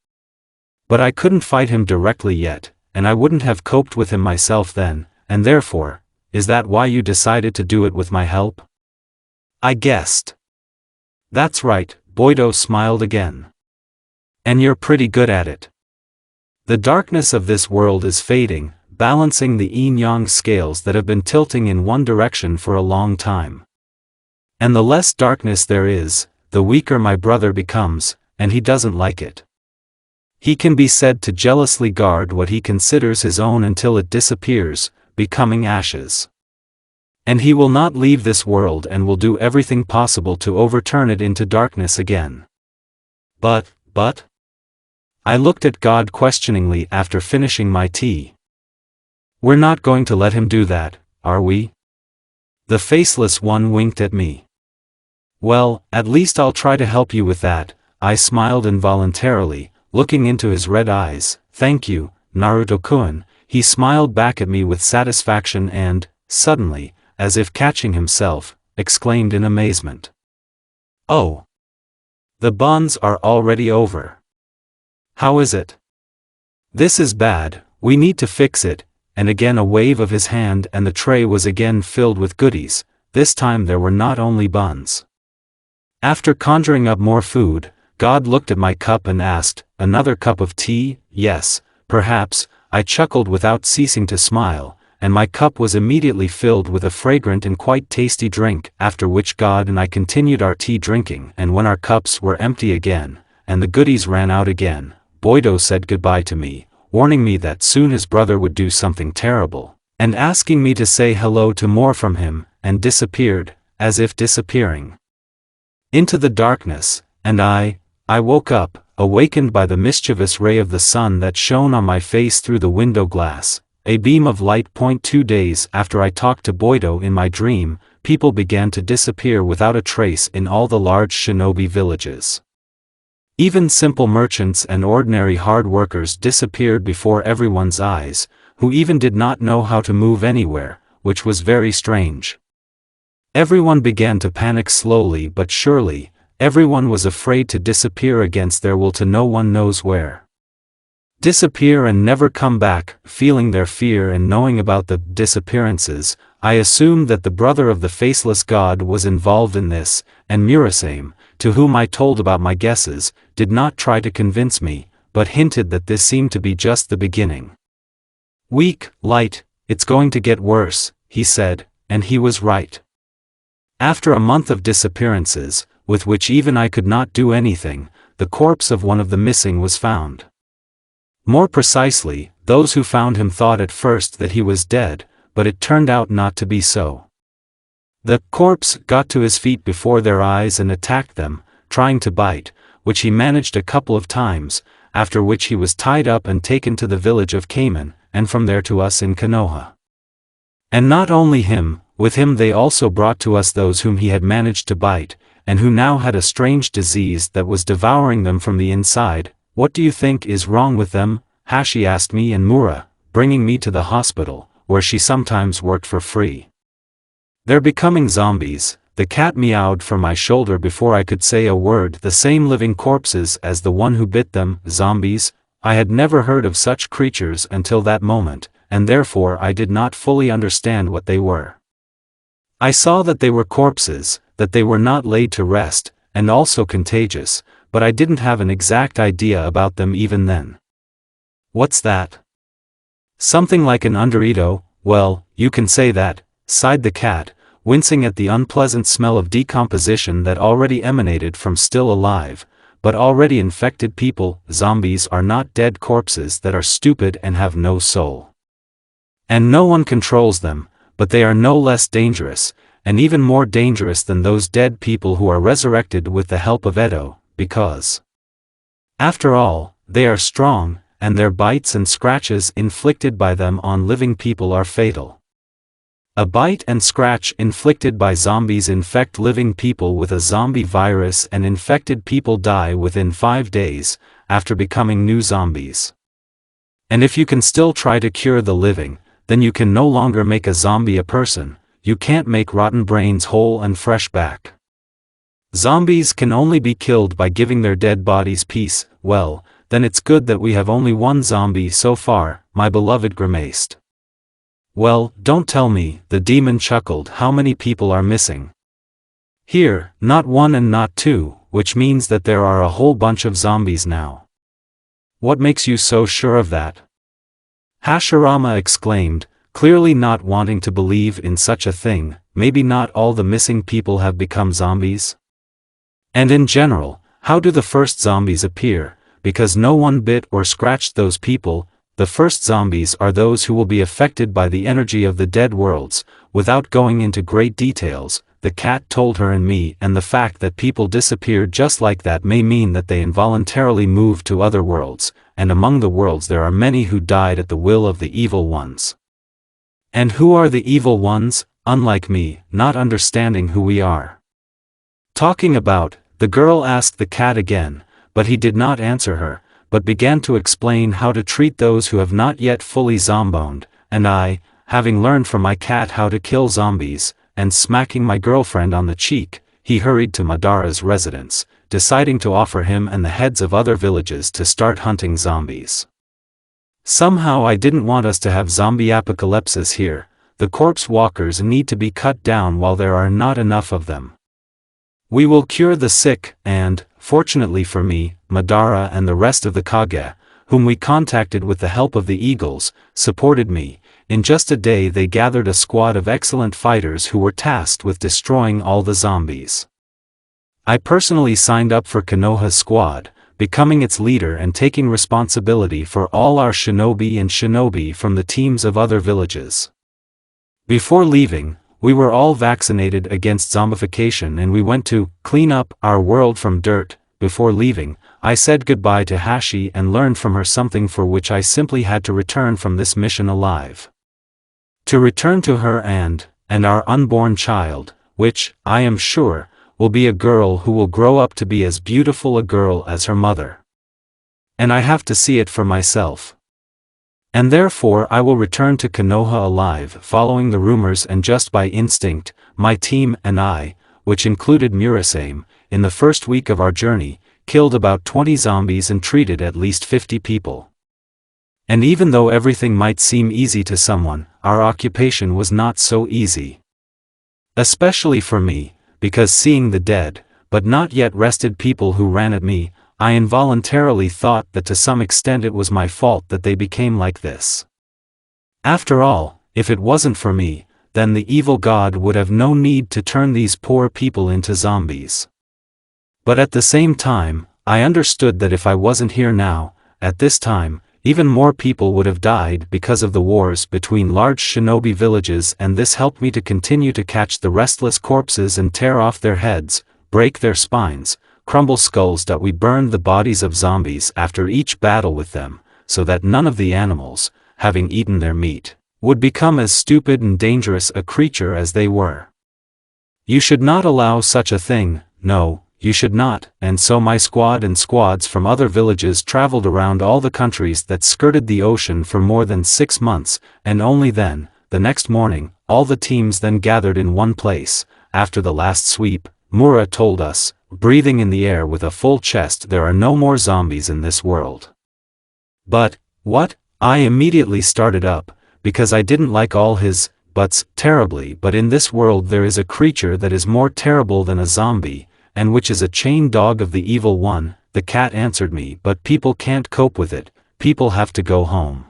But I couldn't fight him directly yet, and I wouldn't have coped with him myself then, and therefore, is that why you decided to do it with my help? I guessed. That's right, Boido smiled again. And you're pretty good at it. The darkness of this world is fading, balancing the yin-yang scales that have been tilting in one direction for a long time. And the less darkness there is, the weaker my brother becomes, and he doesn't like it. He can be said to jealously guard what he considers his own until it disappears, becoming ashes. And he will not leave this world and will do everything possible to overturn it into darkness again. But? I looked at God questioningly after finishing my tea. We're not going to let him do that, are we? The faceless one winked at me. Well, at least I'll try to help you with that, I smiled involuntarily, looking into his red eyes. Thank you, Naruto-kun. He smiled back at me with satisfaction and, suddenly, as if catching himself, exclaimed in amazement. Oh! The buns are already over. How is it? This is bad, we need to fix it, and again a wave of his hand and the tray was again filled with goodies. This time there were not only buns. After conjuring up more food, God looked at my cup and asked, another cup of tea? Yes, perhaps, I chuckled without ceasing to smile, and my cup was immediately filled with a fragrant and quite tasty drink, after which God and I continued our tea drinking, and when our cups were empty again, and the goodies ran out again, Boido said goodbye to me, warning me that soon his brother would do something terrible, and asking me to say hello to more from him, and disappeared, as if disappearing into the darkness, and I woke up, awakened by the mischievous ray of the sun that shone on my face through the window glass, a beam of light. 2 days after I talked to Boido in my dream, people began to disappear without a trace in all the large shinobi villages. Even simple merchants and ordinary hard workers disappeared before everyone's eyes, who even did not know how to move anywhere, which was very strange. Everyone began to panic slowly but surely. Everyone was afraid to disappear against their will to no one knows where. Disappear and never come back. Feeling their fear and knowing about the disappearances, I assumed that the brother of the faceless god was involved in this, and Murasame, to whom I told about my guesses, did not try to convince me, but hinted that this seemed to be just the beginning. Weak, light, it's going to get worse, he said, and he was right. After a month of disappearances, with which even I could not do anything, the corpse of one of the missing was found. More precisely, those who found him thought at first that he was dead, but it turned out not to be so. The corpse got to his feet before their eyes and attacked them, trying to bite, which he managed a couple of times, after which he was tied up and taken to the village of Cayman, and from there to us in Konoha. And not only him, with him they also brought to us those whom he had managed to bite, and who now had a strange disease that was devouring them from the inside. What do you think is wrong with them? Hashi asked me and Mura, bringing me to the hospital, where she sometimes worked for free. They're becoming zombies. The cat meowed from my shoulder before I could say a word. The same living corpses as the one who bit them. Zombies? I had never heard of such creatures until that moment, and therefore I did not fully understand what they were. I saw that they were corpses, that they were not laid to rest, and also contagious, but I didn't have an exact idea about them even then. What's that? Something like an underito? Well, you can say that, sighed the cat, wincing at the unpleasant smell of decomposition that already emanated from still alive, but already infected people. Zombies are not dead corpses that are stupid and have no soul. And no one controls them, but they are no less dangerous, and even more dangerous than those dead people who are resurrected with the help of Edo, because, after all, they are strong, and their bites and scratches inflicted by them on living people are fatal. A bite and scratch inflicted by zombies infect living people with a zombie virus, and infected people die within 5 days, after becoming new zombies. And if you can still try to cure the living, then you can no longer make a zombie a person. You can't make rotten brains whole and fresh back. Zombies can only be killed by giving their dead bodies peace. Well, then it's good that we have only one zombie so far, my beloved grimaced. Well, don't tell me, the demon chuckled. How many people are missing? Here, not one and not two, which means that there are a whole bunch of zombies now. What makes you so sure of that? Hashirama exclaimed, clearly not wanting to believe in such a thing. Maybe not all the missing people have become zombies? And in general, how do the first zombies appear? Because no one bit or scratched those people. The first zombies are those who will be affected by the energy of the dead worlds. Without going into great details, the cat told her and me, and the fact that people disappear just like that may mean that they involuntarily moved to other worlds, and among the worlds there are many who died at the will of the evil ones. And who are the evil ones? Unlike me, not understanding who we are talking about, the girl asked the cat again, but he did not answer her, but began to explain how to treat those who have not yet fully zomboned, and I, having learned from my cat how to kill zombies, and smacking my girlfriend on the cheek, he hurried to Madara's residence, deciding to offer him and the heads of other villages to start hunting zombies. Somehow I didn't want us to have zombie apocalypses here. The corpse walkers need to be cut down while there are not enough of them. We will cure the sick, and, fortunately for me, Madara and the rest of the Kage, whom we contacted with the help of the eagles, supported me. In just a day they gathered a squad of excellent fighters who were tasked with destroying all the zombies. I personally signed up for Konoha's squad, becoming its leader and taking responsibility for all our shinobi and shinobi from the teams of other villages. Before leaving, we were all vaccinated against zombification and we went to clean up our world from dirt. Before leaving, I said goodbye to Hashi and learned from her something for which I simply had to return from this mission alive. To return to her and our unborn child, which, I am sure, will be a girl who will grow up to be as beautiful a girl as her mother. And I have to see it for myself. And therefore I will return to Konoha alive, following the rumors, and just by instinct, my team and I, which included Murasame, in the first week of our journey, killed about 20 zombies and treated at least 50 people. And even though everything might seem easy to someone, our occupation was not so easy. Especially for me, because seeing the dead, but not yet rested people who ran at me, I involuntarily thought that to some extent it was my fault that they became like this. After all, if it wasn't for me, then the evil god would have no need to turn these poor people into zombies. But at the same time, I understood that if I wasn't here now, at this time, even more people would have died because of the wars between large shinobi villages, and this helped me to continue to catch the restless corpses and tear off their heads, break their spines, crumble skulls. That we burned the bodies of zombies after each battle with them, so that none of the animals, having eaten their meat, would become as stupid and dangerous a creature as they were. You should not allow such a thing, no, you should not. And so my squad and squads from other villages traveled around all the countries that skirted the ocean for more than 6 months, and only then, the next morning, all the teams then gathered in one place. After the last sweep, Mura told us, breathing in the air with a full chest, there are no more zombies in this world. But, what? I immediately started up, because I didn't like all his buts terribly. But in this world there is a creature that is more terrible than a zombie, and which is a chain dog of the evil one," the cat answered me. "But people can't cope with it, people have to go home.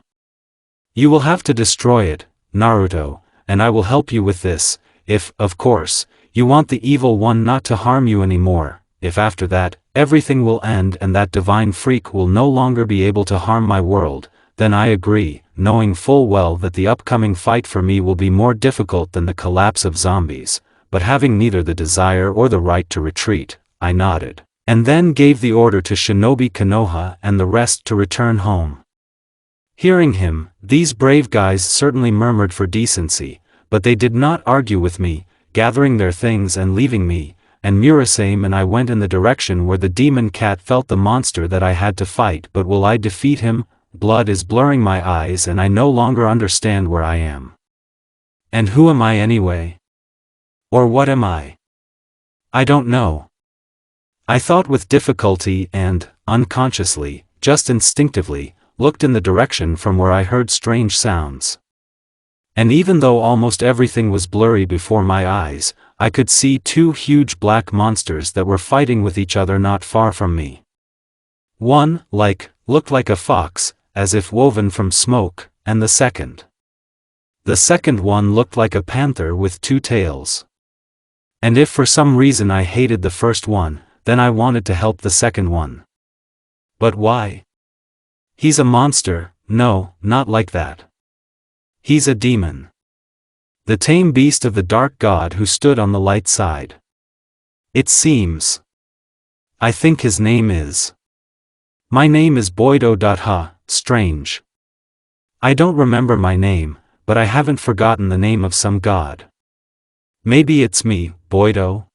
You will have to destroy it, Naruto, and I will help you with this, if, of course, you want the evil one not to harm you anymore. If after that, everything will end and that divine freak will no longer be able to harm my world, then I agree, knowing full well that the upcoming fight for me will be more difficult than the collapse of zombies, but having neither the desire or the right to retreat, I nodded, and then gave the order to Shinobi Konoha and the rest to return home." Hearing him, these brave guys certainly murmured for decency, but they did not argue with me, gathering their things and leaving me, and Murasame and I went in the direction where the demon cat felt the monster that I had to fight. But will I defeat him? Blood is blurring my eyes and I no longer understand where I am. And who am I anyway? Or what am I? I don't know. I thought with difficulty and, unconsciously, just instinctively, looked in the direction from where I heard strange sounds. And even though almost everything was blurry before my eyes, I could see two huge black monsters that were fighting with each other not far from me. One, looked like a fox, as if woven from smoke, and the second one looked like a panther with two tails. And if for some reason I hated the first one, then I wanted to help the second one. But why? He's a monster. No, not like that. He's a demon. The tame beast of the dark god who stood on the light side. It seems. I think his name is. My name is Boido. Strange. I don't remember my name, but I haven't forgotten the name of some god. Maybe it's me, Boido?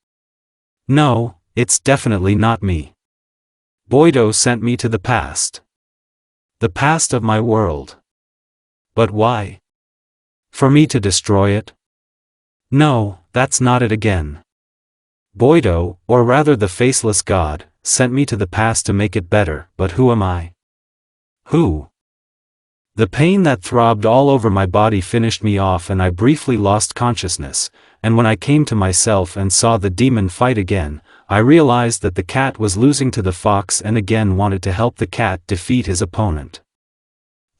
No, it's definitely not me. Boido sent me to the past. The past of my world. But why? For me to destroy it? No, that's not it again. Boido, or rather the faceless god, sent me to the past to make it better, but who am I? Who? The pain that throbbed all over my body finished me off and I briefly lost consciousness, and when I came to myself and saw the demon fight again, I realized that the cat was losing to the fox and again wanted to help the cat defeat his opponent.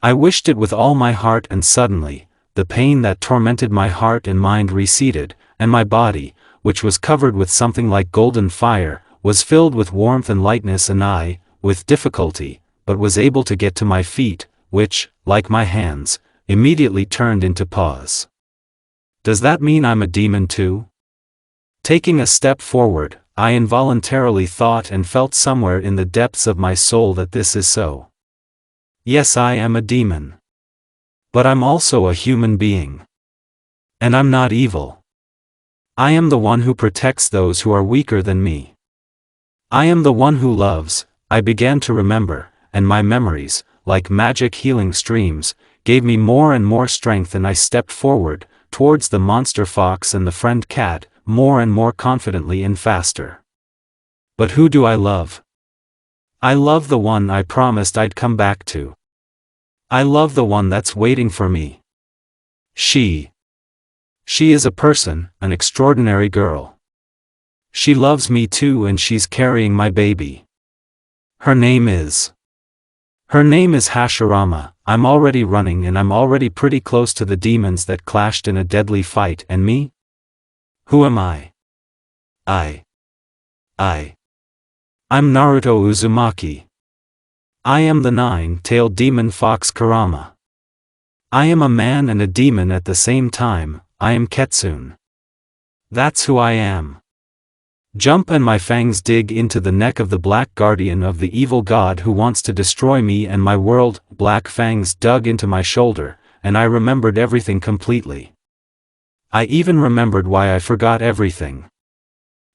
I wished it with all my heart and suddenly, the pain that tormented my heart and mind receded, and my body, which was covered with something like golden fire, was filled with warmth and lightness and I, with difficulty, but was able to get to my feet, which, like my hands, immediately turned into paws. Does that mean I'm a demon too? Taking a step forward, I involuntarily thought and felt somewhere in the depths of my soul that this is so. Yes, I am a demon. But I'm also a human being. And I'm not evil. I am the one who protects those who are weaker than me. I am the one who loves. I began to remember, and my memories, like magic healing streams, gave me more and more strength and I stepped forward, towards the monster fox and the friend cat, more and more confidently and faster. But who do I love? I love the one I promised I'd come back to. I love the one that's waiting for me. She is a person, an extraordinary girl. She loves me too and she's carrying my baby. Her name is Hashirama. I'm already running and I'm already pretty close to the demons that clashed in a deadly fight and me? Who am I? I'm Naruto Uzumaki. I am the nine-tailed demon fox Kurama. I am a man and a demon at the same time. I am Ketsune. That's who I am. Jump and my fangs dig into the neck of the black guardian of the evil god who wants to destroy me and my world. Black fangs dug into my shoulder, and I remembered everything completely. I even remembered why I forgot everything.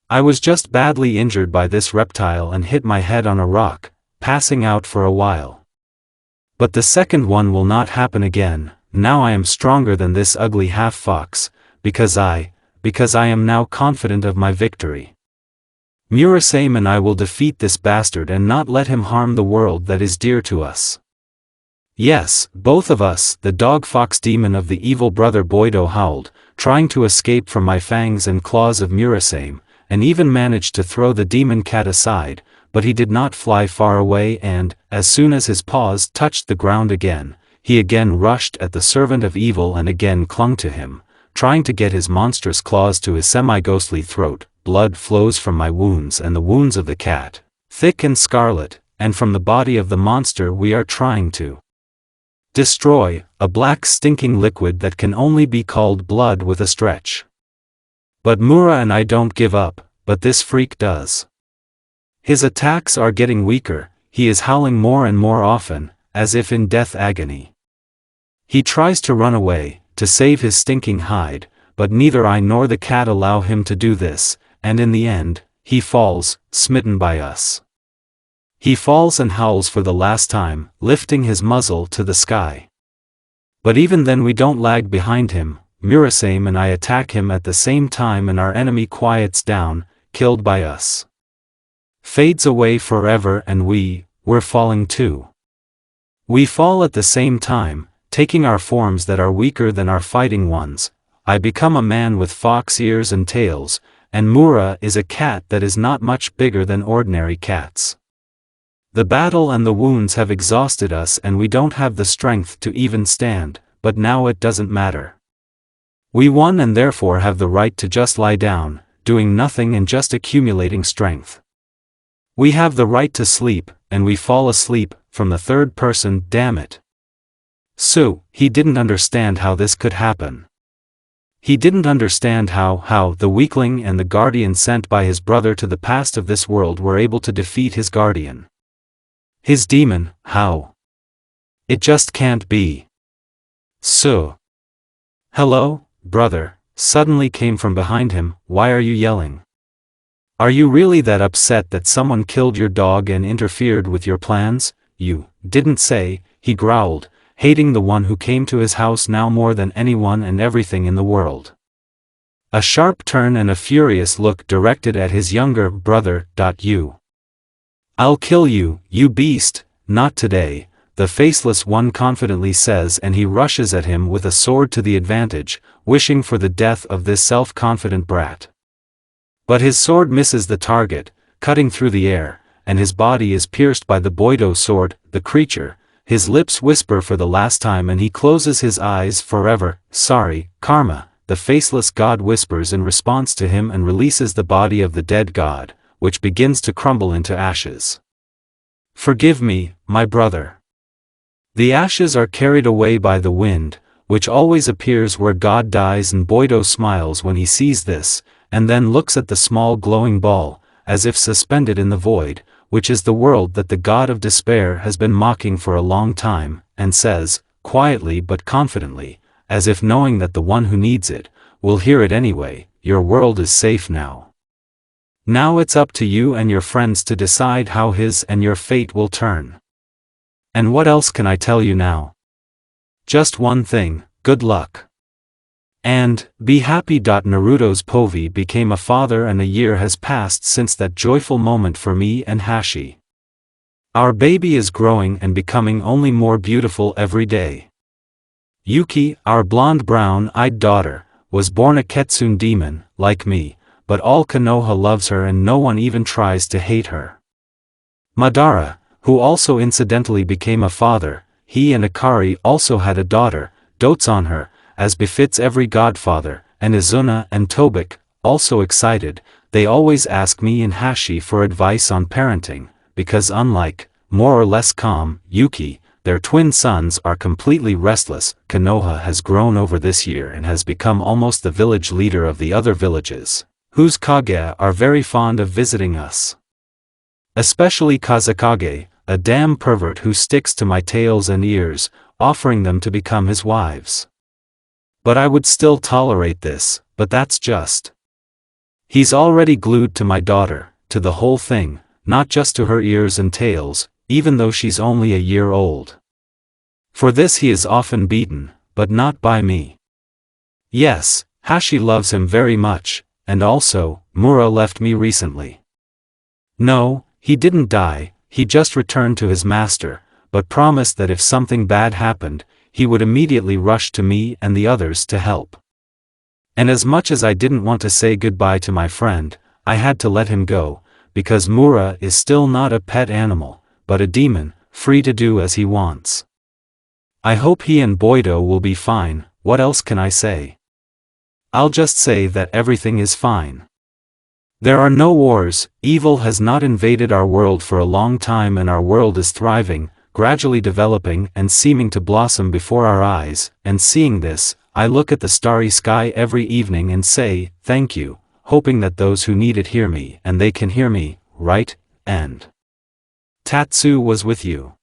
I was just badly injured by this reptile and hit my head on a rock, passing out for a while. But the second one will not happen again. Now I am stronger than this ugly half-fox, because I am now confident of my victory. Murasame and I will defeat this bastard and not let him harm the world that is dear to us. Yes, both of us. The dog-fox demon of the evil brother Boido howled, trying to escape from my fangs and claws of Murasame, and even managed to throw the demon cat aside, but he did not fly far away and, as soon as his paws touched the ground again, he again rushed at the servant of evil and again clung to him, trying to get his monstrous claws to his semi-ghostly throat. Blood flows from my wounds and the wounds of the cat, thick and scarlet, and from the body of the monster we are trying to destroy, a black stinking liquid that can only be called blood with a stretch. But Mura and I don't give up, but this freak does. His attacks are getting weaker, he is howling more and more often, as if in death agony. He tries to run away, to save his stinking hide, but neither I nor the cat allow him to do this, and in the end, he falls, smitten by us. He falls and howls for the last time, lifting his muzzle to the sky. But even then we don't lag behind him, Murasame and I attack him at the same time and our enemy quiets down, killed by us. Fades away forever and we're falling too. We fall at the same time, taking our forms that are weaker than our fighting ones. I become a man with fox ears and tails, and Mura is a cat that is not much bigger than ordinary cats. The battle and the wounds have exhausted us and we don't have the strength to even stand, but now it doesn't matter. We won and therefore have the right to just lie down, doing nothing and just accumulating strength. We have the right to sleep, and we fall asleep, from the third person, damn it. So, he didn't understand how this could happen. He didn't understand how the weakling and the guardian sent by his brother to the past of this world were able to defeat his guardian. His demon, how? It just can't be. So. Hello, brother, suddenly came from behind him. Why are you yelling? Are you really that upset that someone killed your dog and interfered with your plans? You didn't say, he growled, hating the one who came to his house now more than anyone and everything in the world. A sharp turn and a furious look directed at his younger brother. You. I'll kill you, you beast, not today, the faceless one confidently says, and he rushes at him with a sword to the advantage, wishing for the death of this self-confident brat. But his sword misses the target, cutting through the air, and his body is pierced by the Boido sword. The creature, his lips whisper for the last time and he closes his eyes forever. Sorry, Karma, the faceless god whispers in response to him and releases the body of the dead god, which begins to crumble into ashes. Forgive me, my brother. The ashes are carried away by the wind, which always appears where God dies, and Boido smiles when he sees this, and then looks at the small glowing ball, as if suspended in the void, which is the world that the god of despair has been mocking for a long time, and says, quietly but confidently, as if knowing that the one who needs it, will hear it anyway, your world is safe now. Now it's up to you and your friends to decide how his and your fate will turn. And what else can I tell you now? Just one thing, good luck. And, be happy. Naruto's Povey became a father and a year has passed since that joyful moment for me and Hashi. Our baby is growing and becoming only more beautiful every day. Yuki, our blonde brown-eyed daughter, was born a Ketsune demon, like me, but all Konoha loves her and no one even tries to hate her. Madara, who also incidentally became a father, he and Akari also had a daughter, dotes on her, as befits every godfather, and Izuna and Tobik, also excited, they always ask me and Hashi for advice on parenting, because unlike, more or less calm, Yuki, their twin sons are completely restless. Konoha has grown over this year and has become almost the village leader of the other villages, whose Kage are very fond of visiting us. Especially Kazekage, a damn pervert who sticks to my tails and ears, offering them to become his wives. But I would still tolerate this, but that's just. He's already glued to my daughter, to the whole thing, not just to her ears and tails, even though she's only a year old. For this he is often beaten, but not by me. Yes, Hashi loves him very much, and also, Mura left me recently. No, he didn't die, he just returned to his master, but promised that if something bad happened, he would immediately rush to me and the others to help. And as much as I didn't want to say goodbye to my friend, I had to let him go, because Mura is still not a pet animal, but a demon, free to do as he wants. I hope he and Boido will be fine. What else can I say? I'll just say that everything is fine. There are no wars, evil has not invaded our world for a long time, and our world is thriving, gradually developing and seeming to blossom before our eyes, and seeing this, I look at the starry sky every evening and say, thank you, hoping that those who need it hear me, and they can hear me, right? And Tatsu was with you.